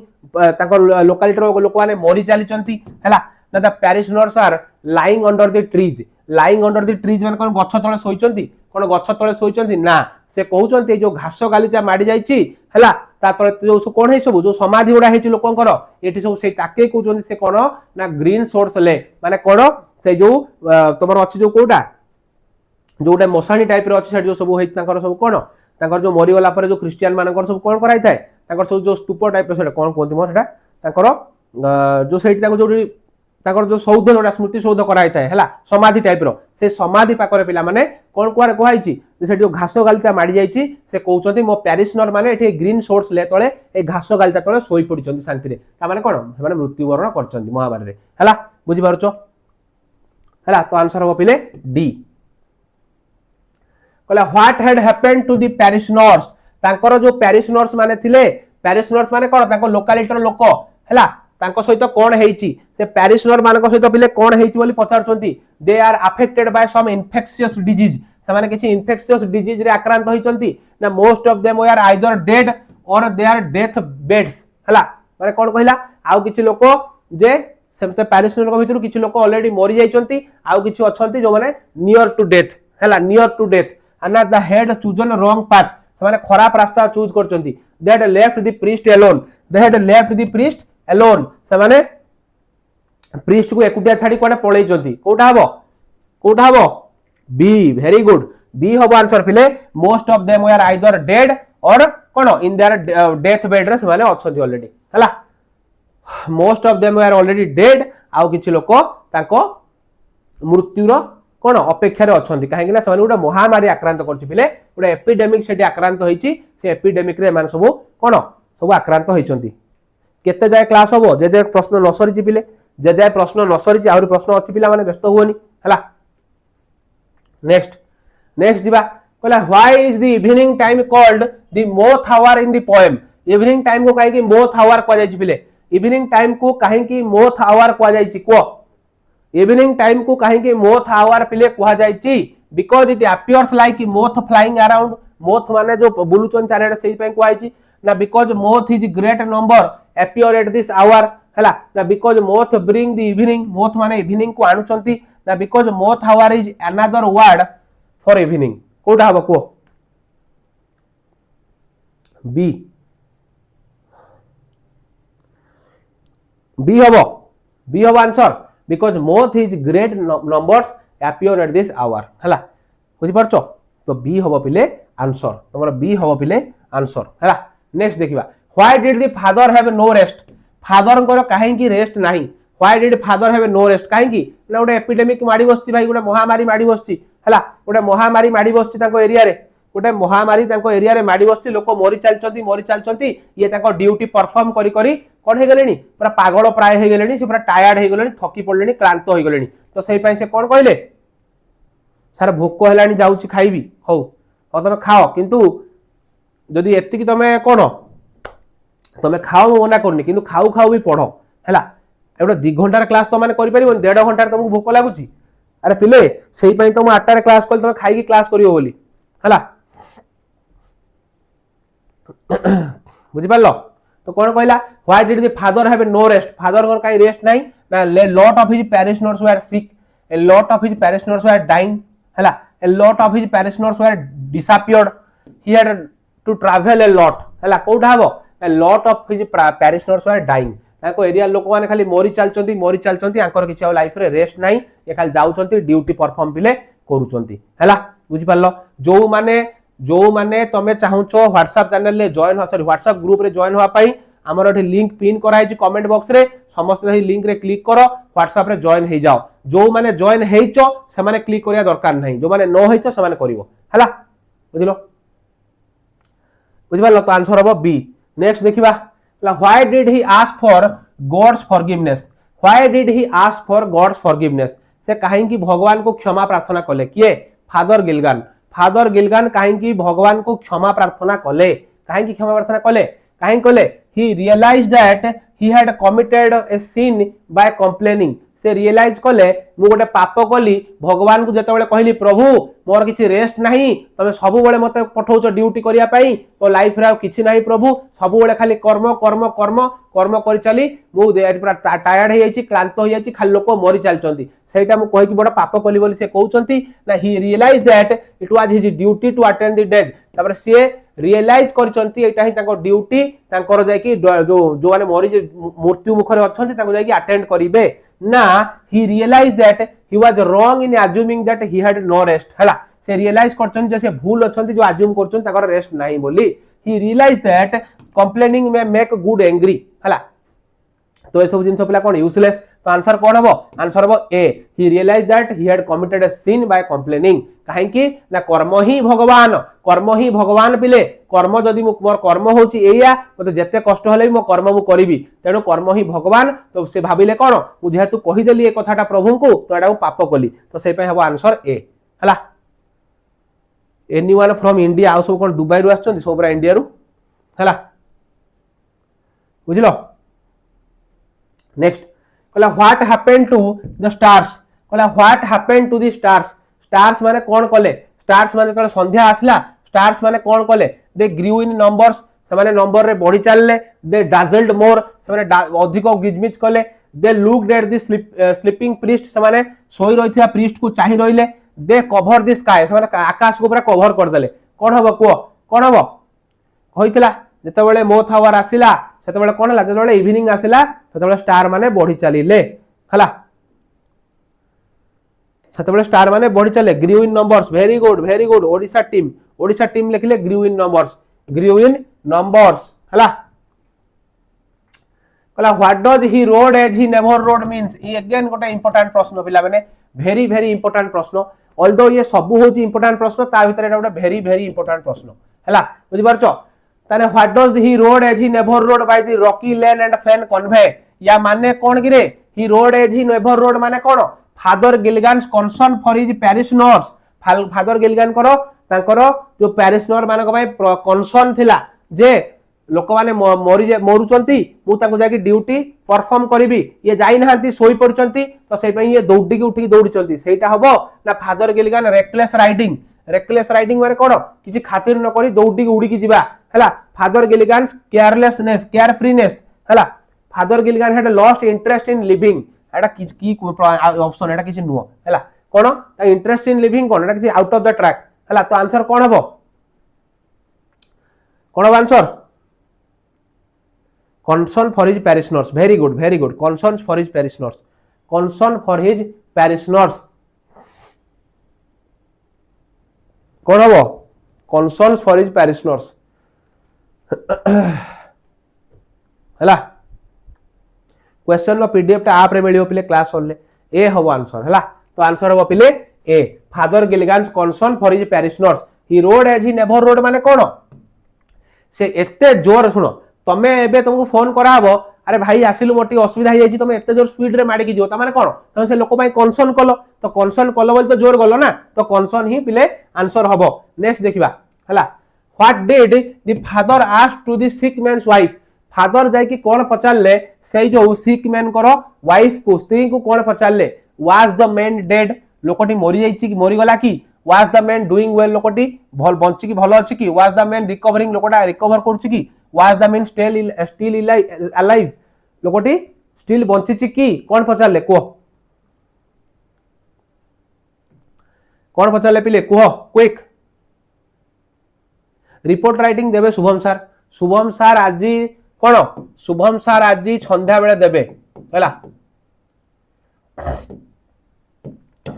ताको लोकालिटी रे लोक माने मरि चालिछंती हैला ना the parishioners are lying under the trees lying under the trees माने कोन गछ तळे सोइछंती कोन गछ तळे सोइछंती ना से कहउछंती जो घास गालिचा माडी जाइछि हैला ता तळे जो कोन हे सब जो समाधि उडा हेछि लोकंकर एठी सब से ताके कहउछंती से कोन ना ग्रीन सोर्स ले माने कोन से जो तमर अछि जो कोटा जोटा मशाणी टाइप रे अछि से जो सब हेछि तांकर सब कोन तांकर जो मरि गला पर जो क्रिश्चियन मानकर सब कोन कराइ थाए तांकर सब जो स्तूप टाइप रे सेटा कोन कोंती म सेटा तांकर जो सेठी ताको जो ताकर जो सौध जोटा स्मृति सौध कराइ थाए हैला समाधि टाइप रो से समाधि पाकरे पिला माने कोन कुआरे कहैछि से जो घास गालिता माडी जाइछि से कहउछंती मो पैरिशनर माने एठी ग्रीन सोर्स ले तळे ए घास गालिता तळे सोई पडिछंती शांति रे ता माने कोन माने मृत्युवरण करछंती महाभारत रे हैला बुझि पारछो हैला तो आंसर हो पिले डी कहला what had happened to the parishioners तांकर जो पैरिशनर्स माने थिले पैरिशनर्स माने कोन तांको लोकालिटी रो लोक हैला तांको सहित कोन हेइची से पैरिशनर मानको सहित पिले कोन हेइची बोली पचारचंती they are affected by some infectious disease से माने किछि इन्फेक्शियस डिजीज रे आक्रांत होइचंती ना most of them are either dead or they are death beds हैला माने कोन कहिला आउ किछि लोक जे सेमते पैरिशनर को भितरु किछि लोक ऑलरेडी मरि जाइचंती आउ किछि अछंती जो माने नियर टू डेथ हैला near to death and the head chosen wrong path से माने खराब रास्ता choose करचंती they had left the priest alone they had left the priest alone से माने priest को एकुटिया छाडी कोडे पळै जंती कोठा हबो बी वेरी गुड बी हबो answer field most of them were either dead और कोन इन देयर डेथ बेड रे से माने अछंती ऑलरेडी हला most of them were already dead आउ किछि लोक ताको मृत्युर कोन अपेक्षा रे अछंती काहे कि ना समान उडा महामारी आक्रांत करछि पिले उडा एपिडेमिक सेठी आक्रांत होईछि से एपिडेमिक रे मान सब कोन सब आक्रांत होईचंती केते जाय क्लास हबो जे जे प्रश्न न सरिछि पिले जे जाय प्रश्न न सरिछि आउरी प्रश्न अछि पिला माने व्यस्त होनी हला नेक्स्ट दिबा कहला why is the evening time called the moth our in the poem evening time को काहे कि मोथ आवर को जायछि पिले इवनिंग टाइम को काहे कि मोथ आवर को जायछि को इवनिंग टाइम को कहीं के मोथ आवर पिले कुहा जायछि because it appears like moth flying around moth माने जो बुलुचन चारेडे सेही पय कुहाइछि ना because moth is great number appear at this hour हला ना because moth bring the evening moth माने इवनिंग को आनुचंती ना because moth hour is another word for evening कोडा हबो को बी हबो answer because moth is great numbers appear at this hour हला बुझि परछो तो बी हबो पिले आंसर तमरा बी हबो पिले आंसर हला नेक्स्ट देखिबा why did the father have no rest father को काहे की रेस्ट नाही why did father have no rest काहे की ना ओडे एपिडेमिक माडी बसछि भाई ओडे महामारी माडी बसछि हला ओडे महामारी माडी बसछि ताको एरिया रे गोटे महामारी ताको एरिया रे माडी बसछि लोक मरि चालचंती ये ताको ड्यूटी परफॉर्म करी करी कोन हे गलेनी पूरा पागल प्राय हे गलेनी से पूरा टायर्ड हे गलेनी थकी पडलेनी क्लांत हो गलेनी तो सेही पय से कोन कहले सारा भोक हेलानी जाउची खाइबी हौ तमे खाओ किंतु जदी एत्ती तमे कोन तमे खाओ मना करनी किंतु खाऊ खाऊ भी पढो हैला एटा 2 घंटार क्लास तो माने करि परिबो 1.5 घंटार तुमको भोक लागुची अरे पिले सेही पय तुम 8 रे क्लास कल तमे खाई की क्लास करियो बोली हैला बुझि पारलो तो कोन कहला why did the father have no rest father को काई रेस्ट नाही ना lot of his parishioners were sick a lot of his parishioners were dying हैला a lot of his parishioners were disappeared he had to travel a lot हैला कोठा हबो a lot of his parishioners were dying ताको area लोक माने खाली मरि चालचंती Anchor किछि आ लाइफ रे रेस्ट नाही ए खाली जाउचंती ड्यूटी परफॉर्म पिले करूचंती हैला बुझि पारलो जो माने तमे चाहुचो WhatsApp चैनल ले जॉइन हो सॉरी WhatsApp ग्रुप रे जॉइन होआ पई हमर एठी लिंक पिन कराई छि कमेंट बॉक्स रे समस्त सही लिंक रे क्लिक करो WhatsApp रे जॉइन हे जाओ जो माने जॉइन हेइचो से माने क्लिक करिया दरकार नाही जो माने नो हेइचो से माने करिवो हला बुझिलो तो आंसर हबो बी नेक्स्ट देखिबा why did he ask for God's forgiveness why did he ask for God's forgiveness से काहे कि भगवान को क्षमा प्रार्थना कले किए फादर गिलगान काहे कि भगवान को क्षमा प्रार्थना कले काहे कि क्षमा प्रार्थना कले कहीं कहले he realise that he had committed a sin by complaining से रियलाइज कले मु गोटे पाप कली भगवान को जते कहली प्रभु मोर किसी रेस्ट नहीं तमे सब बेले मते पठाउछ ड्यूटी करिया पई तो लाइफ रे किछि नहीं प्रभु सब बेले खाली कर्म कर्म कर्म कर्म करि चली मु पूरा टायर्ड हो जाइछि क्लांत हो जाइछि खाली लोक मरि चलचंती सेटा मु कहि कि बड़ पाप कली बोली से कहउचंती ना he realise that it was his duty to attend the death तापर से रियलाइज करचंती एटा ही ताको ड्यूटी तांकर जाय कि जो माने मरि मृत्यु मुख रे अछंती ताको जाय कि अटेंड करिवे ना he realized that he was wrong in assuming that he had no rest हला से रियलाइज करछन जे से भूल अछंती जो अज्यूम करछन ताकर रेस्ट नाही बोली he realized that complaining may make good angry हला तो ए सब जिंस पिला कोन यूजलेस तो आंसर कोन हबो आंसर हबो ए he realized that he had committed a sin by complaining काहे कि ना कर्म ही भगवान पिले कर्म जदि मोर कर्म होची एया मते जते कष्ट हले मो कर्म मु करिवि तेनो कर्म ही भगवान तो से भाबिले कोन मु जेहेतु कहि देली ए कथाटा प्रभु को तो एडा पाप कली तो से पय हबो आंसर ए हला एनीवन फ्रॉम इंडिया आउ सब कोन दुबई रु आछन सबरा इंडिया रु हला बुझलो नेक्स्ट कहला what happened to the stars कहला what happened to the stars stars माने कोन कले स्टार्स माने तले संध्या आसला स्टार्स माने कोन कले दे ग्रू इन नंबर्स से माने नंबर रे बढ़ी चलले दे डाजल्ड मोर से माने अधिक गिजमिज कले they looked at the sleeping priest से माने सोई रहिथिया प्रीस्ट को चाहि रहिले दे कवर द स्काई से माने आकाश को पूरा कवर कर देले कोन हबो को कोन हबो कहितला जते बेले मोथ आवर आसिला सेते बेले कोन हला जते बेले इवनिंग आसिला सेते बेले स्टार माने बढ़ी चलिले हला सेते स्टार माने बढ़ी चले grew in numbers very good Odisha team लिखले ग्रू इन नंबर्स हला कला what does he rode as he never rode means ई अगेन गोटे इंपोर्टेंट प्रश्न पिला माने वेरी इंपोर्टेंट प्रश्न ऑल्दो ये सब होची इंपोर्टेंट प्रश्न ता भीतर एटा गोटे वेरी इंपोर्टेंट प्रश्न हला बुझि पारछो ताने what does he rode as he never rode by the rocky lane and fen convey या माने कोन कि रे he rode as he never rode माने कोन Father Gilligan's concern for his parishioners Father Gilligan करो तांकर जो पैरिश नर मानक भाई कंसर्न थिला जे लोक माने मरुचंती मु ताको जाकी ड्यूटी परफॉर्म करिवि ये जाई नहांती सोई पड़चंती तो सेई पई ये दौड़ी की उठी दौड़चंती सेटा हबो ना फादर गिलगान रेकलेस राइडिंग माने कोन किछि खातिर न करी दौड़ी की उड़ी की जिबा हला फादर गिलगान्स केयरलेसनेस केयरफ्रीनेस हला Father Gilligan had lost interest in living एटा की ऑप्शन एटा किछि नुओ हला कोन इंटरेस्ट इन लिविंग कोन एटा किछि आउट ऑफ द ट्रैक हला तो आंसर कोन हबो कोन हबो answer concern for his parishioners very good concerns for his parishioners concern for his parishioners कोन हबो concerns for his parishioners हला क्वेश्चन नो पीडीएफ टा आप रे मिलियो पिले क्लास होले ए हबो आंसर हला तो आंसर हबो पिले a Father Gilligan's concern for his parishioners he rode as he never rode माने कोन से एते जोर सुनो तमे एबे तुमको फोन करा हबो अरे भाई आसिलु मोटी असुविधा हो जाई तमे एते जोर स्पीड रे माडी की जो त माने कोन तमे से लोक भाई कंसर्न कलो तो कंसर्न कलो बोल तो जोर गलो ना तो कंसर्न ही पिले आंसर हबो नेक्स्ट देखिबा हला what did the father ask to the sick man's wife father जाई की कोन पचारले सेई जो सिक मैन करो वाइफ को स्त्री को कोन पचारले वाज द मैन डेड लोकटी मरि जाई की मरि गला की was the man doing well लोकटी भल बंची की भलो अछि की वाज द मैन रिकवरिंग लोकटा रिकवर करछि की was the man still alive लोकटी स्टिल बंची छि की कोन पचारले को कोन पचारले पिले को क्विक रिपोर्ट राइटिंग देबे शुभम सर आज कोन शुभम सर आज संध्या बेले देबे हला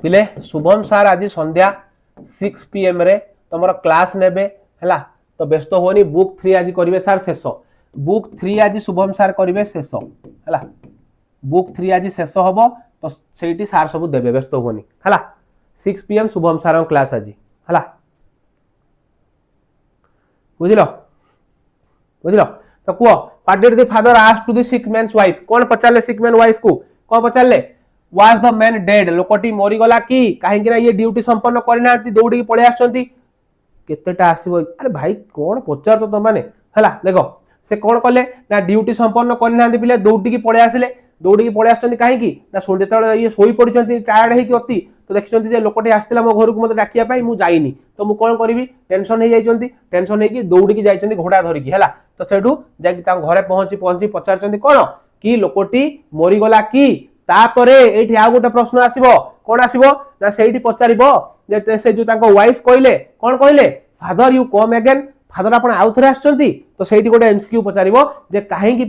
पिले शुभम सर आज संध्या 6 PM रे तमरो क्लास नेबे हला तो व्यस्त होनी बुक 3 आज करिवे सर शेष बुक 3 आज शुभम सर करिवे शेष हला बुक 3 आज शेष होबो तो सेठी सर सब देबे व्यस्त होनी हला 6 PM शुभम सर क्लास आज हला बुझिलो तो को what did the father ask to the sick man's wife कोन पचारले सिक मैन वाइफ को कोन पचारले वाज द मैन डेड लोकटी मरि गला की काहे कि ना ये ड्यूटी संपन्न करिनांती दौड़ी की पळे आछंती केतेटा आसीबो अरे भाई कोन पचार तो माने हला देखो से कौन कले ना ड्यूटी संपन्न करना पिले दौड़ी पड़े आसिले दौड़ी पड़े आसछन्ती कहीं ना जो ये शोई पड़छन्ती टायर्ड है कि अति तो देखिछन्ती जे लोकटे आस्तिला मो घर को मते डाकिया पाई मु जाईनी तो मु कोन करिवि टेंशन हे जाइछन्ती टेंशन हे कि दौड़ी जाइछन्ती घोड़ा धरि की हला तो सेठू जाकि ता घरे पहुंची पचारछन्ती कोन कि लोकटी मरि गला कि तापरे एठी आ गोटे प्रश्न आसीबो कोन आसीबो ना सेठी पचारिबो जे से जो ताको वाइफ कहले कोन कहले father you come again father आपण आउ थरे आछन्ती तो सेठी गोटे एमसीक्यू पचारिबो जे काहे कि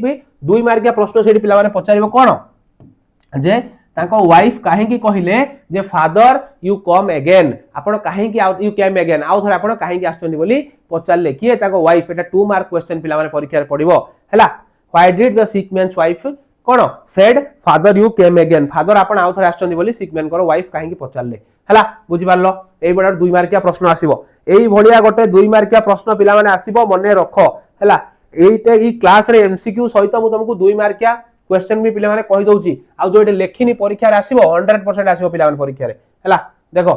2 मार्किया प्रश्न सेठी पिला माने पचारिबो कोन जे ताको वाइफ काहे कि कहिले जे फादर यू कम अगेन आपण काहे कि यू कम अगेन आउ थरे आपण काहे कि आछन्ती बोली पचारले किए ताको वाइफ एटा 2 मार्क क्वेश्चन पिला माने परीक्षा रे पडिबो हला why did the sick man's wife कोन said father you come again father आपण आउ थरे आछन्ती बोली सिक मैन करो वाइफ काहे कि पचारले हला बुझि पारलो एई बडा 2 मार्किया प्रश्न आसीबो एई भलिया गोटे 2 मार्किया प्रश्न पिला माने आसीबो मने रखो हला एईटे ई क्लास रे एमसीक्यू सहित मु तुमको 2 मार्किया क्वेश्चन भी पिला माने कहि दउची आ जो एटे लेखिनी परीक्षा रे आसीबो 100% आसीबो पिला माने परीक्षा रे हला देखो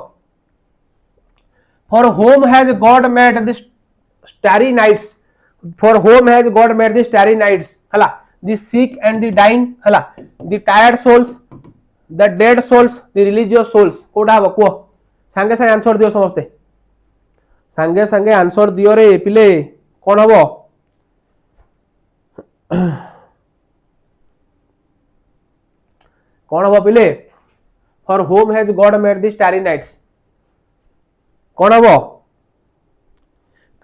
for whom has God made the starry nights for whom has God made the starry nights हला the sick and the dying हला the tired souls the dead souls the religious souls कोडा हबो को संगे संगे आंसर दियो समस्ते संगे संगे आंसर दियो रे पिले कोन हबो कौन हम पिले for whom has God made the starry nights कौन हम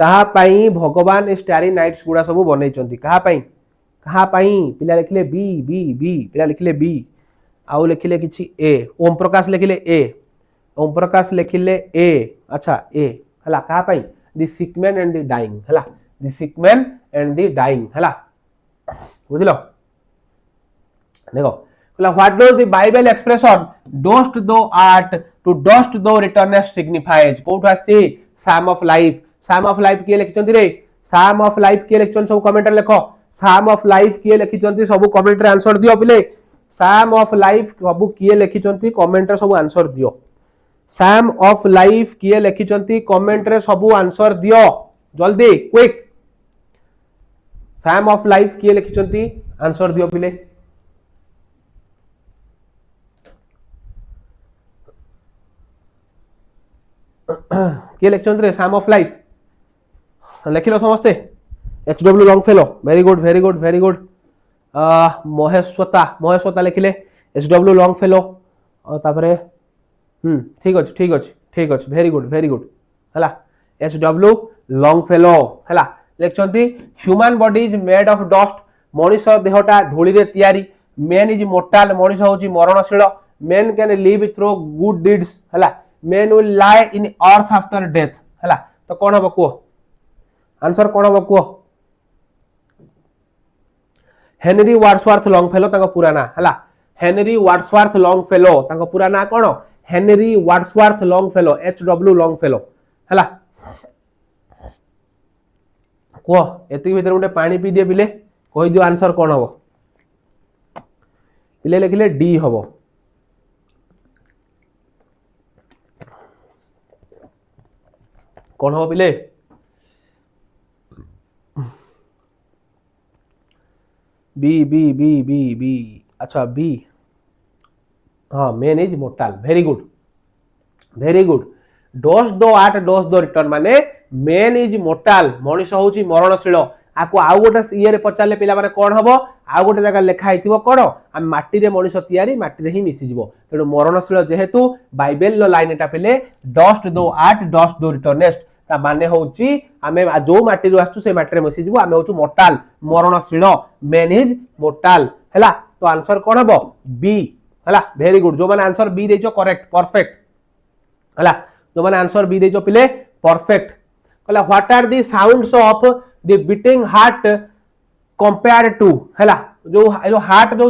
कहा पाई भगवान स्टारी नाइट्स गुड़ा सब बनै चंती कहा पाई पिला लिखले बी बी बी पिला लिखले बी आउ लिखले किछि ए ओम प्रकाश लिखले ए ओम प्रकाश लिखले ए अच्छा ए हला कहा पाई the sick man and the dying हला the sick man and the dying हला बुझलो देखो what does the Bible expression dost thou art to dost thou returnest signifies कोठ आछि साम ऑफ लाइफ किए लिखचंती रे साम ऑफ लाइफ किए लिखचन सब कमेंट रे लिखो साम ऑफ लाइफ किए लिखचंती सब कमेंट रे आंसर दियो पिले साम ऑफ लाइफ सब किए लिखचंती कमेंट रे सब आंसर दियो साम ऑफ लाइफ किए लिखचंती कमेंट रे सब आंसर दियो जल्दी क्विक साम ऑफ लाइफ किए लिखचंती आंसर दियो पिले किए लिखचंती रे साम ऑफ लाइफ लिखिलो समस्ते H W Longfellow very good Maheshwata लिखिले एचडब्ल्यू लॉन्ग फेलो तापरे ठीक अछि वेरी गुड हला एचडब्ल्यू लॉन्ग फेलो हला लिखचंती human body is made of dust मनीष देहटा धूली रे तयारी मैन इज मोर्टाल मनीष होची मरणशील man can live through good deeds हला man will lie in earth after death हला तो कोन हबो को आंसर कोन हबो को हेनरी वार्ड्सवर्थ लॉन्गफेलो ताको पूरा ना हला हेनरी वार्ड्सवर्थ लॉन्गफेलो ताको पूरा ना कोन हेनरी वार्ड्सवर्थ लॉन्गफेलो एचडब्ल्यू लॉन्गफेलो हला को एति भीतर उठे पानी पी दिए पिले कहि दियो आंसर कोन हबो पिले लिखिले डी हबो कौन हो पिले B B B B B अच्छा बी हाँ man is mortal very good डोज दो आट डोज दो रिटर्न माने मैन इज मोर्टाल मनीष होची मरणशील आको आउ गोटे इये रे पचारले पिला माने कोन हबो आउ गोटे जगह लिखा हिथिबो कोन आ माटी रे मनीष तयारी माटी रे ही मिसी जिवो तेनु मरणशील जेहेतु बाइबल लो लाइन एटा पिले डस्ट दो आट डस्ट दो रिटर्नेस्ट ता माने होची आमे जो माटी रो आसु से माटी रे मिसी जिवो आमे होचु मोर्टाल मरणशील मैन इज मोर्टाल हला तो आंसर कोन हबो बी हला वेरी गुड जो माने आंसर बी देचो करेक्ट परफेक्ट हला जो माने आंसर बी देचो पिले परफेक्ट कहला what are the sounds of the beating heart compare to हला जो हार्ट जो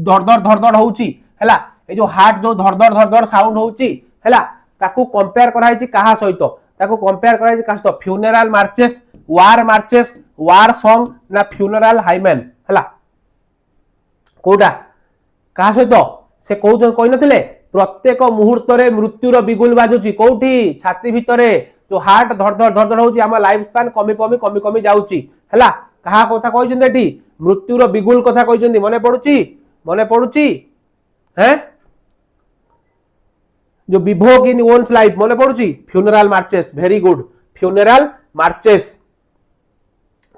धड़ धड़ होउची हला ए जो हार्ट जो धड़ धड़ साउंड होउची हला ताकू कंपेयर कराइची काहा सहित ताकू कंपेयर कराइची काहा सहित फ्यूनरल मार्चेस वार सॉन्ग ना फ्यूनरल हाइमेन हला कोडा काहा सहित से कहउछ कहि नथिले प्रत्येक मुहूर्त रे मृत्युर बिगुल बाजुची कोठी छाती भितरे जो हार्ट धड़ धड़ होउची हम लाइफ स्पैन कमी जाउची हला कहा कथा कहउछन एठी मृत्युर बिगुल कथा कहउछन मन पड़ुची हैं जो विभोग इन ओन्स लाइफ मन पड़ुची funeral marches very good funeral marches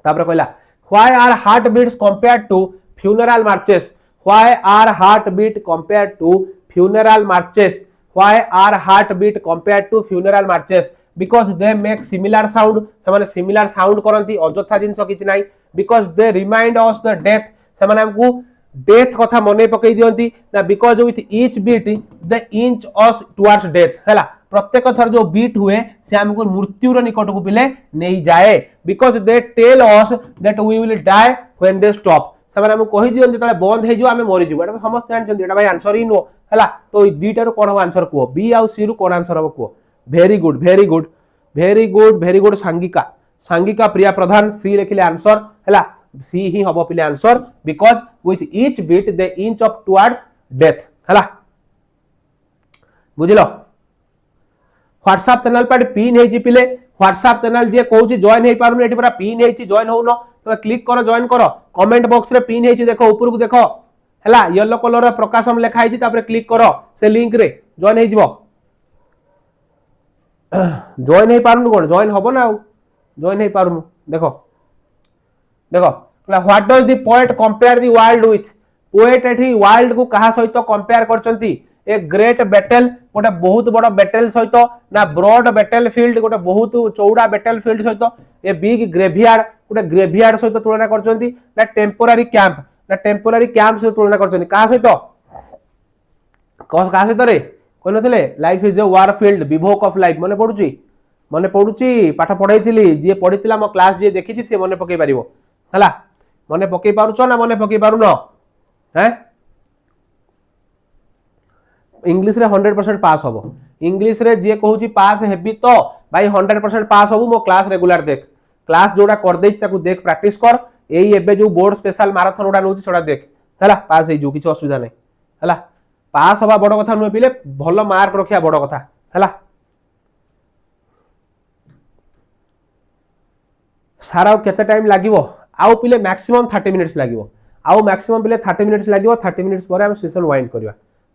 तापर कहला why are heart beats compared to funeral marches why are heart beat compared to funeral marches why are heart beat compared to funeral marches because they make similar sound से similar sound करती अजथा जिनस किछि नाही because they remind us the death से हमको death कथा मन पकई दियंती ना because with each beat the inch us towards death हैला प्रत्येक थर जो बीट हुए से हमको मृत्युर निकट को पिले नहीं जाए because they tell us that we will die when they stop से हमको कहि दियन जतले बंद हे जो हमें मरि जिवो एटा तो समस्त जानछन एटा भाई आंसर ही नो हैला तो ई दुईटा रो कोन आंसर को बी आ सी रो कोन आंसर हो को very good very good very good very good Sangika Sangika Priya Pradhan C लिखले आंसर हैला सी ही हबो पिले answer because with each beat the inch of towards death हैला बुझिलो व्हाट्सएप चैनल पर पिन हे जी पिले व्हाट्सएप चैनल जे कहउची जॉइन हे पारुनी एठी पूरा पिन हे छी जॉइन होउनो तो क्लिक करो जॉइन करो कमेंट बॉक्स रे पिन हे छी देखो ऊपर को देखो हैला येलो कलर रे प्रकाशम लिखा हे छी तापर क्लिक करो से लिंक रे जॉइन हे जीवो जॉइन हे पारुनु कोन जॉइन होबो ना जॉइन हे पारुनु देखो देखो what does the poet compare the world with poet एठी वर्ल्ड को कहा सहित कंपेयर करचंती ए ग्रेट बैटल गोटे बहुत बड़ बैटल सहित ना ब्रॉड बैटल फील्ड गोटे बहुत चौड़ा बैटल फील्ड सहित ए बिग ग्रेवयार्ड गोटे ग्रेवयार्ड सहित तुलना करचंती ना टेम्पोररी कैंप सहित तुलना करचंती कहा सहित कहा सहित रे कहनथले life is a war field bivouac of life मन पड़ुची पाठ पढ़ाई जी पढ़ीला मो क्लास जी देखी सी मन पकई पारिबो हला मन पकई पारुछ ना मन पकई पारुन हैं इंग्लिश रे 100% पास होबो इंग्लिश रे जे कहूची पास हेबी तो भाई 100% पास होबो मो क्लास रेगुलर देख क्लास जोड़ा कर देई ताकू देख प्रैक्टिस कर एई एबे जो बोर्ड स्पेशल मैराथन उडा नउची छोड़ा देख हला पास हे जो किछ असुविधा नै हला पास होबा बड़ कथा नुए पिले भलो मार्क रखिया बड़ कथा हला सारा केते टाइम लागिवो आउ पिले मैक्सिमम 30 मिनिट्स लागिवो आउ मैक्सिमम पिले 30 मिनिट्स लागिवो 30 मिनिट्स परे हम सेशन वाइंड करबा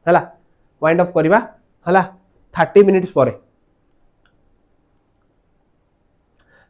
हला वाइंड अप करबा हला 30 मिनिट्स परे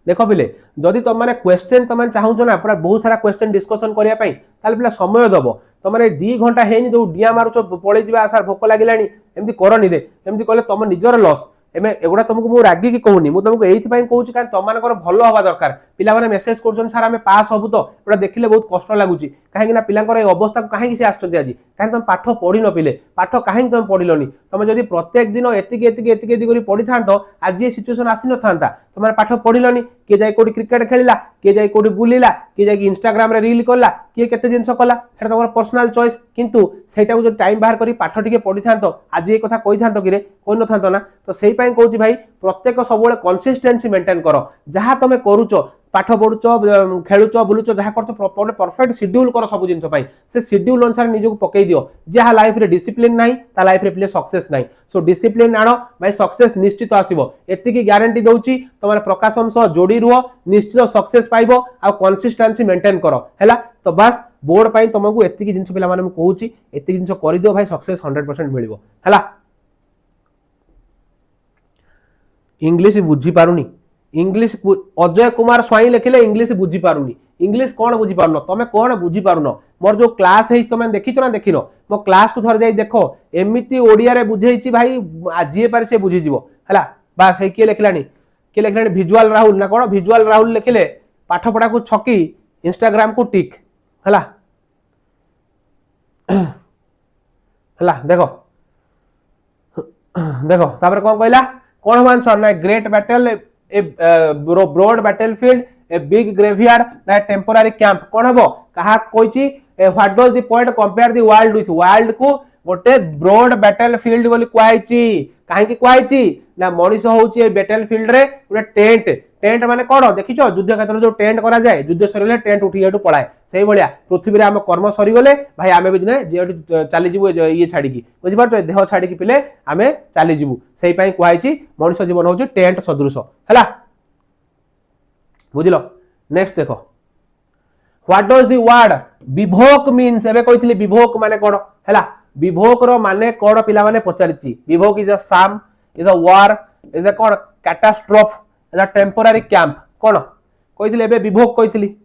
देखो पिले जदि तुम माने क्वेश्चन तुम चाहूचो ना पूरा बहुत सारा क्वेश्चन डिस्कशन करिया पई ताले पिले समय दबो तुम माने 2 घंटा हेनी जो डिया मारुचो पळे जिबा आसार भोक लागिलानी एमती करनी रे एमती कले तुम निजर लॉस एमे एगुडा तुमको मु रागी की कहूनी मु तुमको एथि पई कहूची कारण तुम मानकर भलो हवा दरकार पिला माने मेसेज करछन सर हमें पास होबु तो एटा देखिले बहुत कष्ट लागुची काहे कि ना पिलांकर ए अवस्था को काहे कि से आछथि आजी काहे तुम पाठ पढि न पिले पाठ काहे तुम पढिलोनी तुम जदी प्रत्येक दिन एतिके करी पढि थांतो आज ये सिचुएशन आसी न थांता तुम पाठ पढिलोनी के जाय कोडी क्रिकेट खेलिला के जाय कोडी बुलिला के जाय इंस्टाग्राम रे रील करला के केते जिंस कला हेटा तमर पर्सनल चॉइस किंतु सेटा को जो टाइम बाहर करी पाठ टिके पढि थांतो आज ये कथा कहि थांतो कि रे कोइ न थांतो ना तो सेही पई कहूची भाई प्रत्येक सबले कंसिस्टेंसी मेंटेन करो जहां तुम करूचो पाठ पढुचो खेलुचो बुलुचो जहां करतो परफेक्ट शेड्यूल करो सब जिंस पई से शेड्यूल अनुसार निजको पकई दियो जहां लाइफ रे डिसिप्लिन नाही ता लाइफ रे प्ले सक्सेस नाही सो डिसिप्लिन आनो भाई सक्सेस निश्चित आसीबो एति की गारंटी दउची तमर प्रकाशम सह जोडी रुओ निश्चित सक्सेस पाइबो आ कंसिस्टेंसी मेंटेन करो हैला तो बस बोर्ड पई तुमको एति की जिंस पिला माने म कहूची एति जिंस करि दियो भाई सक्सेस 100% मिलिबो हैला इंग्लिश बुझी पारुनी इंग्लिश अजय कुमार स्वाई लिखिले इंग्लिश बुझी पारुनी इंग्लिश कौन बुझी पारुनो तमे कौन बुझी पारुनो मोर जो क्लास है तमे देखिछो ना देखिनो मो क्लास को थर जाई देखो एमिति ओडिया रे बुझेइची भाई आजिए पारे से बुझी जीवो हला बस हे के लिखलानी विजुअल राहुल ना कोन विजुअल राहुल लिखिले पाठ पढ़ा को छकी इंस्टाग्राम को टिक हला हला देखो देखो तापर कोन कहला कोन आंसर ना great battle a broad battlefield a big graveyard ना टेम्पोररी कैंप कोन हबो कहा कोइची what does the point compare the world with world को गोटे ब्रॉड बैटलफील्ड बोली क्वाइची काहे की क्वाइची ना मनीष होउची ए बैटलफील्ड रे गोटे टेंट टेंट माने कोन देखिछो युद्ध क्षेत्र जो टेंट करा जाय युद्ध सरिले टेंट उठी एटू पळाय सेही भलिया पृथ्वी रे हम कर्म सरी गले भाई आमे भी ने जे चली जीवो ये छाडी की बुझि पारछो देह छाडी की पिले आमे चली जीवु सेही पई क्वाइची मनीष जीवन होउची टेंट सदृश हला बुझिलो नेक्स्ट देखो what does the word bivouac means एबे कहितली विभोक माने कोन हैला विभोक रो माने कोन पिला माने पचारिची विभोक is a psalm is a war is a कोन catastrophe is a temporary camp कोन कहितली एबे विभोक कहितली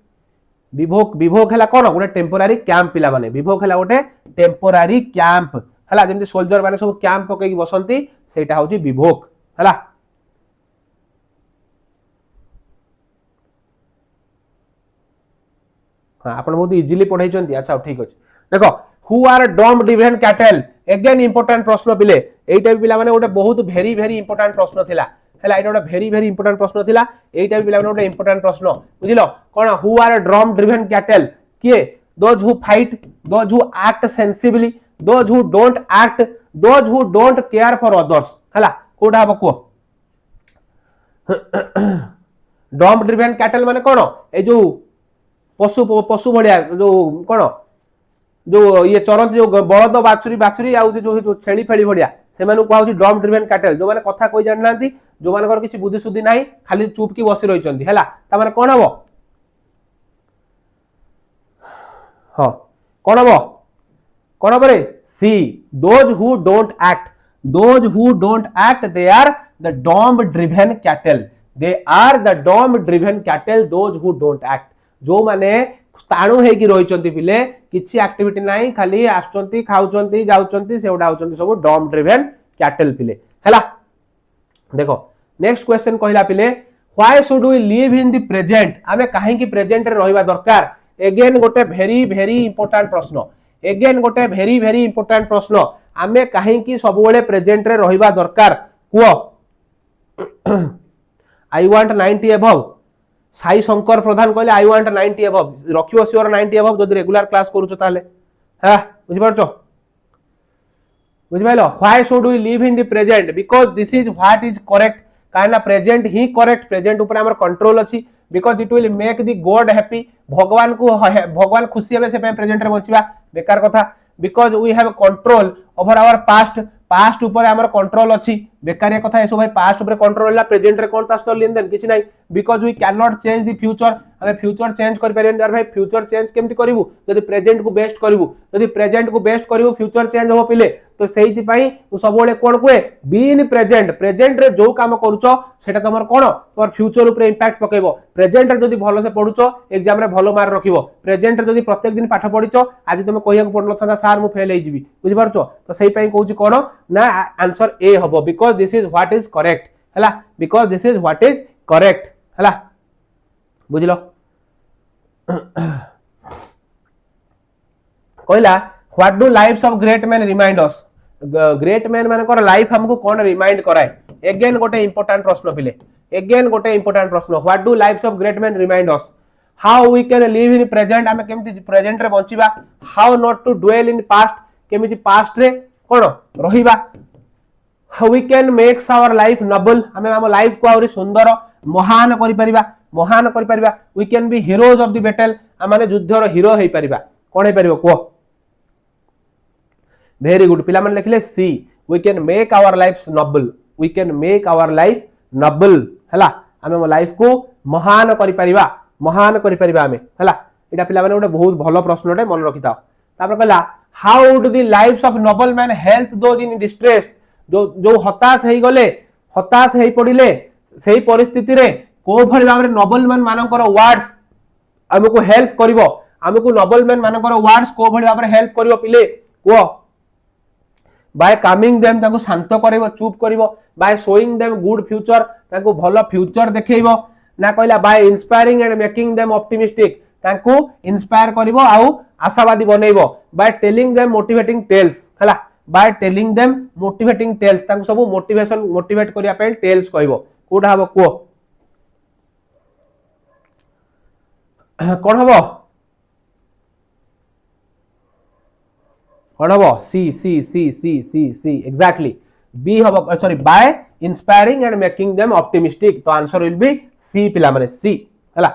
विभोक विभोक हैला कोन गोटे टेम्पोररी कैंप पिला माने विभोक हैला गोटे टेम्पोररी कैंप हैला जेमति सोल्जर माने सब कैंप पकई बसंती सेटा होची विभोक हैला हां आपण बहुत इजीली पढाई चंती अच्छा ठीक अछि देखो who are dumb division cattle again important प्रश्न पिले एटा भी पिला माने गोटे बहुत वेरी वेरी इंपोर्टेंट प्रश्न थिला हैला एटा गोटे वेरी वेरी इंपोर्टेंट प्रश्न थिला एटा भी पिला माने गोटे इंपोर्टेंट प्रश्न बुझिलो कोन who are drum driven cattle के those who fight those who act sensibly those who don't act those who don't care for others हैला कोडा बको ड्रम ड्रिवन कैटल माने कोन ए जो पशु पशु भलिया जो कोन जो ये चरंत जो बळद बाछुरी बाछुरी आ जो छेली फेली भलिया से मानु को होची ड्रम ड्रिवन कैटल जो माने कथा कोइ जान नांती जो मानकर किछि बुद्धि सुद्धि नाही खाली चुप की बसी रहि चंती हैला ता माने कोन हबो हां कोन हबो कोन हबो रे C those who don't act they are the dumb driven cattle they are the dumb driven cattle those who don't act जो माने स्थाणु हेकी रहिचंती पिले किछि एक्टिविटी नाही खाली आछंती खाउचंती जाउचंती सेउडा होचंती सब डॉम ड्रिवन कैटल पिले हैला देखो नेक्स्ट क्वेश्चन कहिला पिले why should we live in the present आमे काहे की प्रेजेंट रे रहिबा दरकार अगेन गोटे वेरी वेरी इंपोर्टेंट प्रश्न अगेन गोटे वेरी वेरी इंपोर्टेंट प्रश्न आमे काहे की सब बेले प्रेजेंट रे रहिबा दरकार कुओ I want 90 above Sai Shankar Pradhan कहले आई वांट 90 अबव रखियो श्योर 90 अबव जदि रेगुलर क्लास करूचो ताले हा बुझि परछो बुझि पाइलो why should we live in the present because this is what is correct काना प्रेजेंट ही करेक्ट प्रेजेंट ऊपर हमर कंट्रोल अछि because it will make the god happy भगवान खुशी हेबे से प्रेजेंट रे बचिबा बेकार कथा because we have control over our past ऊपर हमर कंट्रोल अछि बेकारिया कथा एसो भाई पास्ट ऊपर कंट्रोल होला प्रेजेंट रे कोन तास्तो लेन देन किछि नाही because we can not change the future हमें फ्यूचर चेंज कर परियन यार भाई फ्यूचर चेंज केमति करिवु यदि प्रेजेंट को बेस्ट करिवु यदि प्रेजेंट को बेस्ट करिवु फ्यूचर चेंज हो पिले तो सेहिति पई सब बेले कोन कोए बी इन प्रेजेंट रे जो काम करूचो सेटा तमर कोन तोर फ्यूचर ऊपर इंपैक्ट पकेबो प्रेजेंट रे जदि भलो से पढुचो एग्जाम रे भलो मार्क रखिबो प्रेजेंट रे जदि प्रत्येक दिन पाठ पढिचो आज तुम कहिया को पढलो था सर मु फेल हे जिवि बुझि परछो तो सेहि पई कहूची कोन ना आंसर ए हबो because this is what is correct हला because this is what is correct हला बुझिलो कहला what do lives of great man remind us great man माने कर लाइफ हमको कोन रिमाइंड कराए अगेन गोटे इंपोर्टेंट प्रश्न पिले अगेन गोटे इंपोर्टेंट प्रश्न what do lives of great man remind us how we can live in present हमें केमति प्रेजेंट रे बंचिबा how not to dwell in past केमति पास्ट रे कोन रहिबा how we can makes our life noble हमें हम लाइफ को और सुंदर महान करि परिबा we can be heroes of the battle माने युद्ध रो हीरो हेई परिबा कोन हेई परिबो को वेरी गुड पिला मन लिखले C we can make our life noble we can make our life noble हला हमें लाइफ को महान करि परिबा हमें हला एटा पिला माने गोटे बहुत भलो प्रश्नटे मन रखिता तापर कहला how would the lives of noble man help those in distress जो हताश हेई पडिले सेही परिस्थिति रे को भली भाबरे नोबल मैन मानकर वर्ड्स हमको हेल्प करिवो हमको नोबल मैन मानकर वर्ड्स को भली भाबरे हेल्प करिवो पिले को बाय कामिंग देम ताको शांत करिवो चुप करिवो by showing them good future ताको भलो फ्यूचर देखैबो ना कहला by inspiring and making them optimistic ताको इंस्पायर करिवो आउ आशावादी बनैबो by telling them motivating tales हला by telling them motivating tales ताको सब मोटिवेट करिया पे टेल्स कहबो कोडा हबो को कोन हबो सी एग्जैक्टली बी हबो sorry by inspiring and making them optimistic तो आंसर विल बी सी पिला माने सी हला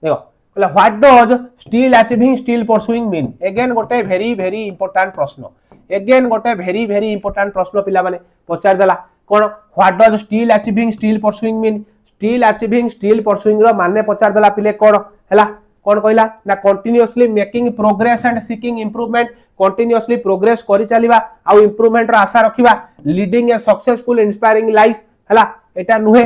देखो कहला what does still achieving still pursuing mean again गोटे वेरी वेरी इंपोर्टेंट प्रश्न अगेन गोटे वेरी वेरी इंपोर्टेंट प्रश्न पिला माने पचार देला कोन what does still achieving still pursuing mean still achieving still pursuing रो माने पचार देला पिले कोन हला कौन कहला ना continuously making progress and seeking improvement continuously progress करि चलिबा आ इंप्रूवमेंट रो आशा रखिबा leading a successful inspiring life हला एटा नुहे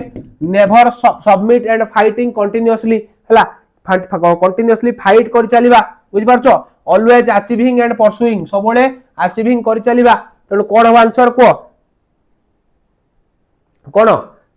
never submit and fighting continuously हला कंटिन्यूअसली फाइट करि चलिबा बुझि पारछो ऑलवेज अचीविंग एंड परसुइंग सबोले अचीविंग करि चलिबा तण कोन हो आंसर को कोन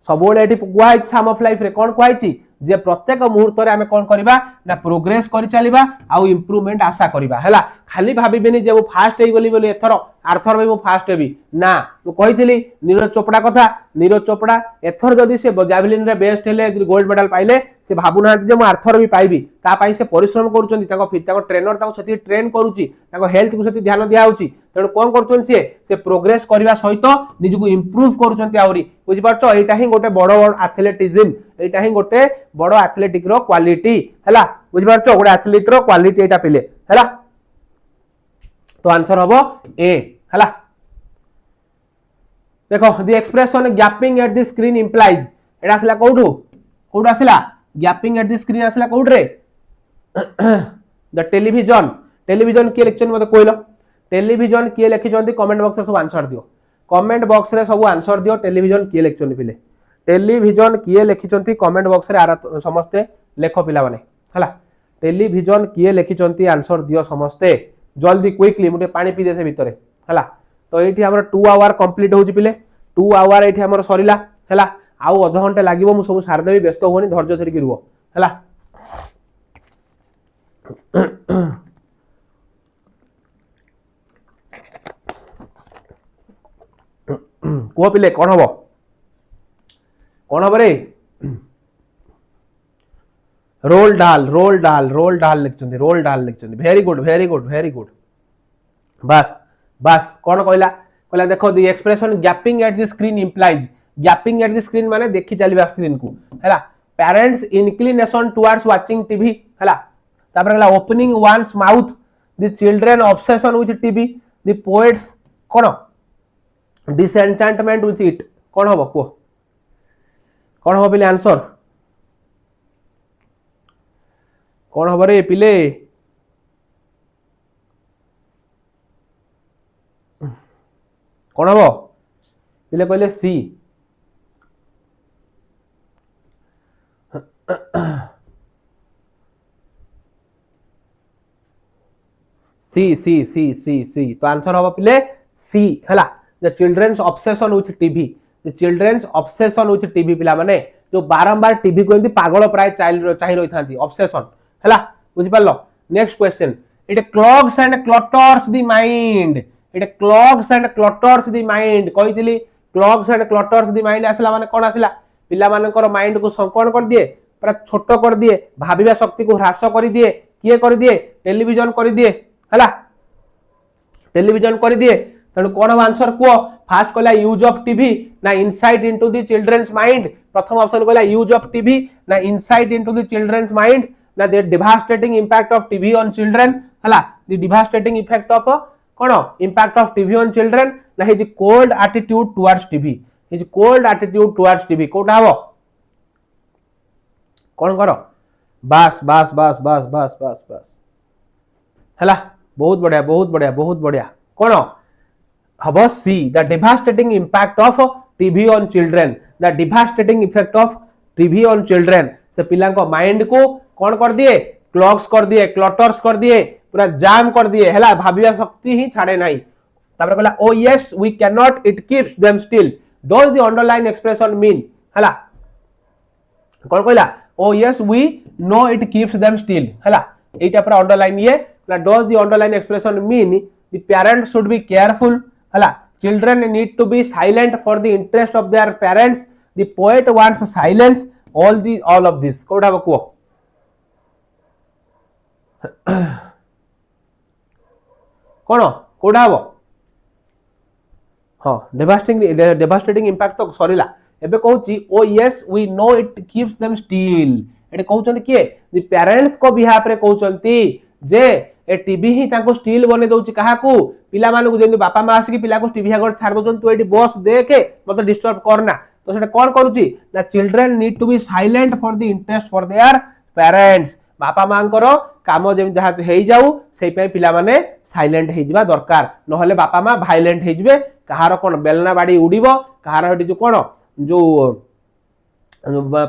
सबोले एठी कुआई साम ऑफ लाइफ रे कोन कुआई जे प्रत्येक मुहूर्त रे आमे कोन करिबा ना प्रोग्रेस करि चलिबा आ इंप्रूवमेंट आशा करिबा हला खाली भाबिबेनी जे वो फास्ट हे गली बोली एथरो आर्थर भी फास्ट हेबी ना तो कहिथिली नीरज चोपड़ा कथा नीरज चोपड़ा एथर जदी से जैवलिन रे बेस्ट हेले गोल्ड मेडल पाइले से भाबुना जे मु आर्थर भी पाइबी ता पाई से परिश्रम करूचंती ताको ट्रेनर ताको सती ट्रेन करूची ताको हेल्थ को सती ध्यान दिया होची तेणु कोन करचन से प्रोग्रेस करबा सहित निजको इंप्रूव करूचंती आउरी बुझि पारछो एटा ही गोटे बड़ एथलेटिज्म एटा ही गोटे बड़ एथलेटिक रो क्वालिटी हला बुझि पारछो गोटे एथलीट रो क्वालिटी एटा पिले हला तो आंसर हबो ए हला देखो the expression gaping at the screen implies एटा असला कोठू असला गैपिंग एट द स्क्रीन असला कोठ रे द टेलीविजन टेलीविजन के लेक्चर मते कोइलो टेलीविजन किए लिखिछंती कमेंट बॉक्स रे सब आंसर दियो कमेंट बॉक्स रे सब आंसर दियो टेलीविजन किए लेक्चर पिले टेलीविजन किए लिखिछंती कमेंट बॉक्स रे समस्ते लेखो पिला माने हला टेलीविजन किए लिखिछंती आंसर दियो समस्ते जल्दी क्विकली मुटे पानी पी दे से भीतर हला तो एठी हमर 2 आवर कंप्लीट होची पिले 2 आवर एठी हमर सरीला हला आउ आधा घंटा लागिवो मु सब सार देबी व्यस्त होनी धैर्य धरि किरबो हला को पिले कोन हबो रे रोल डाल लिखचंदी वेरी गुड बस बस कोन कहला देखो the expression gaping at the screen implies gaping at the screen माने देखि चलीबा स्क्रीन को हला parents inclination towards watching TV हला तापर कहला opening one's mouth the children obsession with TV the poets कोन डिसएन्चेंटमेंट विथ इट कोन हबो को कोन हबो पिले आंसर कोन हबो रे पिले कोन हबो पिले कहले सी सी तो आंसर हबो पिले सी हला the children's obsession with TV the children's obsession with TV पिला माने जो बारंबार टीवी को एंती पागल प्राय चाइल्ड चाहि रही थांती ऑब्सेशन हला बुझि पारलो next question it clogs and clutters the mind it clogs and clutters the mind कहितली clogs and clutters the mind आसला माने कोन आसला पिला मानकर माइंड को संकोण कर दिए पूरा छोट कर दिए भाबिबा शक्ति को ह्रास कर दिए किए कर दिए टेलीविजन कर दिए हला टेलीविजन कर दिए तेणु कौन हम आंसर को फास्ट कहला यूज ऑफ टीवी ना insight into the children's mind प्रथम ऑप्शन कहला यूज ऑफ टीवी ना insight into the children's minds ना the devastating impact of TV on children हला द डिवास्टेटिंग इफेक्ट ऑफ कोन impact of TV on children ना his cold attitude towards TV his cold attitude towards TV कोटा हबो कोन करो बस बस बस बस बस बस बस हला बहुत बढ़िया कोन हबो see the devastating impact of TV on children the devastating effect of TV on children से पिला को माइंड को कौन कर दिए क्लॉग्स कर दिए क्लटर्स कर दिए पूरा जाम कर दिए हला भाबिया शक्ति ही छाड़े नाही तापर कहला oh yes we can not it keeps them still does the underline expression mean हला कौन कहला oh yes we know it keeps them still हला एटा पूरा अंडरलाइन ये does the underline expression mean the parents should be careful हला children need to be silent for the interest of their parents the poet wants silence all of this कोडा बको कोन कोडा हबो हां devastating impact तो सरीला एबे कहूची oh yes we know it keeps them still एटे कहउचंती के द पेरेंट्स को बिहाफ रे कहउचंती जे ए टीवी ही ताको स्टील बने दउची काहा को पिला मानु को जेंदी बापा मा आसी कि पिला को टीवी आगर छाड़ दउचन तू एटी बॉस देखे मत डिस्टर्ब करना तो सेटा कोन करूची ना children need to be silent for the interest for their parents बापा मांकर काम जेम जहा हेई जाऊ सेई पे पिला माने साइलेंट हेई जिबा दरकार नहले बापा मा वायलेंट हेई जिवे कहार कोन बेलना बाड़ी उड़ीबो कहार हटी जो कोन जो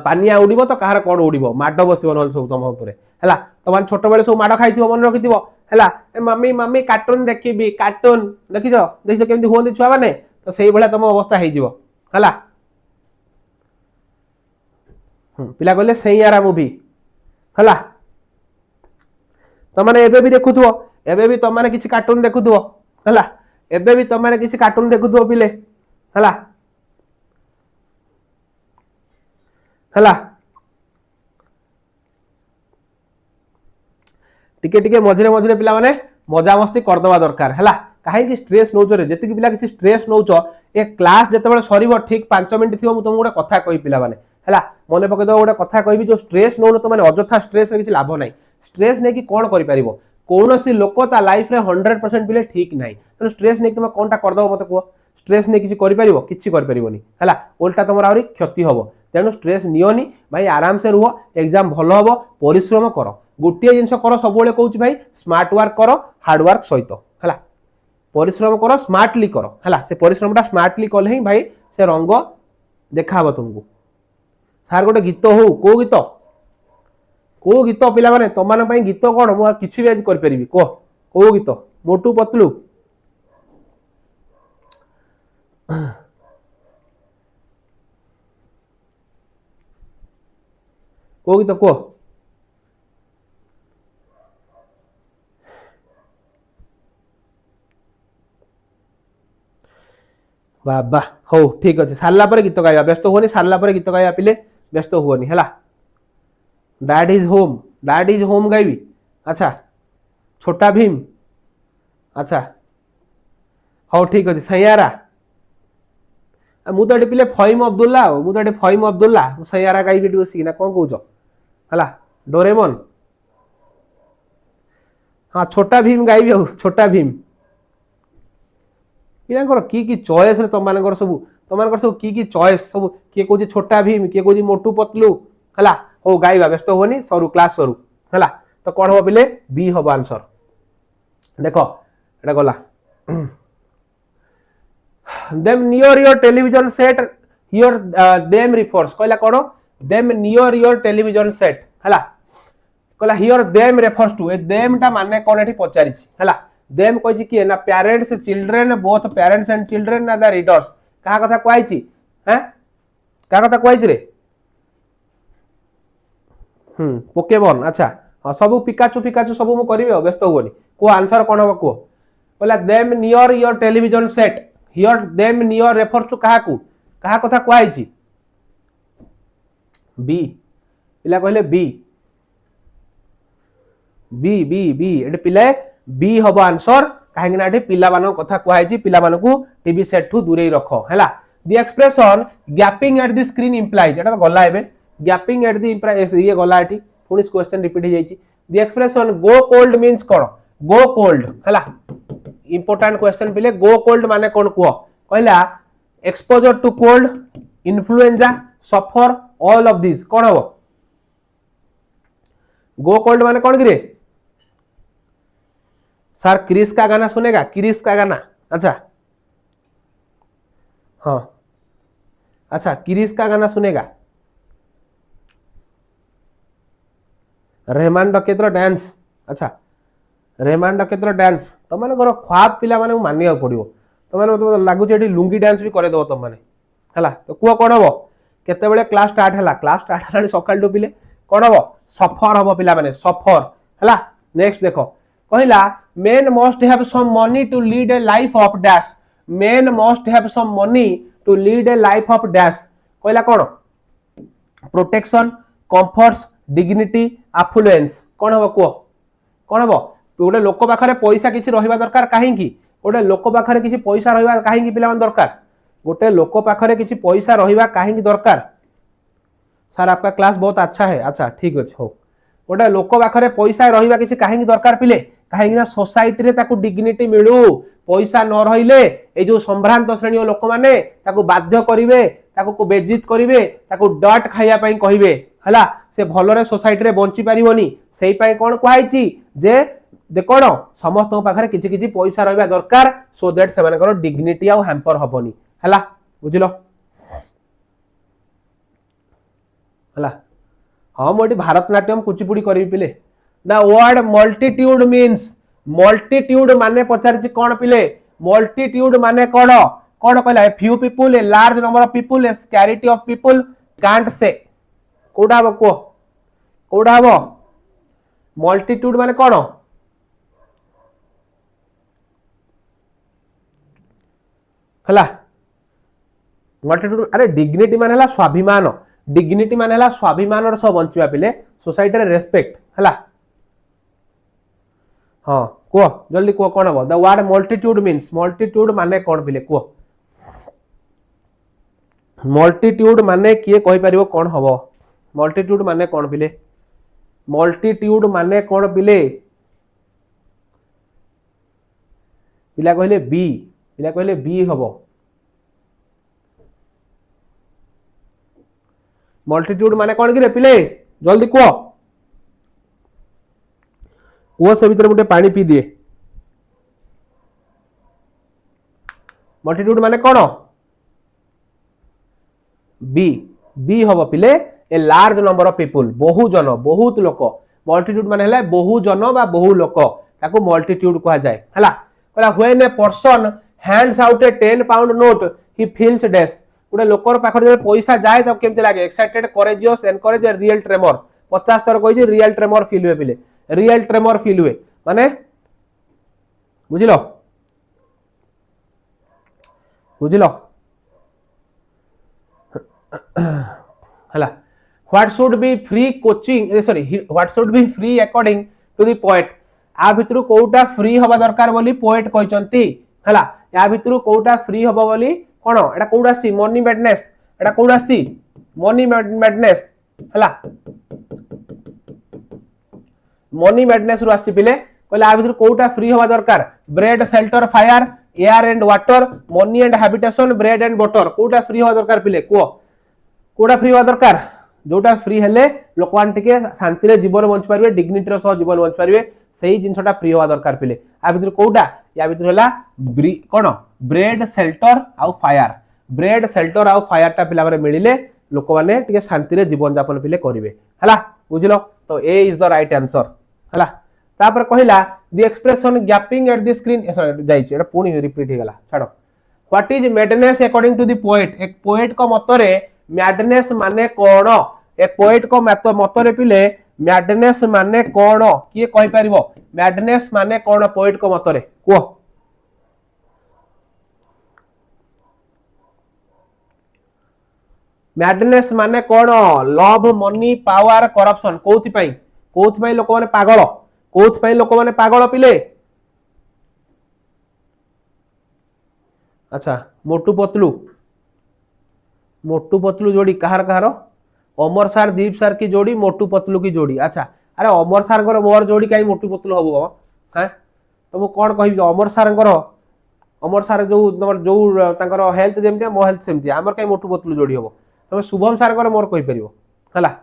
पानिया उड़ीबो तो कहार कोन उड़ीबो माड बसिबो नहले सब तम ऊपर हैला तमान छोट बेले सब माड खाइथिबो मन रखिथिबो हैला मम्मी मम्मी कार्टून देखिबी कार्टून देखिजो देखिजो केमति होंदी छुआ माने तो सेई भला तम अवस्था हेई जिवो हैला पिला कहले सैयारा मूवी हैला तमाने एबे भी देखुथुओ एबे भी तमाने किछि कार्टून देखुथुओ हैला एबे भी तमाने किछि कार्टून देखुथुओ पिले हैला हैला टिके टिके मझिरे मझिरे पिला माने मजा मस्ती कर दवा दरकार हैला काहे कि स्ट्रेस नौचो रे जति कि पिला किछि स्ट्रेस नौचो ए क्लास जते बेले सरीबो ठीक 5 मिनिट थिबो मु तुम गोटे कथा कहि पिला माने हैला मने पके दो गोटे कथा कहबी जो स्ट्रेस नौन तो माने अजथा स्ट्रेस रे किछि लाभ नै स्ट्रेस नै कि कोन करि परिबो कोनोसी लोक ता लाइफ रे 100% पिले ठीक नै तो स्ट्रेस नै कि तुम कोनटा कर दो मते को स्ट्रेस नै किछि करि परिबो किछि कर परिबोनी हैला उल्टा तमर आउरी क्षति हबो तेनु स्ट्रेस नियोनी भाई आराम से रुहो एग्जाम भलो हबो परिश्रम करो गोटे जिंस करो सब बेले कहूची भाई स्मार्ट वर्क करो हार्ड वर्क सहित हैला परिश्रम करो स्मार्टली करो हैला से परिश्रमटा स्मार्टली कले ही भाई से रंग देखाबो तुमको सार गोटे गीत हो को गीत पिला माने तमान पई गीत कोन मु किछि भी आज कर परिबी को गीत मोटू पतलू को गीत को बाबा हो ठीक अच्छे सारा पर गीत गाइबा व्यस्त होनी सारा पर गीत गाइबा पिले व्यस्त हुओनी हैला डैड इज होम गाइबी अच्छा छोटा भीम अच्छा हो ठीक अच्छे सैयारा मु तो पिले फहीम अब्दुल्ला मु तो फहीम अब्दुल्ला सैयारा गाइबी बसिक ना कौन कौच हैला डोरेमन हाँ छोटा भीम गाइबी हो छोटा भीम पिलांकर की चॉइस रे तमानकर सब की चॉइस सब किए कहूँ छोटा भीम किए कहूँ मोटू पतलू हैला हो गाइबा व्यस्त होनी सरू क्लास सरू हैला तो कौन हम पिले बी हम आंसर देखो एटा गला them near your television set here them refers कहला कौन them near your television set हैला कहला here them refers to a them टा माने कौन एठी पचारि हैला देम कहि कि ना parents children both parents and children ना द रीडर्स कहा कथा कहै हैं कहा कथा कहै रे पोकेमॉन अच्छा हां सब पिकाचू सब मु करिवे व्यस्त होनी को आंसर कोन हो को बोला them near your television set here them near refers to कहा कथा कहै बी पिला कहले बी बी बी बी एटे पिले बी हबो आंसर काहे ना एटे पिला मानन कथा कहै पिला मानन को टीवी सेट ठू दूरे रखो हैला the expression gaping at the screen implies एटा गला एबे गैपिंग एट द इंप्लाइज ये गला एठी पुनी क्वेश्चन रिपीट हो जाई the expression go cold means कोन गो कोल्ड हैला इंपोर्टेंट क्वेश्चन पिले गो कोल्ड माने कोन को कहला exposure to cold influenza suffer all of this कोन हो गो कोल्ड माने कोन गिरे सर क्रिस का गाना सुनेगा क्रिस का गाना अच्छा हाँ अच्छा क्रिस का गाना सुनेगा रहमान डकेतर डांस अच्छा रहमान डकेतर डांस तुम मैंने ख्वाब पिला माने मानिया पड़ो तुम मैंने लगुच लुंगी डांस भी करे दो तुम मैंने है तो कह कौन हम केते क्लास स्टार्ट है क्लास स्टार्ट है सकाल टू पिले कौन हम सफर हम पिला माने सफर है नेक्स्ट देखो कहला men must have some money to lead a life of dash men must have some money to lead a life of dash कहला कौन प्रोटेक्शन कंफर्ट्स डिग्निटी affluence कौन हम कह कौन हम गोटे लोक पाखे पैसा किसी रहा दरकार कहीं गोटे लोक पाखे किसी पैसा रहा कहीं पिला दरकार गोटे लोक पाखे किसी पैसा रहा कहीं दरकार सर आपका क्लास बहुत अच्छा है अच्छा ठीक अच्छे हो गोटे लोक पाखे पैसा रहा किसी कहीं दरकार पिले कहीं सोसाइटी रे ताकू डिग्निटी मिलू पैसा न रहिले ए जो संभ्रांत श्रेणी लोक माने बाध्य करिवे ताकू बेजित करिवे ताकू डट खाइया पई कहिवे हला से भलरे सोसाइटी रे बंची पारिबोनी सेही पई कोन कहैछि जे देखोण समस्त पाखरे किछि किछि पैसा रहबा दरकार सो दैट से मानकर डिग्निटी आ हैम्पर हबोनी हला बुझिलो हला हां मोटी भारतनाट्यम कुचिपुड़ी करी पिले the word multitude means multitude माने पचारछि कोन पिले मल्टीट्यूड माने कोन कोन कहला a few people a large number of people a scarcity of people can't say कोडा हबो को कोडा हबो मल्टीट्यूड माने कोन हला मल्टीट्यूड अरे डिग्निटी माने हला स्वाभिमान डिग्निटी माने हला स्वाभिमान और सब बंचिबा पिले सोसाइटी रे रेस्पेक्ट हला हां को जल्दी को कोन हबो the word multitude means multitude माने कोन पिले को मल्टीट्यूड माने किए कहि परिबो कोन हबो मल्टीट्यूड माने कोन पिले मल्टीट्यूड माने कोन पिले पिला कहले बी हबो मल्टीट्यूड माने कोन कि रे पिले जल्दी को वो से भीतर मुटे पानी पी दिए मल्टीट्यूड माने कोन बी बी हबो पिले a large number of people बहुजन बहुत लोक मल्टीट्यूड माने हला बहुजन बा बहु लोक ताको मल्टीट्यूड कहा जाय हला कहला when a person hands out a 10 pound note he feels डेस गुडे लोकर पाखर जे पैसा जाय त केमते लागे excited courageous encourage a real tremor 50 थर कहि जे रियल ट्रेमर फील हुए पिले रियल ट्रेमर फील हुए माने बुझिलो बुझिलो हला what should be free coaching sorry what should be free according to the poet आ भितरु कोउटा फ्री हबा दरकार बोली पोएट कहचंती हला या भितरु कोउटा फ्री हबा बोली कोन एटा कोउडा सी मनी मैडनेस एटा कोउडा सी मनी मैडनेस हला मनी मैडनेस रु आसी पिले कहले आ भितर कोउटा फ्री हवा दरकार bread shelter fire air and water money and habitation bread and water कोउटा फ्री हवा दरकार पिले को कोउटा फ्री हवा दरकार जोटा फ्री हेले लोकवान टिके शांति रे जीवन बंच पारिबे डिग्निटी रो सह जीवन बंच पारिबे सेही जिंसटा फ्री हवा दरकार पिले आ भितर कोउटा या भितर हला कोन ब्रेड शेल्टर आ फायर ब्रेड शेल्टर आ फायर टा पिला माने मिलिले लोक माने टिके शांति रे जीवन यापन पिले करिवे हला बुझिलो तो A is the right answer हला तापर कहिला the expression gaping at the screen sorry जाइछ एटा पुनी रिपीट हे गला छाडो what is madness according to the poet एक पोएट को मतरे मैडनेस माने कोन एक पोएट को मतरे पिले मैडनेस माने कोन किए कहि परिबो मैडनेस माने कोन पोएट को मतरे को मैडनेस माने कोन लव मनी पावर करप्शन कोथि पई लोक माने पागल कोथि पई लोक माने पागल पिले अच्छा मोटू पतलू जोड़ी कहार कहार अमर सार दीप सार की जोड़ी मोटू पतलू की जोड़ी अच्छा अरे अमर सार मोर जोड़ी कहीं मोटू पतलू हबो हां तो मु कोन कहि अमर सार जो तांकर हेल्थ जेमतिया मो हेल्थ सेमतिया हमर कहीं मोटू पतलू जोड़ी हबो तमे शुभम सार मोर कहि परिबो हला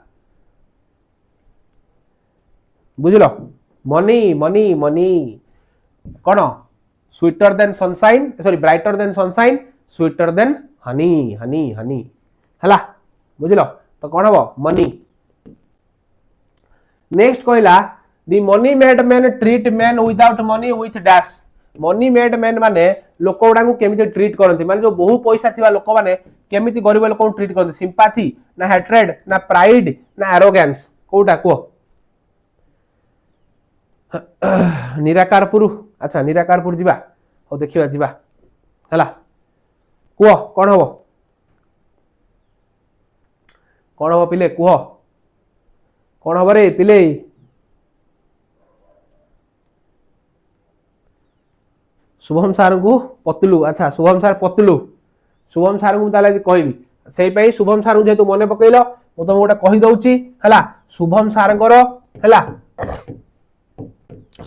बुझलो मनी मनी मनी कोन sweeter than sunshine sorry brighter than sunshine sweeter than honey honey honey हला बुझलो तो कोन हबो मनी नेक्स्ट कहला the money made man treat man without money with dash money made man माने लोक गुडा को केमिति ट्रीट करंती माने जो बहु पैसा थिबा लोक माने केमिति गरीब लोक को ट्रीट करंती सिंपैथी ना हेट्रेड ना प्राइड ना एरोगेंस कोटा को निराकारपुर अच्छा निराकारपुर जीवा हो देखिबा जीवा हला कुह कोन हबो पिले कुह कोन हबो रे पिले शुभम सार को पतलू अच्छा शुभम सार को ताले कहबी सेही पई शुभम सार जेतु मने पकैलो मु तुम गोटे कहि दउची हला शुभम सार को हला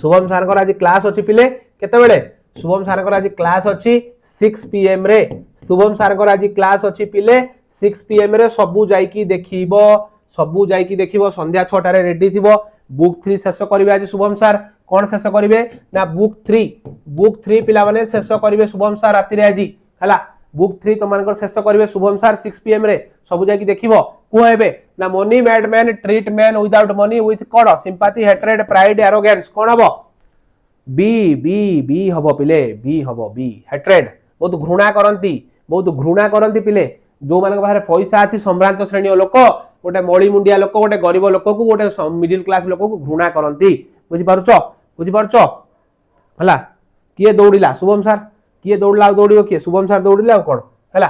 शुभम सार को आज क्लास अछि पिले केते बेले शुभम सार को आज क्लास अछि 6 pm रे शुभम सार को आज क्लास अछि पिले 6 pm रे सबु जाई की देखिबो सबू जाई देखिबो संध्या 6 रे रेडी थिबो बुक 3 शेष करिवे आज शुभम सर कोन शेष करिवे ना बुक 3 पिला माने शेष करिवे शुभम सर राति रे आज हला बुक 3 तमानकर शेष करिवे शुभम सर 6 pm रे सबू जाई देखिबो को हेबे ना money madman treat man without money with कोन सिंपैथी हेट्रेड प्राइड एरोगेंस कोन हबो बी हबो पिले बी हबो बी हेट्रेड बहुत घृणा करंती पिले जो मानक बाहर पैसा अछि सम्भ्रांत श्रेणी लोक गोटे मळी मुंडिया लोक गोटे गरीब लोक को गोटे मिडिल क्लास लोक को घृणा करंती बुझि पारुचो हला किए दौड़िला शुभम सर किए दौड़ला दौड़ियो किए शुभम सर दौड़िला कोन हला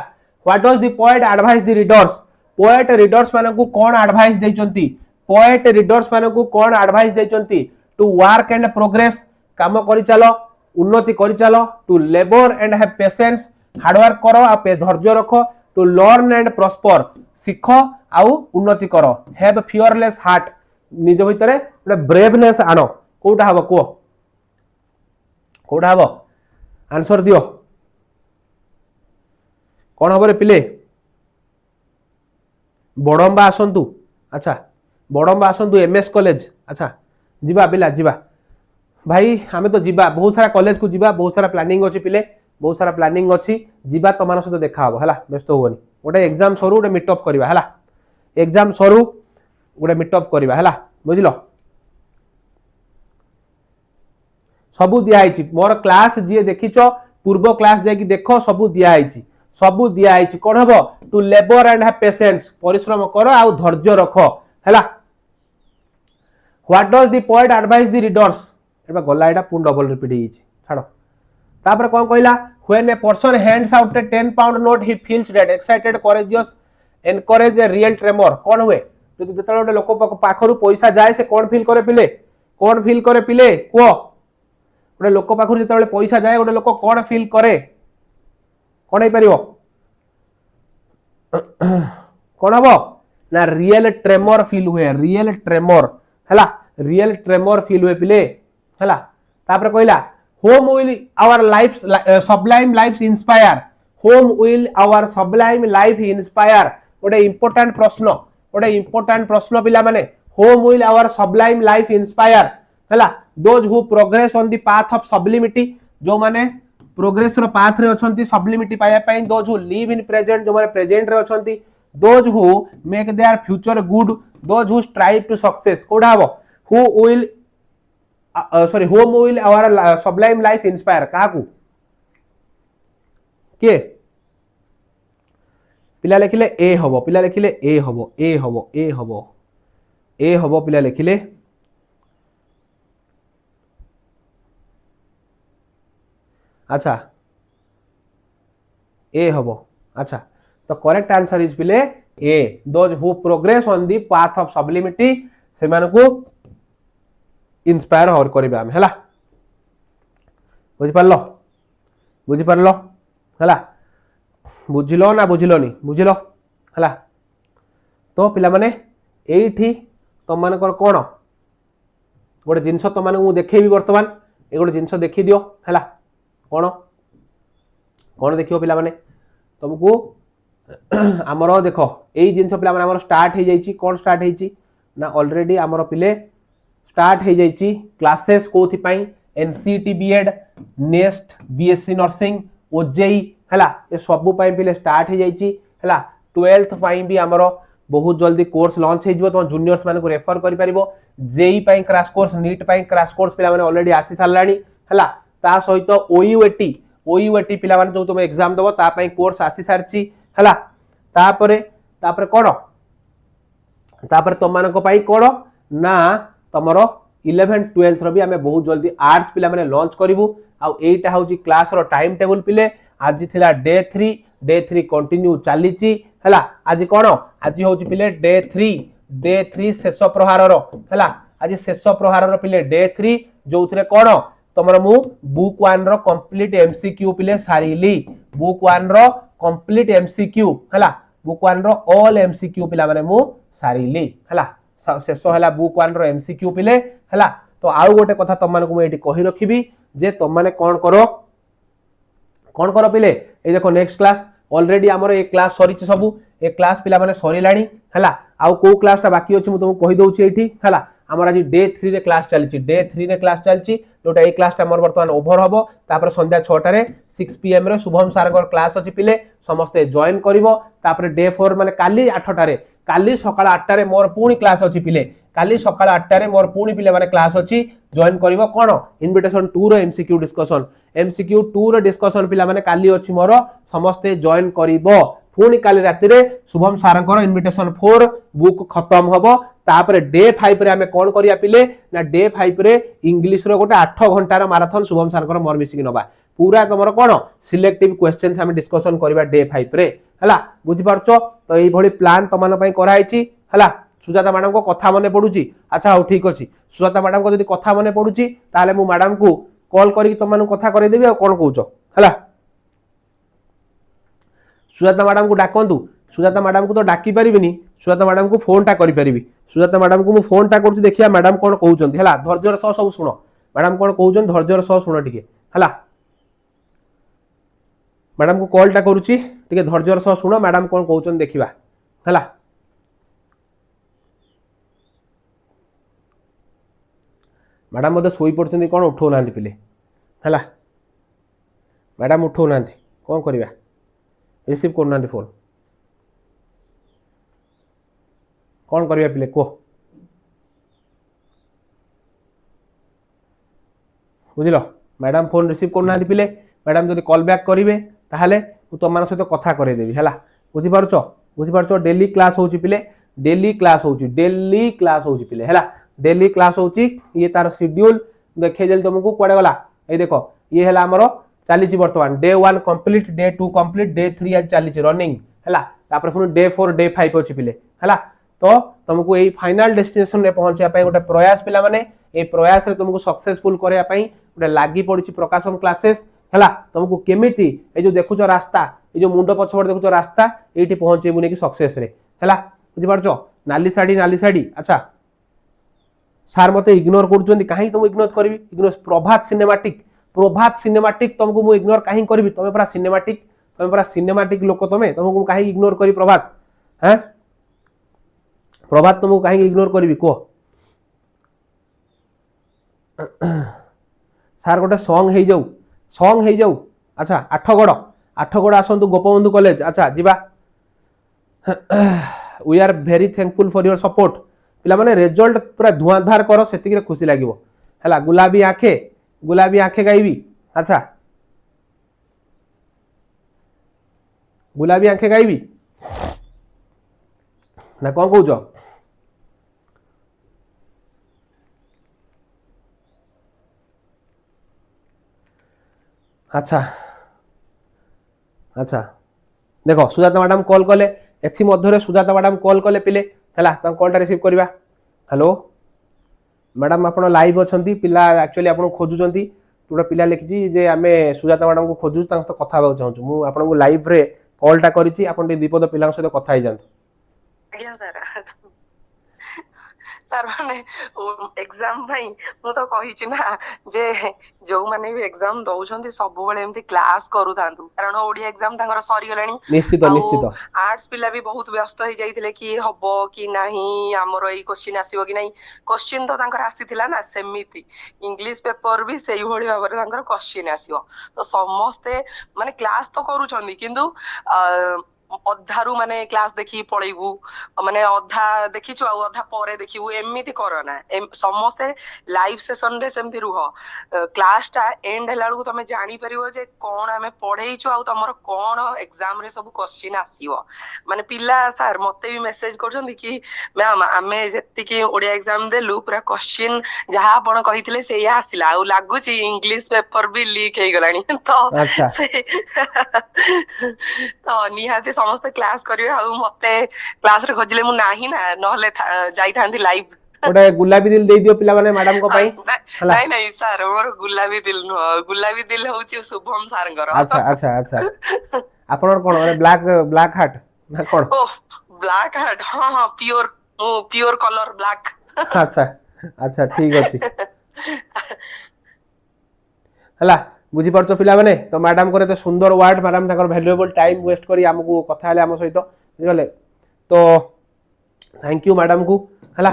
what was the poet advice the readers poet readers मानकू कोन एडवाइस दैचंती पोएट रीडर्स मानकू कोन एडवाइस दैचंती टू वर्क एंड प्रोग्रेस काम करि चलो उन्नति करि चलो to labour and have patience hard work करो आ धैर्य रखो टू लर्न एंड प्रॉस्पर सीख आउ उन्नति करो हैव फियरलेस हार्ट निज भितरे गोटे ब्रेवनेस आनो कोटा हबो कोटा हबो आंसर दियो कोन हबो रे पिले बडंबा आसंतु अच्छा बडंबा आसंतु एमएस कॉलेज अच्छा जिबा पिला जिबा भाई हमें तो जीवा बहुत सारा कॉलेज को जीवा बहुत सारा प्लानिंग अच्छी पिले बहुत सारा प्लानिंग अच्छी जीवा तुम सहित देखा हम है व्यस्त होनी गोटे एग्जाम सरू गोटे मीटअप करवा है एग्जाम सरू गोटे मीटअप करवा है बुझल सबू दिखाई मोर क्लास जी देखिच पूर्व क्लास जाकि देख सबू दिखाई कौन हम to labour and have patience परिश्रम कर आ धैर्य रख है what does the poet advice the readers एबा गला एटा पुन डबल रिपीट ही छाड़ो तापर कोन कहला when a person hands out a 10 pound note he feels that excited courageous encourage a real tremor कोन हुए जदि जेतले गोटे लोक पाखरु पैसा जाय से कोन फील करे पिले को गोटे लोक पाखरु जेतले पैसा जाय गोटे लोक कोन फील करे कोन हे परियो कोन हबो ना रियल ट्रेमर फील हुए रियल ट्रेमर फील हुए पिले हला तापर कहला whom will our life sublime life inspire whom will our sublime life inspire गोटे इंपोर्टेंट प्रश्न पिला माने whom will our sublime life inspire हला those who progress on the path of sublimity जो माने प्रोग्रेस रो पाथ रे अछंती सब्लिमिटी पाया पई those who live in present जो माने प्रेजेंट रे अछंती those who make their future good those who strive to success कोडा हबो who will sorry whom will our sublime life inspire काकू के पिला लिखिले ए हबो पिला लिखिले अच्छा ए हबो अच्छा तो करेक्ट आंसर इज पिले A those who progress on the path of sublimity से मानको इंस्पायर और करिबा हम हला बुझि पारलो हला बुझिलो ना बुझिलोनी बुझिलो हला तो पिला माने एठी तम मानकर कोन गोटे जिंस तम माने मु देखेबी वर्तमान ए गोटे जिंस देखि दियो हला कोन देखियो पिला माने तुमको आमर देखो एई जिंस पिला माने आमर स्टार्ट हे जाईची कोन स्टार्ट हेची ना ऑलरेडी आमर पिले स्टार्ट हो जाइए क्लासेस कोथि पाई NCT BEd next BSc nursing OJEE हला ये सब पाई पिले स्टार्ट हो जाइए हला 12th पाई भी हमरो बहुत जल्दी कोर्स लॉन्च हो जिवो तुम जूनियर्स मान को रेफर करि परिबो जेई पाई क्रैश कोर्स नीट पाई क्रैश कोर्स पिला माने ऑलरेडी आसी सालानी हला ता सहित ओयूएटी पिला माने जो तुम एग्जाम दबो ता पाई कोर्स आसी सारची हला तापरे कोन तापर तुम मान को पाई कोन ना तमरो 11 12th रो भी हमें बहुत जल्दी आर्ट्स पिला माने लॉन्च करिवु आ एटा होची क्लास रो टाइम टेबल पिले आज थिला डे 3 कंटिन्यू चालीची हला आज कोन आज होची पिले डे 3 शेष प्रहार रो हला आज शेष प्रहार रो पिले डे 3 जोथरे कोन तमरो मु बुक 1 रो कंप्लीट एमसीक्यू पिले सारीली बुक 1 रो कंप्लीट एमसीक्यू हला बुक 1 रो ऑल एमसीक्यू पिला माने मु सारीली हला शेष है बुक 1 रो एमसीक्यू पिले हला तो आउ गोटे कथा तुम मानक मुझे कही रखी जे तुम मैंने कौन करो पिले ये देखो नेक्स्ट क्लास ऑलरेडी आमर ए क्लास सरी सबू ए क्लास पिला माने सरीलाणी हला आउ को क्लासटा बाकी अछि मु तुमको कहि दउछि एठी हला हमर आज डे 3 रे क्लास चलछि डे 3 रे क्लास चलछि जोटा ए क्लासटा मोर वर्तमान ओभर हबो तापर संध्या 6टा रे 6 pm रे शुभम सारगर क्लास अछि पिले समस्ते जॉइन करिवो तापर डे 4 माने काली 8टा रे काली सकाळ 8टा रे मोर पूणी क्लास अछि पिले काली सकाळ 8टा रे मोर पूणी पिले माने क्लास अछि जॉइन करिवो कोन इनविटेशन 2 रे एमसीक्यू डिस्कशन एमसीक्यू 2 रे डिस्कशन पिला माने काली अछि मोर समस्ते जॉइन करिवो पुणी काली राति रे शुभम सारंकर इनविटेशन 4 बुक खत्म हबो तापर डे 5 रे हमें कोन करिया पिले ना डे 5 रे इंग्लिश रो गोटे 8 घंटा रो मैराथन शुभम सारंकर मोर मिसिक नबा पूरा तमरो कोन सिलेक्टिव क्वेश्चंस हम डिस्कशन करबा डे 5 रे हला बुझि पारछो तो एई भली प्लान तमान पई कराइछि हला सुजाता मैडम को कथा मने पडुची अच्छा हो ठीक अछि सुजाता मैडम को जदी कथा मने पडुची ताले मु मैडम को कॉल करी तमान कथा करे देबी आ कोन कहउछो हला सुजाता मैडम को डाकंतु सुजाता मैडम को तो डाकी परिबिनी सुजाता मैडम को फोन टा करि परिबी सुजाता मैडम को मु फोन टा करछि देखिया मैडम कोन कहउछन्ती हला धैर्यर सह सब सुनो मैडम कोन कहउछन धैर्यर सह सुनो टिके हला मैडम को कॉल टा करूची टिके धैर्यर सह सुनो मैडम कोन कहउछन देखिबा हला मैडम मते सोई पड़छन्ती कोन उठो नांती पिले हला मैडम उठो नांती कोन करिबा रिसीव करना फोन कौन करिया पिले को बुझिलो मैडम फोन रिसीव करना पिले मैडम जदि कॉल बैक करिवे ताहाले तुम मान सहित कथा करे देबी हला बुझि पारछो डेली क्लास होउची पिले डेली क्लास होउची पिले हला डेली क्लास होउची ये तार शेड्यूल देखे देल तुमको कोडे गला ए देखो ये हला हमरो चली बर्तमान day 1 complete day 2 complete day 3 आज चली रनिंग हैला तापर पुनी डे 4 डे 5 अछि पिले हैला तो तुमको एई फाइनल डेस्टिनेशन रे पहुंचिया पई गोटे प्रयास पिला माने ए प्रयास रे तुमको सक्सेसफुल करिया पई गोटे लागि पड़िछि प्रकाशन क्लासेस हैला तुमको केमिति ए जो देखुचो रास्ता ए जो मुंडो पछपड़ देखुचो रास्ता एठी पहुंचे बुने कि सक्सेस रे हैला बुझि पारछो नाली साडी अच्छा सार मते इग्नोर करछोंती काहे तुम इग्नोर करबी इग्नोर प्रभात सिनेमैटिक तुमको मु इग्नोर काहे करबी तमे पूरा सिनेमैटिक लोक तुमको काहे इग्नोर करी प्रभात हैं प्रभात तुमको काहे इग्नोर करबी को सार गोटे सॉन्ग हे जाऊ अच्छा आठगड़ आसंतु गोपबंधु कॉलेज अच्छा जीवा we are very thankful for your support पिला माने रिजल्ट पूरा धुआंधार करो सेतिक रे खुशी लागिवो हला गुलाबी आंखें गाइबी अच्छा गुलाबी आंखें गाइबी ना कौन कहूच अच्छा अच्छा देखो सुजाता मैडम कॉल कले एथि मध्य सुजाता मैडम कॉल कले पिले हला ता कॉल रिसीव करबा हेलो मैडम आप लाइव अच्छा पिला एक्चुअली आपको खोजुंट गोटे पिला लिखी जे आम सुजाता मैडम को खोजु कथा चाहूँ मुझे आपको लाइव रे कॉलटा करी आपन दीपद पिला सहित कथा ही जातु सर माने एग्जाम भाई मु तो कहिछि ना जे जो माने भी एग्जाम दउछंती सब बेले एमती क्लास करू थांतु कारण ओडिया एग्जाम तांगर सरी गलानी निश्चित आर्ट्स पिला भी बहुत व्यस्त हो जाइतिले कि हबो कि नाही हमरो ई क्वेश्चन आसीबो कि नाही क्वेश्चन तो तांकर आसीथिला ना सेमिति इंग्लिश पेपर भी सेही भली भाबरे तांकर क्वेश्चन आसीबो तो समस्ते माने क्लास तो करूछंती किंतु अधारू माने क्लास देखी पळैबू माने अधा देखिछु आ अधा परे देखिबू एमिति करना समस्ते लाइव सेशन रे सेमति रुह क्लास टा एंड हला को तमे जानि परिबो जे कोन हमें पढैछु आ तमरो कोन एग्जाम रे सब क्वेश्चन आसीबो माने पिला सर मते भी मेसेज करछन कि मैम हमें जेति कि ओडिया एग्जाम देलु पूरा क्वेश्चन जहा आपण कहितले से या आसिला आ लागुची इंग्लिश पेपर भी लीक हे गलानी तो तो निहाती समस्त क्लास करियो आ मते क्लास रे खोजले मु नाही ना नहले जाई थांती लाइव ओटे गुलाबी दिल दे दियो पिला माने मैडम को पई नहीं नहीं सर मोर गुलाबी दिल नो गुलाबी दिल होची शुभम सारंगर अच्छा अच्छा अच्छा आपन कोन माने ब्लैक हार्ट ना कोन ओ ब्लैक हार्ट हां हां प्योर कलर ब्लैक अच्छा अच्छा ठीक अछि हला बुझी पारछो पिला माने तो मैडम करे तो सुंदर वर्ड मैडम ताकर वैल्यूएबल टाइम वेस्ट करी हमकु कथा हले हम सहित बुझले तो थैंक यू मैडम को हला।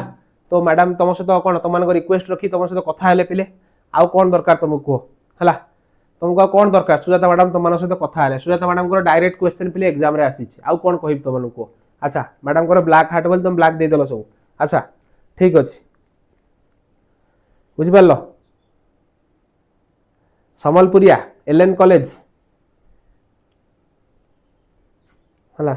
तो मैडम तुम सहित कौन तुम रिक्वेस्ट रखी तुम सहित कथा हेले पिले आउ कौन दरकार तुमको कह हला तुमको कौन दरकार सुजाता मैडम तुम सहित कथा हेले सुजाता मैडम को डायरेक्ट क्वेश्चन पिले एग्जाम रे आसी आउ कौन कहि तुमको अच्छा मैडम को ब्लैक हार्ट बोल तुम ब्लैक दे देलो सब अच्छा ठीक अछि बुझि पारलो समलपुरिया एलएन कॉलेज हला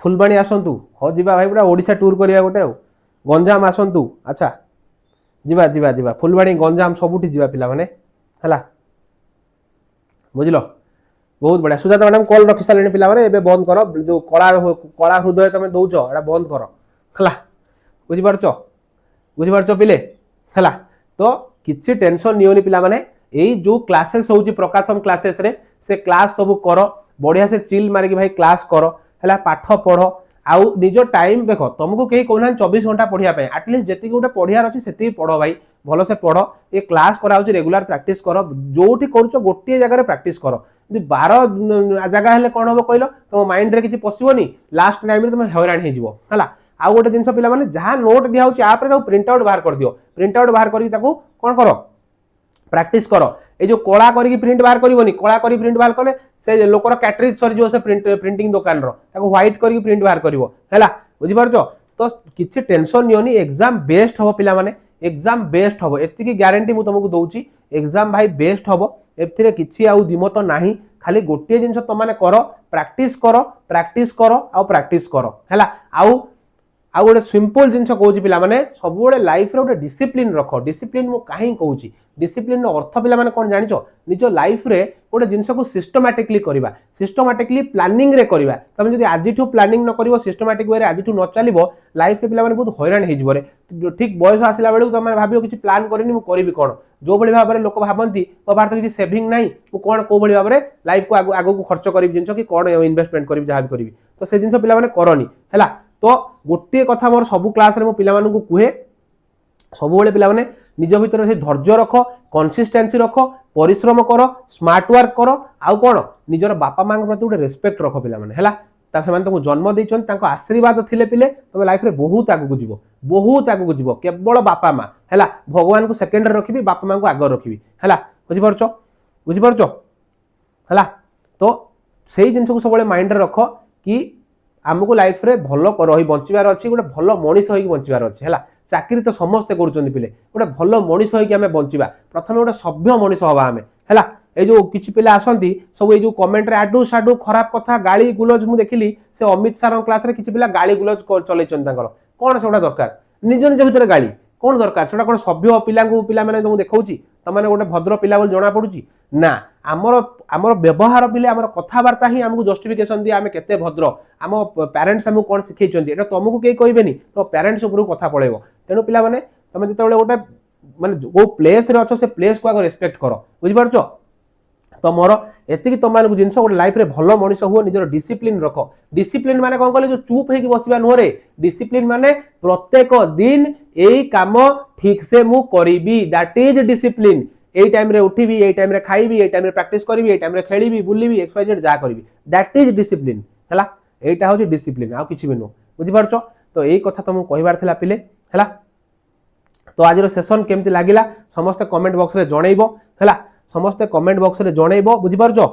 फुलबाणी आसतु हाँ जीवा भाई पूरा ओडिशा टूर करिया गोटे गंजाम आसतु अच्छा जीवा जीवा जीवा फुलबाणी गंजाम सबुठी जीवा पिला माने हला बुझलो बहुत बढ़िया सुजाता मैडम कॉल रखी सारे पिला माने एबे बंद कर जो कला कला हृदय तुम दौच एटा बंद कर हला बुझी पारछ पिले हला तो किछि टेंशन नियोनी पिला माने एई जो क्लासेस होउची प्रकाशम क्लासेस रे से क्लास सब कर बढ़िया से चिल मारिक भाई क्लास कर है पाठ पढ़ आउ निज टाइम देख तुमको कहीं कहना 24 घंटा पढ़िया एटलिस्ट जी गोटे पढ़ियार अच्छी से पढ़ भाई भल से पढ़ ये क्लास कराऊँ रेगुलर प्रैक्टिस कर जो कर गोटे जगह प्रैक्टिस कर 12 जगह हेल्ले कौन हम कहल तुम माइंड रे किसी पशुनी लास्ट टाइम तुम हैरान हो आउ गोटे जिन पिला जहाँ नोट दिखाई आप प्रिंट आउट बाहर कर दियो प्रिंट आउट बाहर कर कौन कर प्रैक्टिस कर ये जो कला करी प्रिंट बाहर करनी कला करी प्रिंट बाहर कले से लोकर कैटरेज सरी से प्रिंटिंग दुकान व्हाइट करी प्रिंट बाहर कर बुझी पारछ तो किसी टेंशन नियोनी एग्जाम बेस्ट हम पिला माने एग्जाम बेस्ट हम एति ग्यारंटी मु तुमको दउची एग्जाम भाई बेस्ट हम एथिरे किछि आउ दिमत नाही खाली गोटे जिंस तुम माने कर प्रैक्टिस कर आउ प्रैक्टिस कर हैला आउ गोटे सिंपल जिन कहूँ पिला माने सब लाइफ रे गोटे डिसिप्लिन रख डिसिप्लिन मु कहीं कहूँ डिसिप्लिन अर्थ पिला माने कौन जानिछ निज लाइफ रे गोटे जिनस को सिस्टमैटिकली करबा सिस्टमैटिकली प्लानिंग रे करबा तमे जदी आजिठू प्लानिंग न करिवो सिस्टमैटिक वे रे आजिठू न चलिवो लाइफ रे पिला माने बहुत हैरान हे जिवरे ठीक बयस आसिला बेलू तमे भाबियो किछि प्लान करनी मु करबी कोन जो भली भाबरे लोक भाबंती ओ भारत किछि सेविंग नाही मु कोन को भली भाबरे लाइफ को आगो को खर्च करबी जिनस कि कोन इन्वेस्टमेंट करबी जहां भी करबी तो से जिनस पिला माने करनी हैला तो गोटे कथा मोर सब क्लास रे मु पिला मानकु कुहे सब बेले पिला माने निज भीतर से धैर्य रख कंसिस्टेंसी रख परिश्रम कर स्मार्ट वर्क कर आउ कौन निजर बापा माँ प्रति गोटे रेस्पेक्ट रख पिला माने हैला से तुमको जन्म देइछन तांको आशीर्वाद थिले पिले तुम लाइफ रे बहुत आगु जीव केवल बापा माँ हैला भगवान को सेकेंड रखिबी बापा माँ को आग रखिबी हैला बुझी पारछ हैला तो सेही जिंस को सब माइंड रे रख कि आमको लाइफ रे भल रही बंचबार अच्छी गोटे भल मनीष होई बंचबार अच्छी है चाकरी तो समस्ते करुँच पिले गोटे भल मनीष होई आम बंचा प्रथम गोटे सभ्य मनीष हवा आम है ये जो किसी पिला आसती सब ये कमेंट रे आडू साडू खराब कथा गाली गुलज मु देखिली से अमित सार क्लास रे किसी पिला गाली गुलज चलैछन कौन से दरकार निज निज भीतर गाली कौन दरकार से कौन सभ्य पिला माने तुमको देखौछि तमाने गोटे भद्र पिला बोल जना पड़ुछि ना आमर व्यवहार पिले आमर कथबार्ता ही आमको जस्टिफिकेशन दिए आम केते भद्र आम पेरेंट्स आमको कौन शिखैछन्ती एटा तुमको केही कहबेनी तो पेरेंट्स ऊपर कथा पळेबो तेणु पिला माने तमे जेतेबेले गोटे माने जो प्लेस रे अच्छो से प्लेस को आगे रेस्पेक्ट कर बुझि पारछो तो मोर एतिकी तुम जिन गोटे लाइफ रे भल मनीष हुआ निजर डिसिप्लिन रख डिसिप्लिन माने कौन कहले जो चुप होगी बसवा नुहरे डिसिप्लिन माने प्रत्येक दिन यही काम ठीक से मु करीबी that is discipline A time रे उठीबी ए टाइम रे खाइबी ए टाइम रे प्रैक्टिस करीबी ए टाइम रे खेलीबी बुलीबी एक्सरसाइज जा करीबी दैट इज डिसिप्लिन हैला एटा होची डिसिप्लिन आ किछि भी नो बुझि पारछो तो एई कथा तुमको कहबार थिला पिले हैला तो आज सेशन केमती लागिला समस्त कमेंट बॉक्स रे जणैबो हैला समस्त कमेंट बॉक्स रे जणैबो बुझि पारछो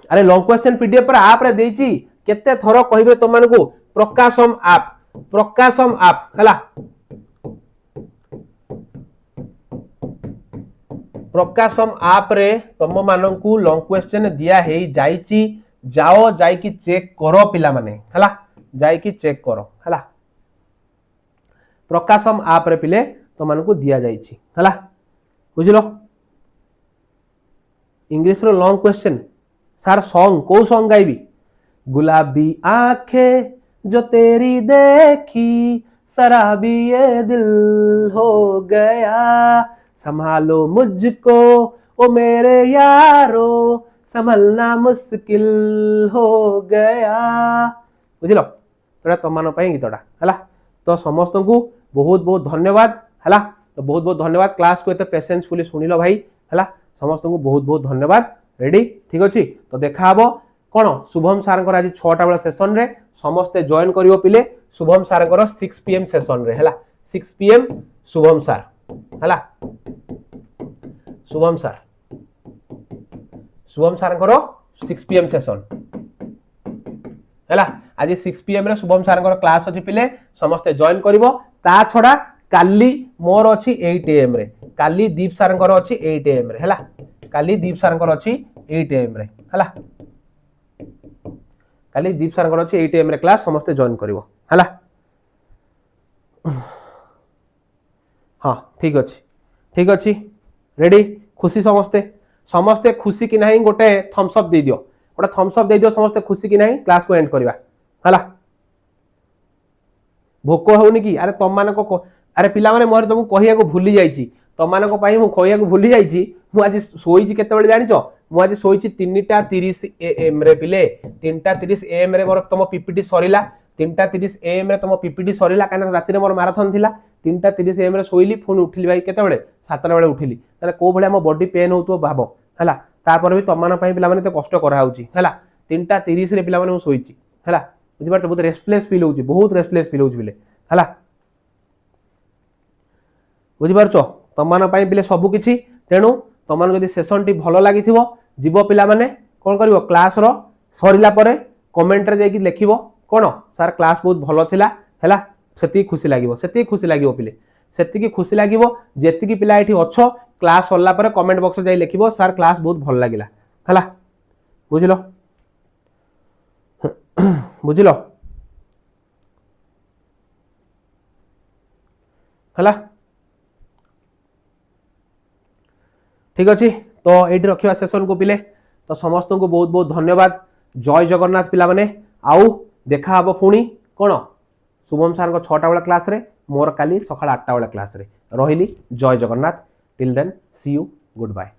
अरे लॉन्ग क्वेश्चन पीडीएफ पर आप रे देइची केते थरो कहिबे तमनको प्रकाशम आप हैला प्रकाशम आप रे तम माननकू लॉन्ग क्वेश्चन दिया हे जाईची जाओ जाईकी चेक करो पिला माने हैला जाईकी चेक करो हैला प्रकाशम आप रे पिले तम माननकू दिया जाईची हैला बुझलो इंग्लिश रो लॉन्ग क्वेश्चन सार सॉन्ग को सॉन्ग गाइबी गुलाबी आंखें जो तेरी देखी शराबी ये दिल हो गया संभालो मुझको ओ मेरे यारो संभलना मुश्किल हो गया बुझलो तोड़ा तमान पई गीतटा हला तो समस्त को बहुत बहुत धन्यवाद हला तो बहुत बहुत धन्यवाद क्लास को एते पेशेंसफुली सुनिलो भाई हला समस्त को बहुत बहुत धन्यवाद रेडी ठीक अछि तो देखा हबो कौन शुभम सार आज 6टा बेला सेशन रे समस्ते जॉइन करियो पिले शुभम सार 6 PM सेशन रे हला 6 PM शुभम सार हला शुभम सार 6 PM सेशन हला आज 6 PM रे शुभम सार क्लास अछि पिले समस्ते जॉइन करिवो ता छडा काली मोर अछि 8 AM रे काली दीप सार अछि 8 AM रे हला काली दीप सार अछि 8 AM रे हला काली दीप सार अछि 8 AM रे क्लास समस्ते जॉइन करिवो हला हां ठीक अछि रेडी खुशी समस्ते खुशी कि नहीं गोटे थम्स अप दे दियो समस्ते खुशी कि नहीं क्लास को एंड करवा हला भोक होनी कि अरे तुम मान को अरे पिला माने मोर तुमको कहिया को भूली जाईची तुम मान को पई मु कहिया को भूली जाईची मु आज सोईची केते बेले जानिचो मु आज सोईची 3:30 AM रे पिले 3:30 AM रे मोर तुम पीपीटी सरीला 3:30 AM रे तुम पीपीटी सरीला काना राति रे मोर मैराथन थिला 3:30 AM रे सोईली फोन उठिली भाई केते बेले 7 बेले उठिली ताले को भले हम बॉडी पेन होतो भाबो हला तापर भी तुम मान पई पिला माने ते कष्ट करा होउची हला 3:30 रे पिला माने मु सोईची हला बुझि बार बहुत रेस्टलेस फील होउची बहुत रेस्टलेस फील होउची बिले हला बुझि पारछ तुम मान पई बिले सब किछि तेनु तुम मान जदी सेशन टी भलो लागि थिवो जीवो पिला माने कोन करिवो क्लास रो सरिला परे कमेंट रे जाई लिखिवो कोन सर क्लास बहुत भलो थिला हला सेती खुशी लागिवो पिले सेती खुशी लागिवो जेती की पिला एठी अछो क्लास सरला परे कमेंट बॉक्स रे जाई लिखिवो सर क्लास बहुत भलो लागिला हला बुझिलो हला ठीक अच्छी तो ये रखा सेशन को पिले तो समस्त को बहुत बहुत धन्यवाद जय जगन्नाथ पिला माने आउ देखा हम पुणी कौन शुभम सार 6टा बेला क्लास रे मोर काली सकाळ 8टा बेला क्लास रे रहिली जय Jagannath till then see you good bye.